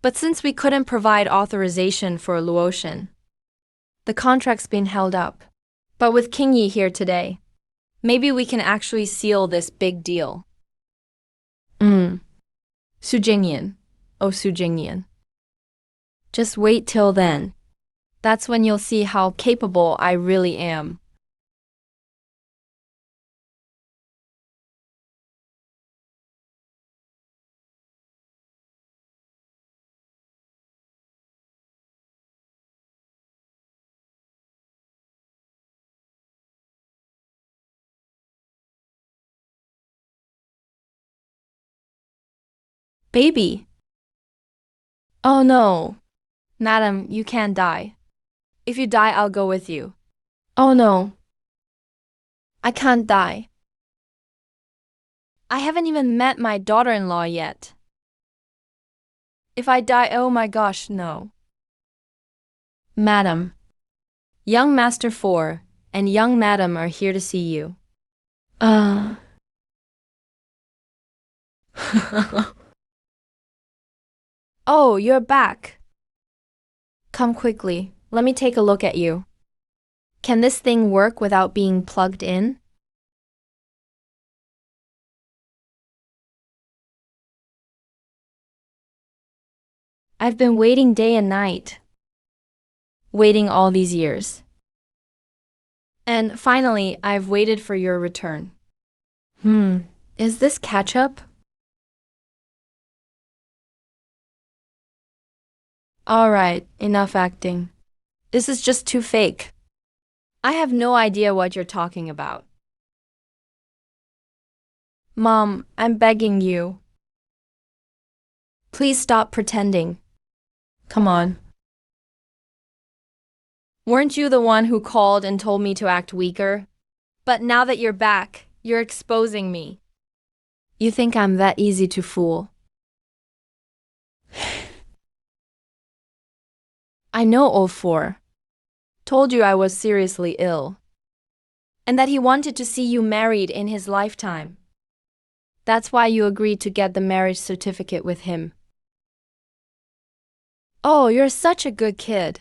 But since we couldn't provide authorization for Luotian, the contract's been held up. But with Kingi here today, maybe we can actually seal this big deal. Sujinian. Oh, Sujinian. Just wait till then. That's when you'll see how capable I really am. Baby. Oh no. Madam, you can't die. If you die, I'll go with you. Oh no. I can't die. I haven't even met my daughter-in-law yet. If I die, oh my gosh, no. Madam. Young Master 4 and young Madam are here to see you. Oh, you're back. Come quickly. Let me take a look at you. Can this thing work without being plugged in? I've been waiting day and night. Waiting all these years. And finally, I've waited for your return. Is this ketchup? Alright, enough acting. This is just too fake. I have no idea what you're talking about. Mom, I'm begging you. Please stop pretending. Come on. Weren't you the one who called and told me to act weaker? But now that you're back, you're exposing me. You think I'm that easy to fool? I know, old four. Told you I was seriously ill. and that he wanted to see you married in his lifetime. That's why you agreed to get the marriage certificate with him. Oh, you're such a good kid.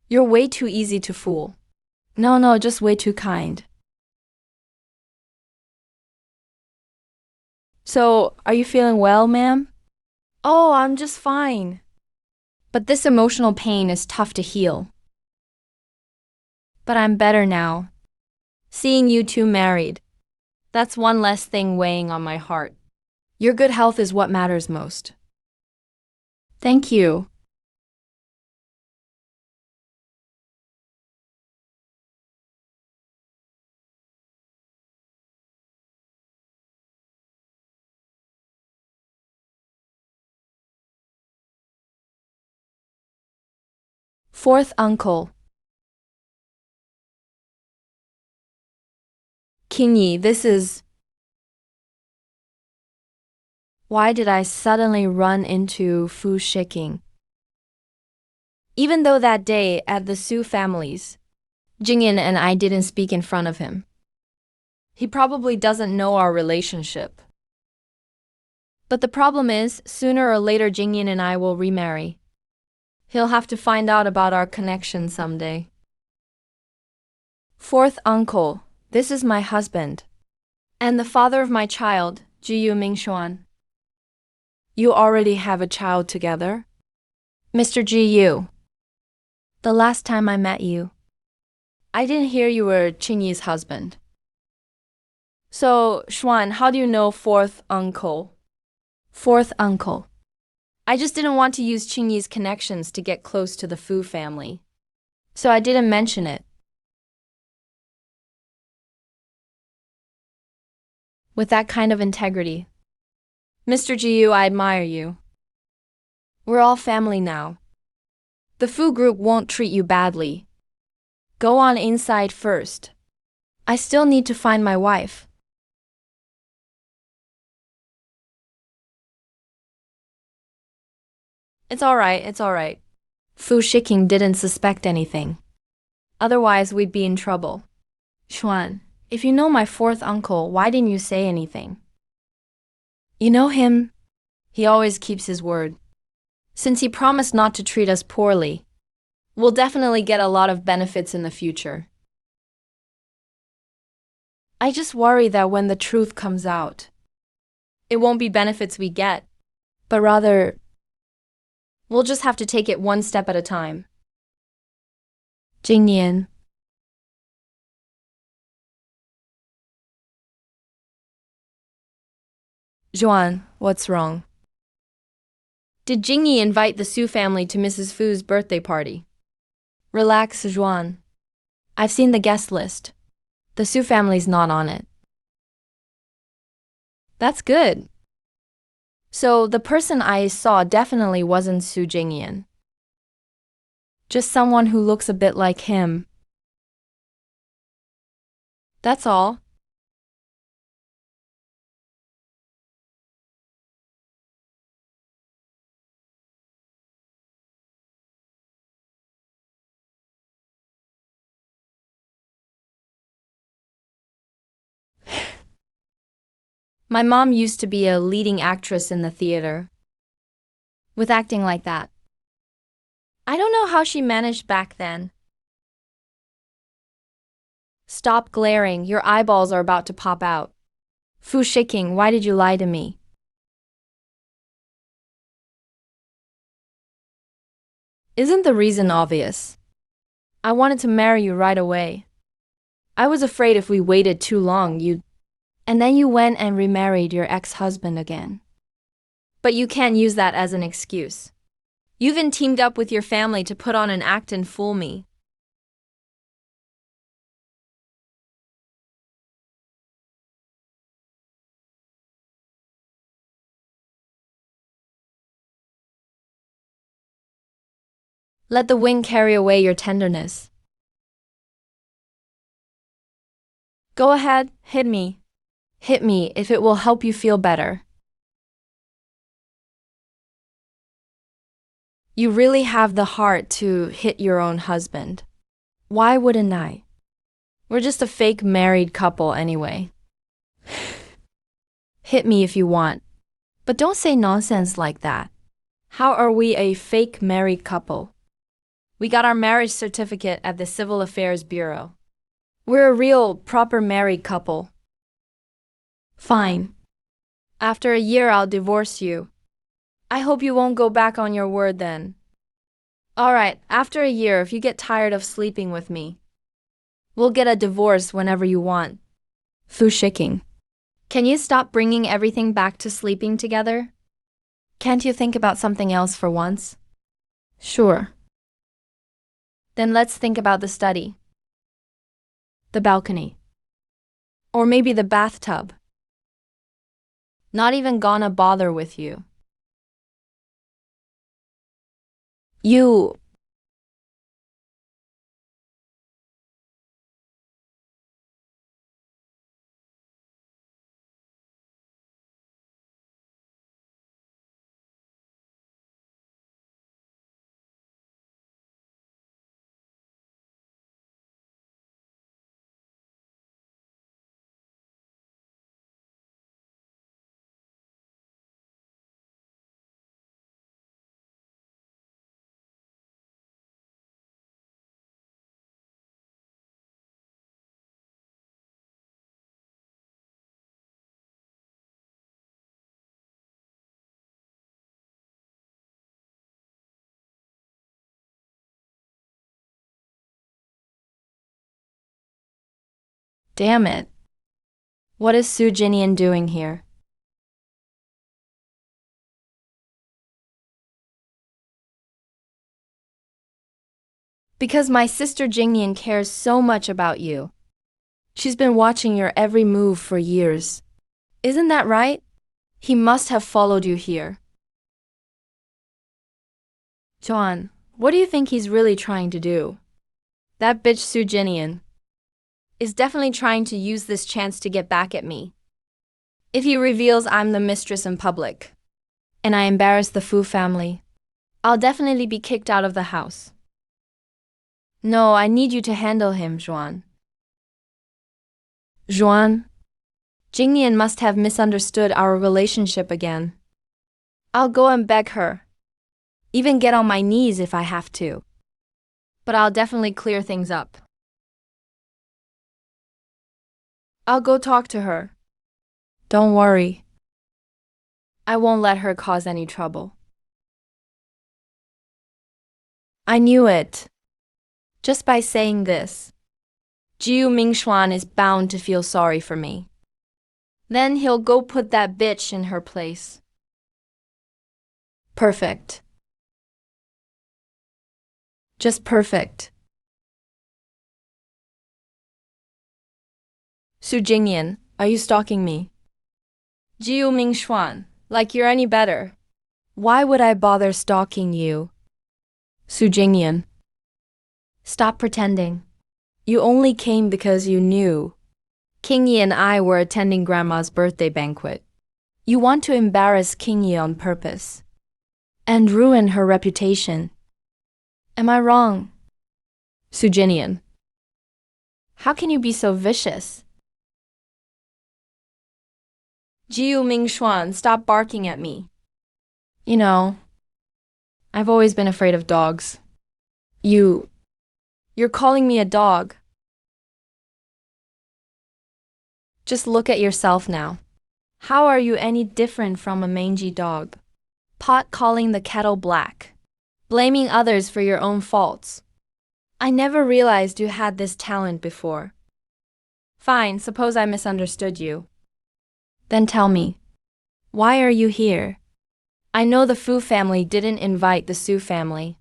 You're way too easy to fool. No, just way too kind. So, are you feeling well, ma'am? Oh, I'm just fine. But this emotional pain is tough to heal. But I'm better now. Seeing you two married. That's one less thing weighing on my heart. Your good health is what matters most. Thank you. Fourth uncle. Kingi, this is... Why did I suddenly run into Fu Shiking? Even though that day at the Su family's, Jingian and I didn't speak in front of him. He probably doesn't know our relationship. But the problem is, sooner or later Jingian and I will remarry. He'll have to find out about our connection someday. Fourth uncle, this is my husband. And the father of my child, Jiu. You already have a child together? Mr. Jiu. The last time I met you, I didn't hear you were Qingyi's husband. So, Xuan, how do you know fourth uncle? Fourth uncle. I just didn't want to use Qingyi's connections to get close to the Fu family. So I didn't mention it. With that kind of integrity. Mr. Jiu, I admire you. We're all family now. The Fu group won't treat you badly. Go on inside first. I still need to find my wife. It's all right. Fu Shiking didn't suspect anything. Otherwise, we'd be in trouble. Xuan, if you know my fourth uncle, why didn't you say anything? You know him? He always keeps his word. Since he promised not to treat us poorly, we'll definitely get a lot of benefits in the future. I just worry that when the truth comes out, it won't be benefits we get, but rather, we'll just have to take it one step at a time. Jingian. Juan, what's wrong? Did Jingyi invite the Su family to Mrs. Fu's birthday party? Relax, Juan. I've seen the guest list. The Su family's not on it. That's good. So the person I saw definitely wasn't Sujinian. Just someone who looks a bit like him. That's all. My mom used to be a leading actress in the theater. With acting like that. I don't know how she managed back then. Stop glaring, your eyeballs are about to pop out. Fu Shiking, why did you lie to me? Isn't the reason obvious? I wanted to marry you right away. I was afraid if we waited too long, you'd... And then you went and remarried your ex-husband again. But you can't use that as an excuse. You even teamed up with your family to put on an act and fool me. Let the wind carry away your tenderness. Go ahead, hit me. Hit me if it will help you feel better. You really have the heart to hit your own husband. Why wouldn't I? We're just a fake married couple anyway. Hit me if you want, but don't say nonsense like that. How are we a fake married couple? We got our marriage certificate at the Civil Affairs Bureau. We're a real, proper married couple. Fine. After a year, I'll divorce you. I hope you won't go back on your word then. All right, after a year, if you get tired of sleeping with me, we'll get a divorce whenever you want. Shiking. Can you stop bringing everything back to sleeping together? Can't you think about something else for once? Sure. Then let's think about the study. The balcony. Or maybe the bathtub. Not even gonna bother with you. You. Damn it. What is Sujinian doing here? Because my sister Jingian cares so much about you. She's been watching your every move for years. Isn't that right? He must have followed you here. John, what do you think he's really trying to do? That bitch Sujinian is definitely trying to use this chance to get back at me. If he reveals I'm the mistress in public, and I embarrass the Fu family, I'll definitely be kicked out of the house. No, I need you to handle him, Juan. Juan, Jingian must have misunderstood our relationship again. I'll go and beg her. Even get on my knees if I have to. But I'll definitely clear things up. I'll go talk to her. Don't worry. I won't let her cause any trouble. I knew it. Just by saying this, Jiu Mingshuan is bound to feel sorry for me. Then he'll go put that bitch in her place. Perfect. Just perfect. Sujinian, are you stalking me? Jiu Mingshuan, like you're any better. Why would I bother stalking you? Sujinian. Stop pretending. You only came because you knew. Kingi and I were attending Grandma's birthday banquet. You want to embarrass Kingi on purpose and ruin her reputation. Am I wrong? Sujinian. How can you be so vicious? Jiu Mingshuan, stop barking at me. You know, I've always been afraid of dogs. You're calling me a dog. Just look at yourself now. How are you any different from a mangy dog? Pot calling the kettle black. Blaming others for your own faults. I never realized you had this talent before. Fine, suppose I misunderstood you. Then tell me, why are you here? I know the Fu family didn't invite the Su family.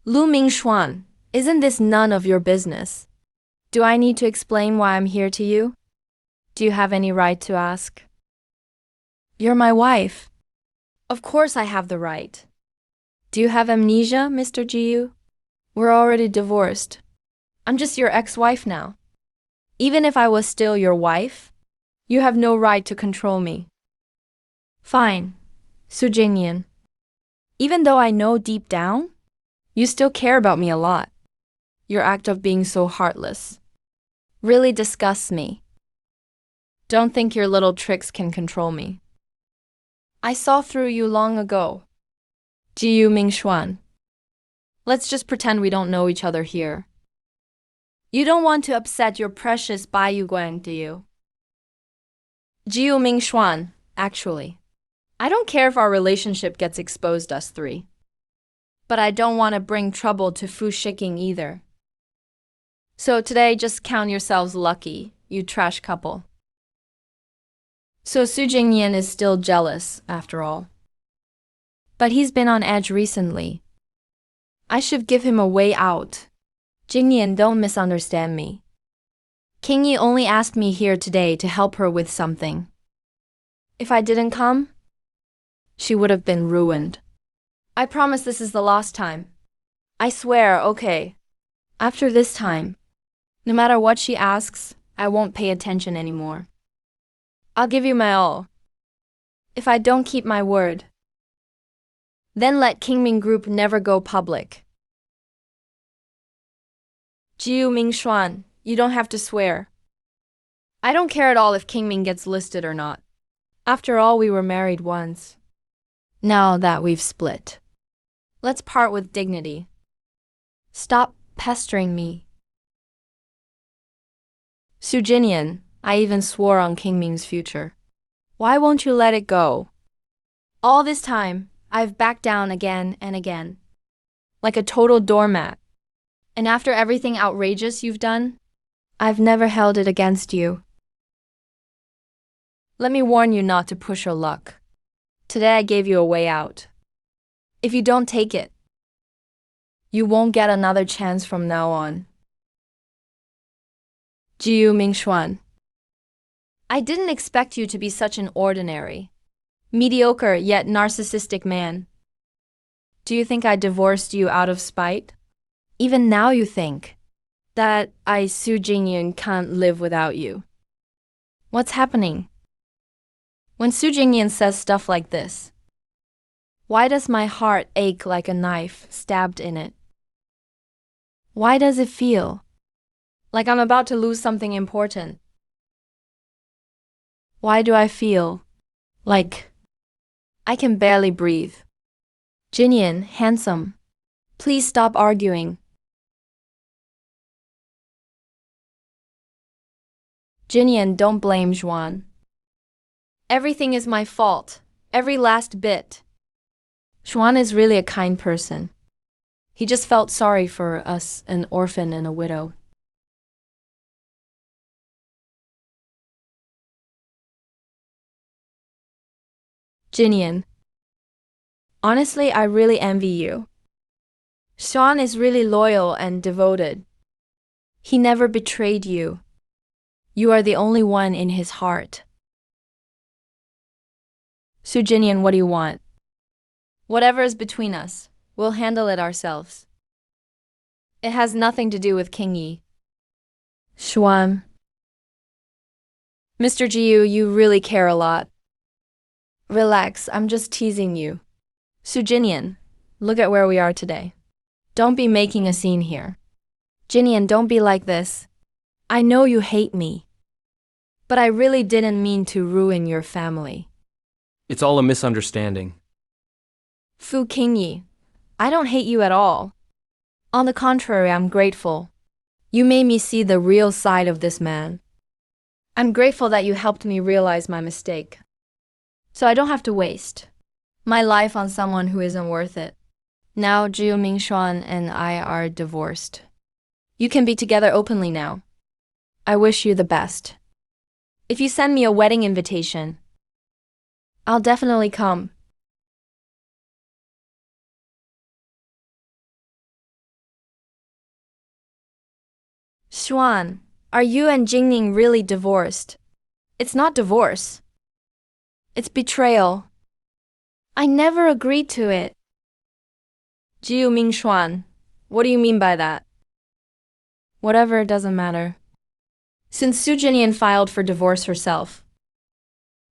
Lu Mingshuan, isn't this none of your business? Do I need to explain why I'm here to you? Do you have any right to ask? You're my wife. Of course I have the right. Do you have amnesia, Mr. Jiu? We're already divorced. I'm just your ex-wife now. Even if I was still your wife, you have no right to control me. Fine, Sujinian. Even though I know deep down, you still care about me a lot. Your act of being so heartless. really disgusts me. Don't think your little tricks can control me. I saw through you long ago. Jiu Mingxuan. Let's just pretend we don't know each other here. You don't want to upset your precious Bai Yuguang, do you? Jiu Mingxuan, actually. I don't care if our relationship gets exposed, us three. But I don't want to bring trouble to Fu Shiking either. So today, just count yourselves lucky, you trash couple. So Sujinian is still jealous, after all. But he's been on edge recently. I should give him a way out. Jingian, don't misunderstand me. Kingi only asked me here today to help her with something. If I didn't come, she would have been ruined. I promise this is the last time. I swear, okay. After this time, no matter what she asks, I won't pay attention anymore. I'll give you my all. If I don't keep my word, then let Kingming Group never go public. Jiu Mingxuan, you don't have to swear. I don't care at all if Kingming gets listed or not. After all, we were married once. Now that we've split, let's part with dignity. Stop pestering me. Sujinian, I even swore on Kingming's future. Why won't you let it go? All this time, I've backed down again and again. Like a total doormat. And after everything outrageous you've done, I've never held it against you. Let me warn you not to push your luck. Today I gave you a way out. If you don't take it, you won't get another chance from now on. Jiu Mingxuan. I didn't expect you to be such an ordinary, mediocre yet narcissistic man. Do you think I divorced you out of spite? Even now you think that I, Sujinian, can't live without you. What's happening? When Sujinian says stuff like this, why does my heart ache like a knife stabbed in it? Why does it feel like I'm about to lose something important? Why do I feel like I can barely breathe? Jingian, handsome, please stop arguing. Jingian, don't blame Juan. Everything is my fault, every last bit. Juan is really a kind person. He just felt sorry for us, an orphan and a widow. Jingian. Honestly, I really envy you. Sean is really loyal and devoted. He never betrayed you. You are the only one in his heart. Sujinian, what do you want? Whatever is between us, we'll handle it ourselves. It has nothing to do with Kingi. Xuan. Mr. Jiu, you really care a lot. Relax, I'm just teasing you. Sujinian, look at where we are today. Don't be making a scene here. Jingian, don't be like this. I know you hate me, but I really didn't mean to ruin your family. It's all a misunderstanding. Fuku Kingi, I don't hate you at all. On the contrary, I'm grateful. You made me see the real side of this man. I'm grateful that you helped me realize my mistake, so I don't have to waste my life on someone who isn't worth it. Now Jiu Mingxuan and I are divorced. You can be together openly now. I wish you the best. If you send me a wedding invitation, I'll definitely come. Xuan, are you and Jingning really divorced? It's not divorce. It's betrayal. I never agreed to it. Jiu Mingxuan, what do you mean by that? Whatever, it doesn't matter. Since Sujinian filed for divorce herself,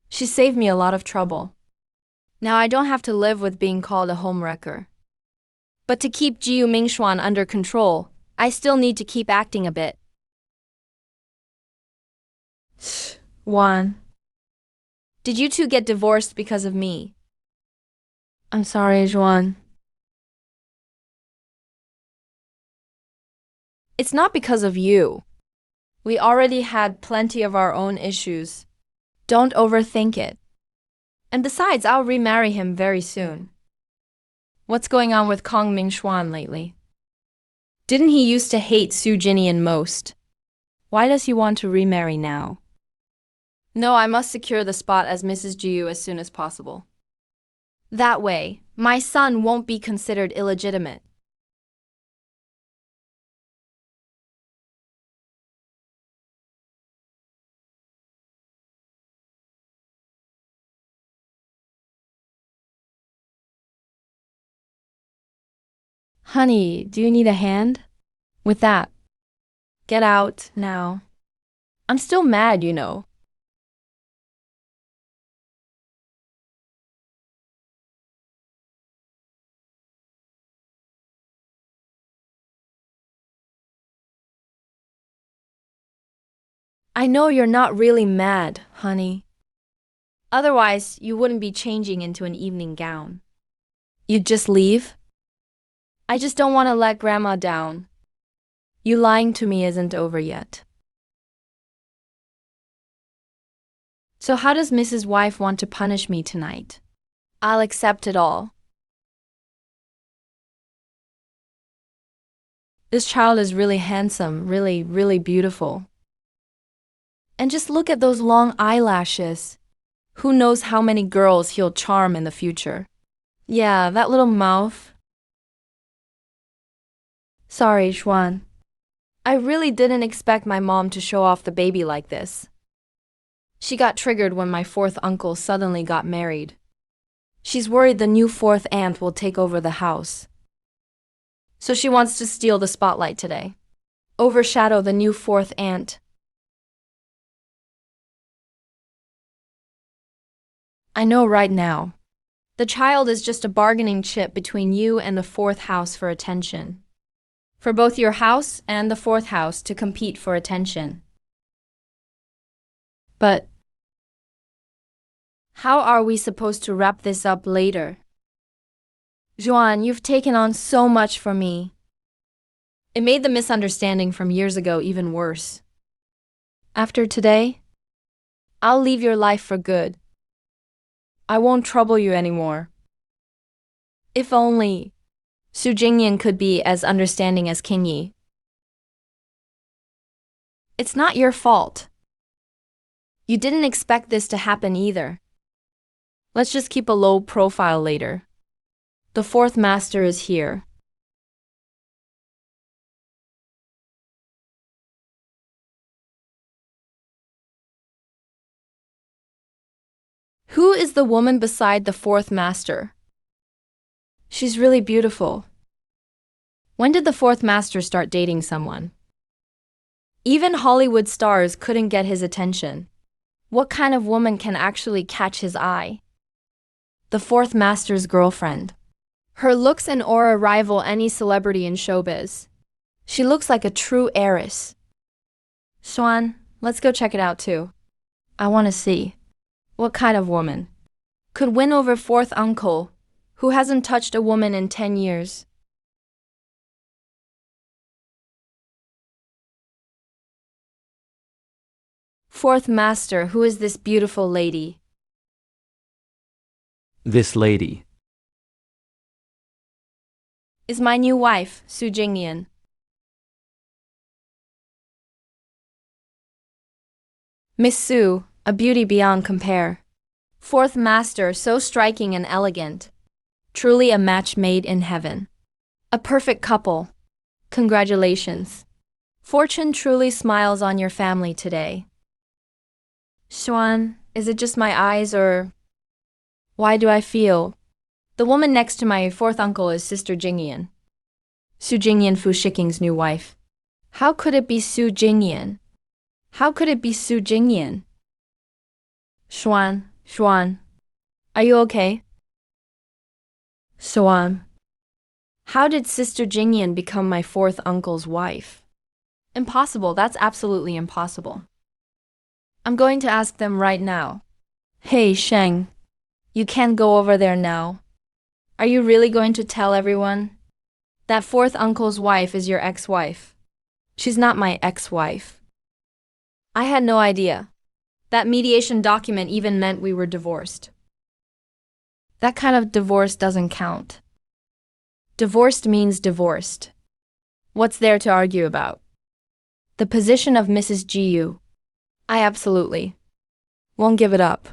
she saved me a lot of trouble. Now I don't have to live with being called a homewrecker. But to keep Jiu Mingxuan under control, I still need to keep acting a bit. Juan. Did you two get divorced because of me? I'm sorry, Juan. It's not because of you. We already had plenty of our own issues. Don't overthink it. And besides, I'll remarry him very soon. What's going on with Kong Mingxuan lately? Didn't he used to hate Sujinian most? Why does he want to remarry now? No, I must secure the spot as Mrs. Jiu as soon as possible. That way, my son won't be considered illegitimate. Honey, do you need a hand? With that. Get out now. I'm still mad, you know. I know you're not really mad, honey. Otherwise, you wouldn't be changing into an evening gown. You'd just leave? I just don't want to let Grandma down. You lying to me isn't over yet. So how does Mrs. Wife want to punish me tonight? I'll accept it all. This child is really handsome, really, really beautiful. And just look at those long eyelashes. Who knows how many girls he'll charm in the future. Yeah, that little mouth. Sorry, Xuan. I really didn't expect my mom to show off the baby like this. She got triggered when my fourth uncle suddenly got married. She's worried the new fourth aunt will take over the house. So she wants to steal the spotlight today. Overshadow the new fourth aunt. I know right now. The child is just a bargaining chip between you and the fourth house for attention. For both your house and the fourth house to compete for attention. But how are we supposed to wrap this up later? Juan, you've taken on so much for me. It made the misunderstanding from years ago even worse. After today, I'll leave your life for good. I won't trouble you anymore. If only Sujinian could be as understanding as Kingi. It's not your fault. You didn't expect this to happen either. Let's just keep a low profile later. The fourth master is here. Who is the woman beside the fourth master? She's really beautiful. When did the fourth master start dating someone? Even Hollywood stars couldn't get his attention. What kind of woman can actually catch his eye? The fourth master's girlfriend. Her looks and aura rival any celebrity in showbiz. She looks like a true heiress. Xuan, let's go check it out too. I want to see. What kind of woman could win over fourth uncle, who hasn't touched a woman in 10 years? Fourth master, who is this beautiful lady? This lady. Is my new wife, Sujinian. Miss Su, a beauty beyond compare. Fourth master, so striking and elegant. Truly a match made in heaven. A perfect couple. Congratulations. Fortune truly smiles on your family today. Xuan, is it just my eyes or why do I feel? The woman next to my fourth uncle is Sister Jingian. Sujinian Fu Shiking's new wife. How could it be Sujinian? How could it be Sujinian? Xuan, are you okay? Xuan, how did Sister Jingian become my fourth uncle's wife? Impossible, that's absolutely impossible. I'm going to ask them right now. Hey, Sheng, you can't go over there now. Are you really going to tell everyone? That fourth uncle's wife is your ex-wife. She's not my ex-wife. I had no idea. That mediation document even meant we were divorced. That kind of divorce doesn't count. Divorced means divorced. What's there to argue about? The position of Mrs. Jiu. I absolutely won't give it up.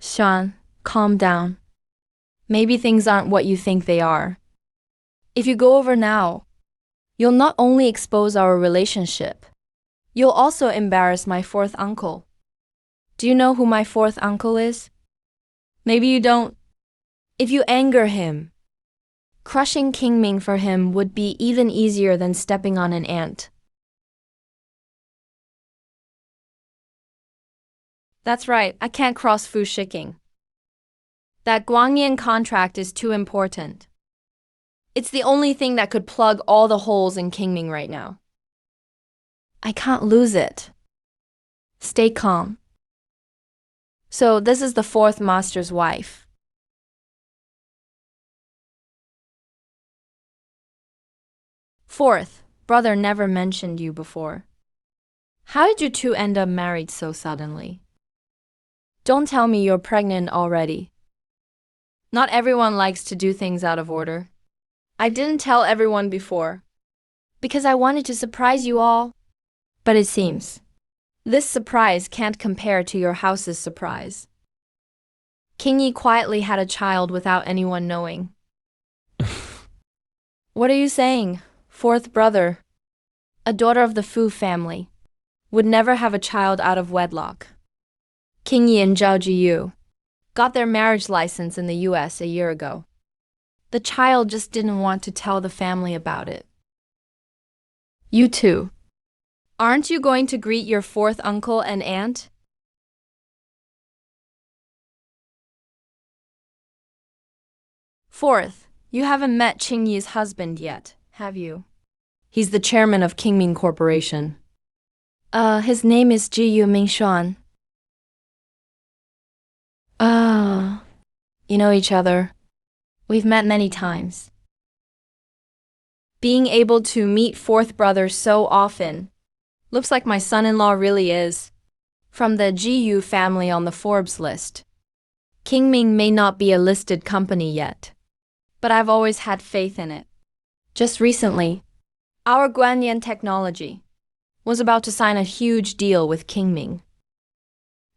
Sean, calm down. Maybe things aren't what you think they are. If you go over now, you'll not only expose our relationship, you'll also embarrass my fourth uncle. Do you know who my fourth uncle is? Maybe you don't. If you anger him, crushing Qingming for him would be even easier than stepping on an ant. That's right, I can't cross Fu Shiking. That Guangyan contract is too important. It's the only thing that could plug all the holes in Qingming right now. I can't lose it. Stay calm. So this is the fourth master's wife. Fourth, brother never mentioned you before. How did you two end up married so suddenly? Don't tell me you're pregnant already. Not everyone likes to do things out of order. I didn't tell everyone before, because I wanted to surprise you all. But it seems this surprise can't compare to your house's surprise. Kingi quietly had a child without anyone knowing. What are you saying? Fourth brother, a daughter of the Fu family, would never have a child out of wedlock. Kingi and Zhao Jiyu got their marriage license in the US a year ago. The child just didn't want to tell the family about it. You two, aren't you going to greet your fourth uncle and aunt? Fourth, you haven't met Qingyi's husband yet, have you? He's the chairman of Qingming Corporation. His name is Jiyu Mingshuan. You know each other. We've met many times. Being able to meet fourth brother so often. Looks like my son-in-law really is from the Jiyu family on the Forbes list. Qingming may not be a listed company yet, but I've always had faith in it. Just recently, our Guanyan Technology was about to sign a huge deal with Qingming.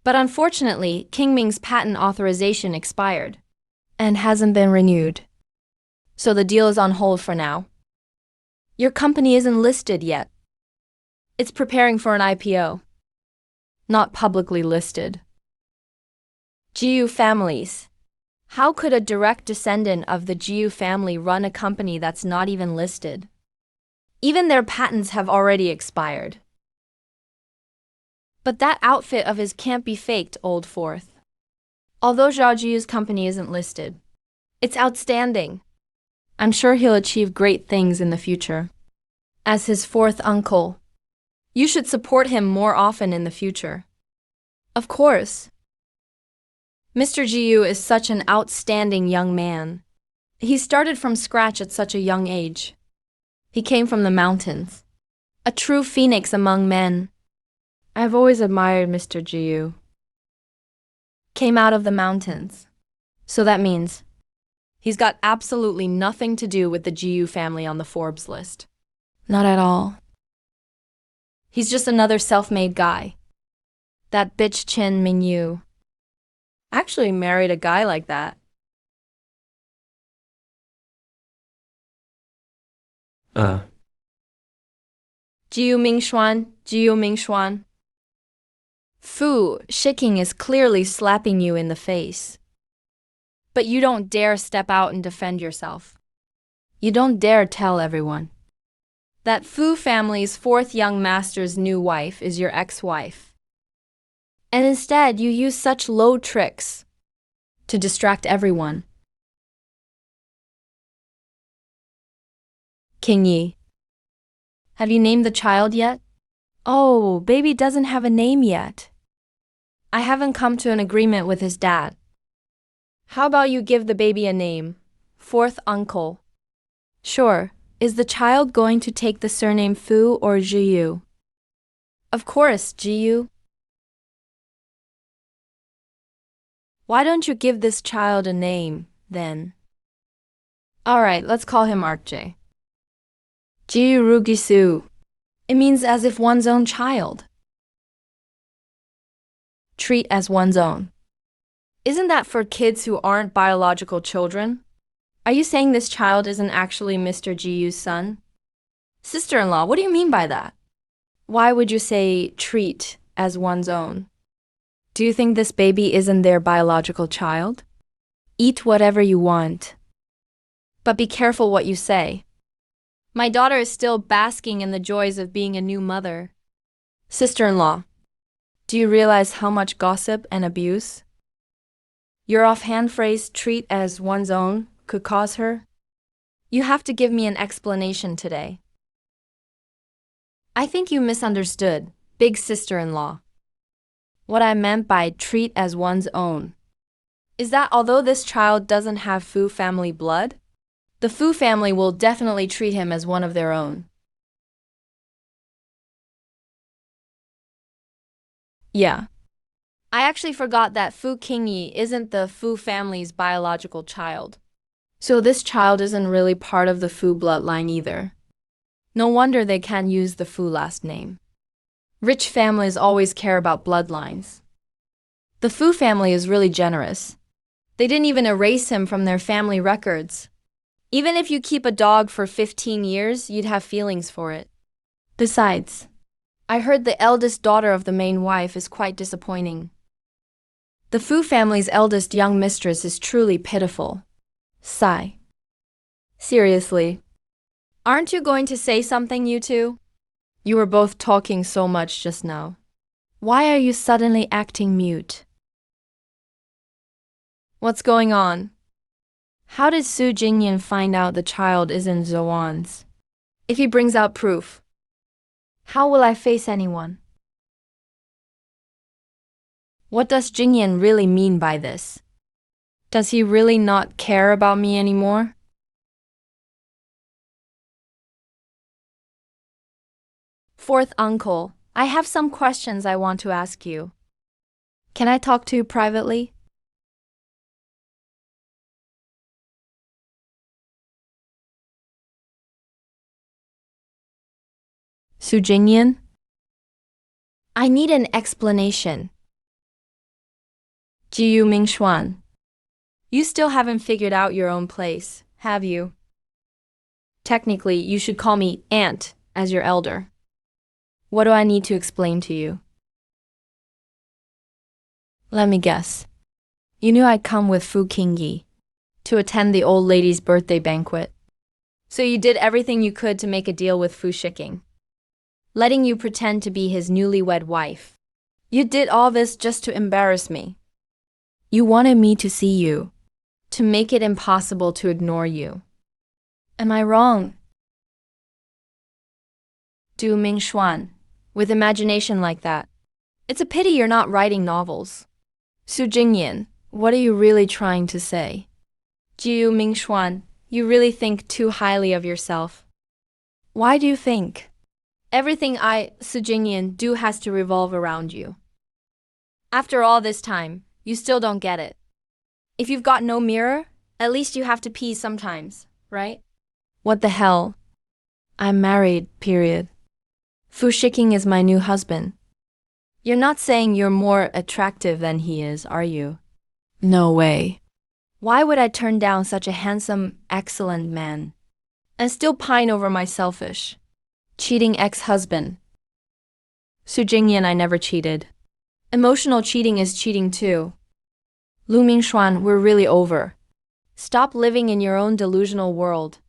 But unfortunately, Qingming's patent authorization expired and hasn't been renewed. So the deal is on hold for now. Your company isn't listed yet. It's preparing for an IPO, not publicly listed. Jiu families. How could a direct descendant of the Jiu family run a company that's not even listed? Even their patents have already expired. But that outfit of his can't be faked, old fourth. Although Zhao Jiu's company isn't listed, it's outstanding. I'm sure he'll achieve great things in the future. As his fourth uncle, you should support him more often in the future. Of course. Mr. Jiu is such an outstanding young man. He started from scratch at such a young age. He came from the mountains, a true phoenix among men. I've always admired Mr. Jiu. Came out of the mountains. So that means he's got absolutely nothing to do with the Jiu family on the Forbes list. Not at all. He's just another self-made guy. That bitch Chen Mingyu actually married a guy like that. Jiu Mingshuan. Fu Shiking is clearly slapping you in the face. But you don't dare step out and defend yourself. You don't dare tell everyone that Fu family's fourth young master's new wife is your ex-wife. And instead, you use such low tricks to distract everyone. Kingi, have you named the child yet? Oh, baby doesn't have a name yet. I haven't come to an agreement with his dad. How about you give the baby a name? Fourth uncle. Sure. Is the child going to take the surname Fu or Jiu? Of course, Jiu. Why don't you give this child a name, then? Alright, let's call him Archie. Jiu Rugisu. It means as if one's own child. Treat as one's own. Isn't that for kids who aren't biological children? Are you saying this child isn't actually Mr. Jiu's son? Sister-in-law, what do you mean by that? Why would you say treat as one's own? Do you think this baby isn't their biological child? Eat whatever you want. But be careful what you say. My daughter is still basking in the joys of being a new mother. Sister-in-law, do you realize how much gossip and abuse your offhand phrase treat as one's own could cause her? You have to give me an explanation today. I think you misunderstood, big sister-in-law. What I meant by treat as one's own is that although this child doesn't have Fu family blood, the Fu family will definitely treat him as one of their own. Yeah. I actually forgot that Fuku Kingi isn't the Fu family's biological child. So this child isn't really part of the Fu bloodline either. No wonder they can't use the Fu last name. Rich families always care about bloodlines. The Fu family is really generous. They didn't even erase him from their family records. Even if you keep a dog for 15 years, you'd have feelings for it. Besides, I heard the eldest daughter of the main wife is quite disappointing. The Fu family's eldest young mistress is truly pitiful. Sigh. Seriously. Aren't you going to say something, you two? You were both talking so much just now. Why are you suddenly acting mute? What's going on? How did Sujinian find out the child isn't Zoan's? If he brings out proof, how will I face anyone? What does Jingian really mean by this? Does he really not care about me anymore? Fourth uncle, I have some questions I want to ask you. Can I talk to you privately? Sujinian? I need an explanation. Jiu Mingshuan. You still haven't figured out your own place, have you? Technically, you should call me Aunt as your elder. What do I need to explain to you? Let me guess. You knew I'd come with Fuku Kingi to attend the old lady's birthday banquet. So you did everything you could to make a deal with Fu Shiking, letting you pretend to be his newlywed wife. You did all this just to embarrass me. You wanted me to see you, to make it impossible to ignore you. Am I wrong? Du Mingshuan, with imagination like that, it's a pity you're not writing novels. Sujinian, what are you really trying to say? Jiu Mingshuan, you really think too highly of yourself. Why do you think? Everything I, Sujinian, do has to revolve around you. After all this time, you still don't get it. If you've got no mirror, at least you have to pee sometimes, right? What the hell? I'm married, period. Fu Shiking is my new husband. You're not saying you're more attractive than he is, are you? No way. Why would I turn down such a handsome, excellent man and still pine over my selfish, cheating ex-husband? Sujinian, I never cheated. Emotional cheating is cheating too. Lu Mingshuan, we're really over. Stop living in your own delusional world.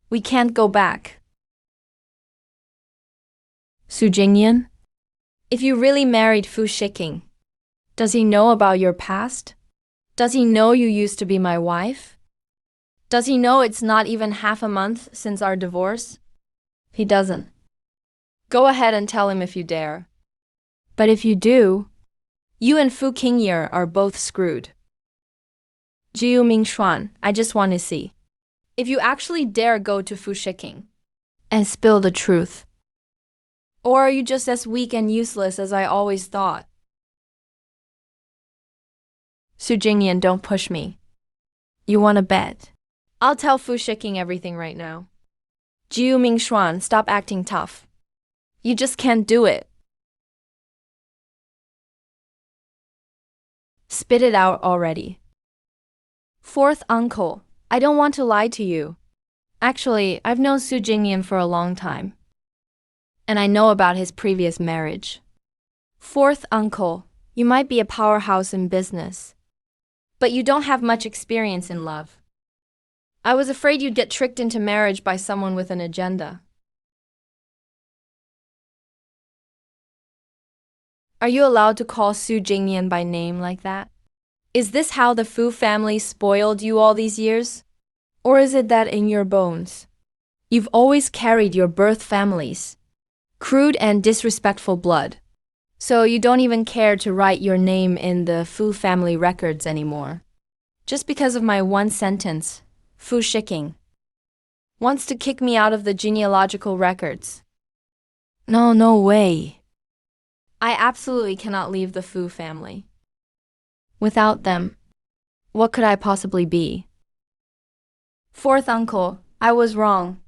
We can't go back. Sujinian, if you really married Fu Shiking, does he know about your past? Does he know you used to be my wife? Does he know it's not even half a month since our divorce? He doesn't. Go ahead and tell him if you dare. But if you do, You and Fu Kingi are both screwed. Jiu I just want to see if you actually dare go to Fu Shiking and spill the truth. Or are you just as weak and useless as I always thought? Sujinian, don't push me. You want to bet? I'll tell Fu Shiking everything right now. Jiu Mingshuan, stop acting tough. You just can't do it. Spit it out already. Fourth uncle, I don't want to lie to you. Actually, I've known Sujinian for a long time. And I know about his previous marriage. Fourth uncle, you might be a powerhouse in business, but you don't have much experience in love. I was afraid you'd get tricked into marriage by someone with an agenda. Are you allowed to call Sujinian by name like that? Is this how the Fu family spoiled you all these years? Or is it that in your bones, you've always carried your birth family's crude and disrespectful blood, so you don't even care to write your name in the Fu family records anymore? Just because of my one sentence, Fu Shiking wants to kick me out of the genealogical records. No way. I absolutely cannot leave the Fu family. Without them, what could I possibly be? Fourth uncle, I was wrong.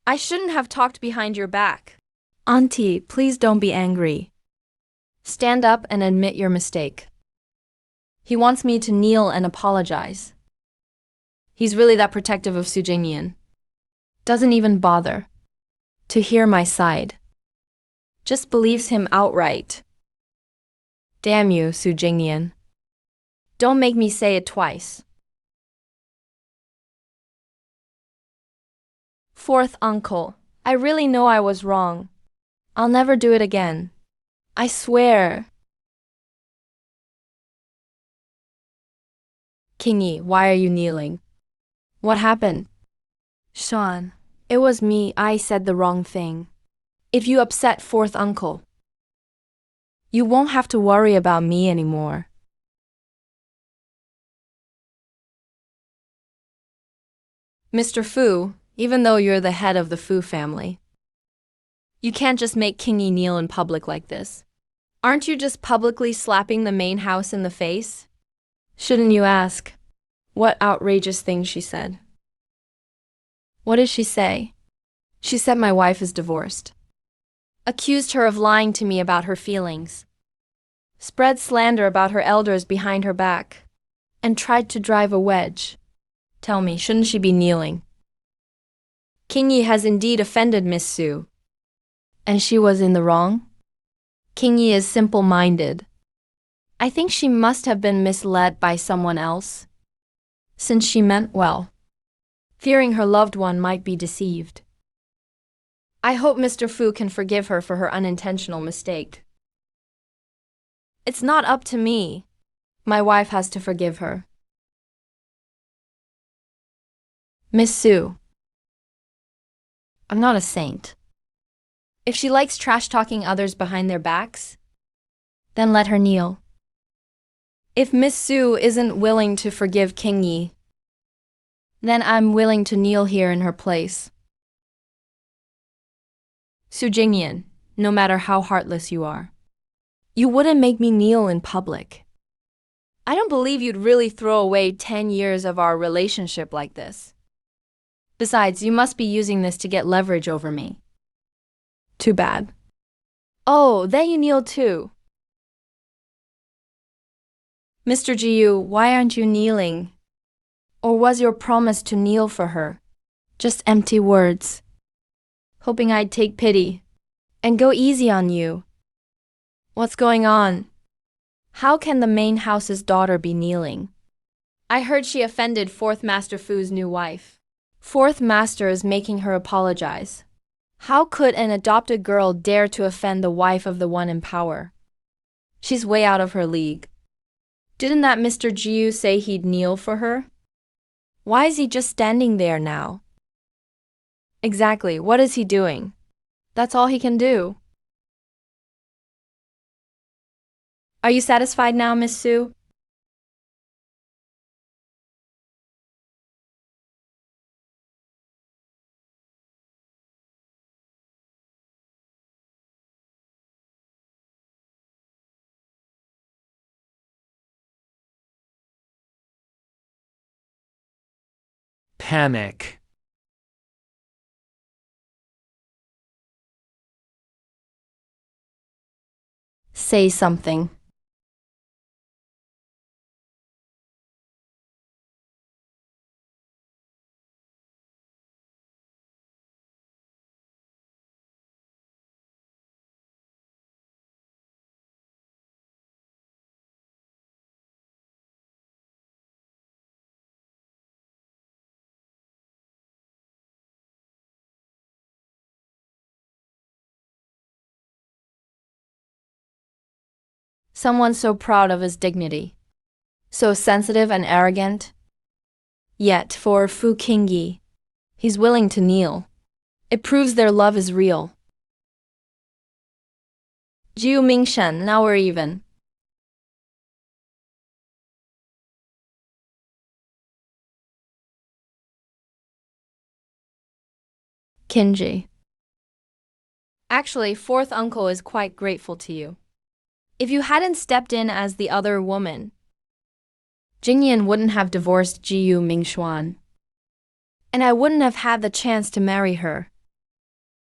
I shouldn't have talked behind your back. Auntie, please don't be angry. Stand up and admit your mistake. He wants me to kneel and apologize. He's really that protective of Sujinian. Doesn't even bother to hear my side. Just believes him outright. Damn you, Sujinian. Don't make me say it twice. Fourth uncle, I really know I was wrong. I'll never do it again. I swear. Kingi, why are you kneeling? What happened? Sean, it was me. I said the wrong thing. If you upset fourth uncle, you won't have to worry about me anymore. Mr. Fu, even though you're the head of the Fu family, you can't just make Kingi kneel in public like this. Aren't you just publicly slapping the main house in the face? Shouldn't you ask what outrageous thing she said? What did she say? She said my wife is divorced. Accused her of lying to me about her feelings. Spread slander about her elders behind her back. And tried to drive a wedge. Tell me, shouldn't she be kneeling? Kingi has indeed offended Miss Su. And she was in the wrong? Kingi is simple-minded. I think she must have been misled by someone else, since she meant well, fearing her loved one might be deceived. I hope Mr. Fu can forgive her for her unintentional mistake. It's not up to me. My wife has to forgive her. Miss Su, I'm not a saint. If she likes trash-talking others behind their backs, then let her kneel. If Miss Su isn't willing to forgive Kingi, then I'm willing to kneel here in her place. Sujinian, no matter how heartless you are, you wouldn't make me kneel in public. I don't believe you'd really throw away 10 years of our relationship like this. Besides, you must be using this to get leverage over me. Too bad. Oh, then you kneel too. Mr. Jiu, why aren't you kneeling? Or was your promise to kneel for her just empty words, hoping I'd take pity and go easy on you? What's going on? How can the main house's daughter be kneeling? I heard she offended Fourth Master Fu's new wife. Fourth Master is making her apologize. How could an adopted girl dare to offend the wife of the one in power? She's way out of her league. Didn't that Mr. Jiu say he'd kneel for her? Why is he just standing there now? Exactly, what is he doing? That's all he can do. Are you satisfied now, Miss Su? Panic. Say something. Someone so proud of his dignity, so sensitive and arrogant. Yet, for Fuku Kingi, he's willing to kneel. It proves their love is real. Jiu now we're even. Kinji. Actually, fourth uncle is quite grateful to you. If you hadn't stepped in as the other woman, Jingian wouldn't have divorced Jiu Mingshuan. And I wouldn't have had the chance to marry her.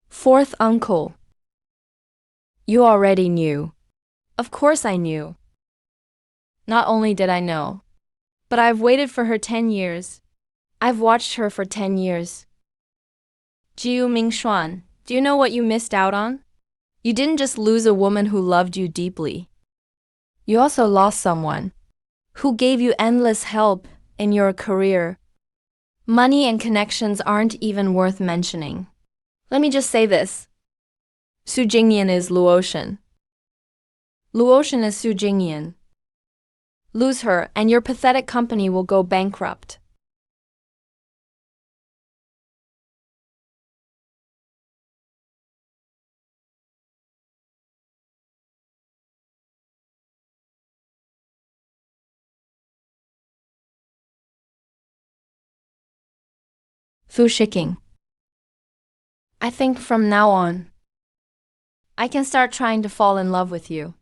Fourth uncle. You already knew. Of course I knew. Not only did I know, but I've waited for her 10 years. I've watched her for 10 years. Jiu Mingshuan, do you know what you missed out on? You didn't just lose a woman who loved you deeply. You also lost someone who gave you endless help in your career. Money and connections aren't even worth mentioning. Let me just say this. Sujinian is Luotian. Luotian is Sujinian. Lose her and your pathetic company will go bankrupt. Shiking. I think from now on, I can start trying to fall in love with you.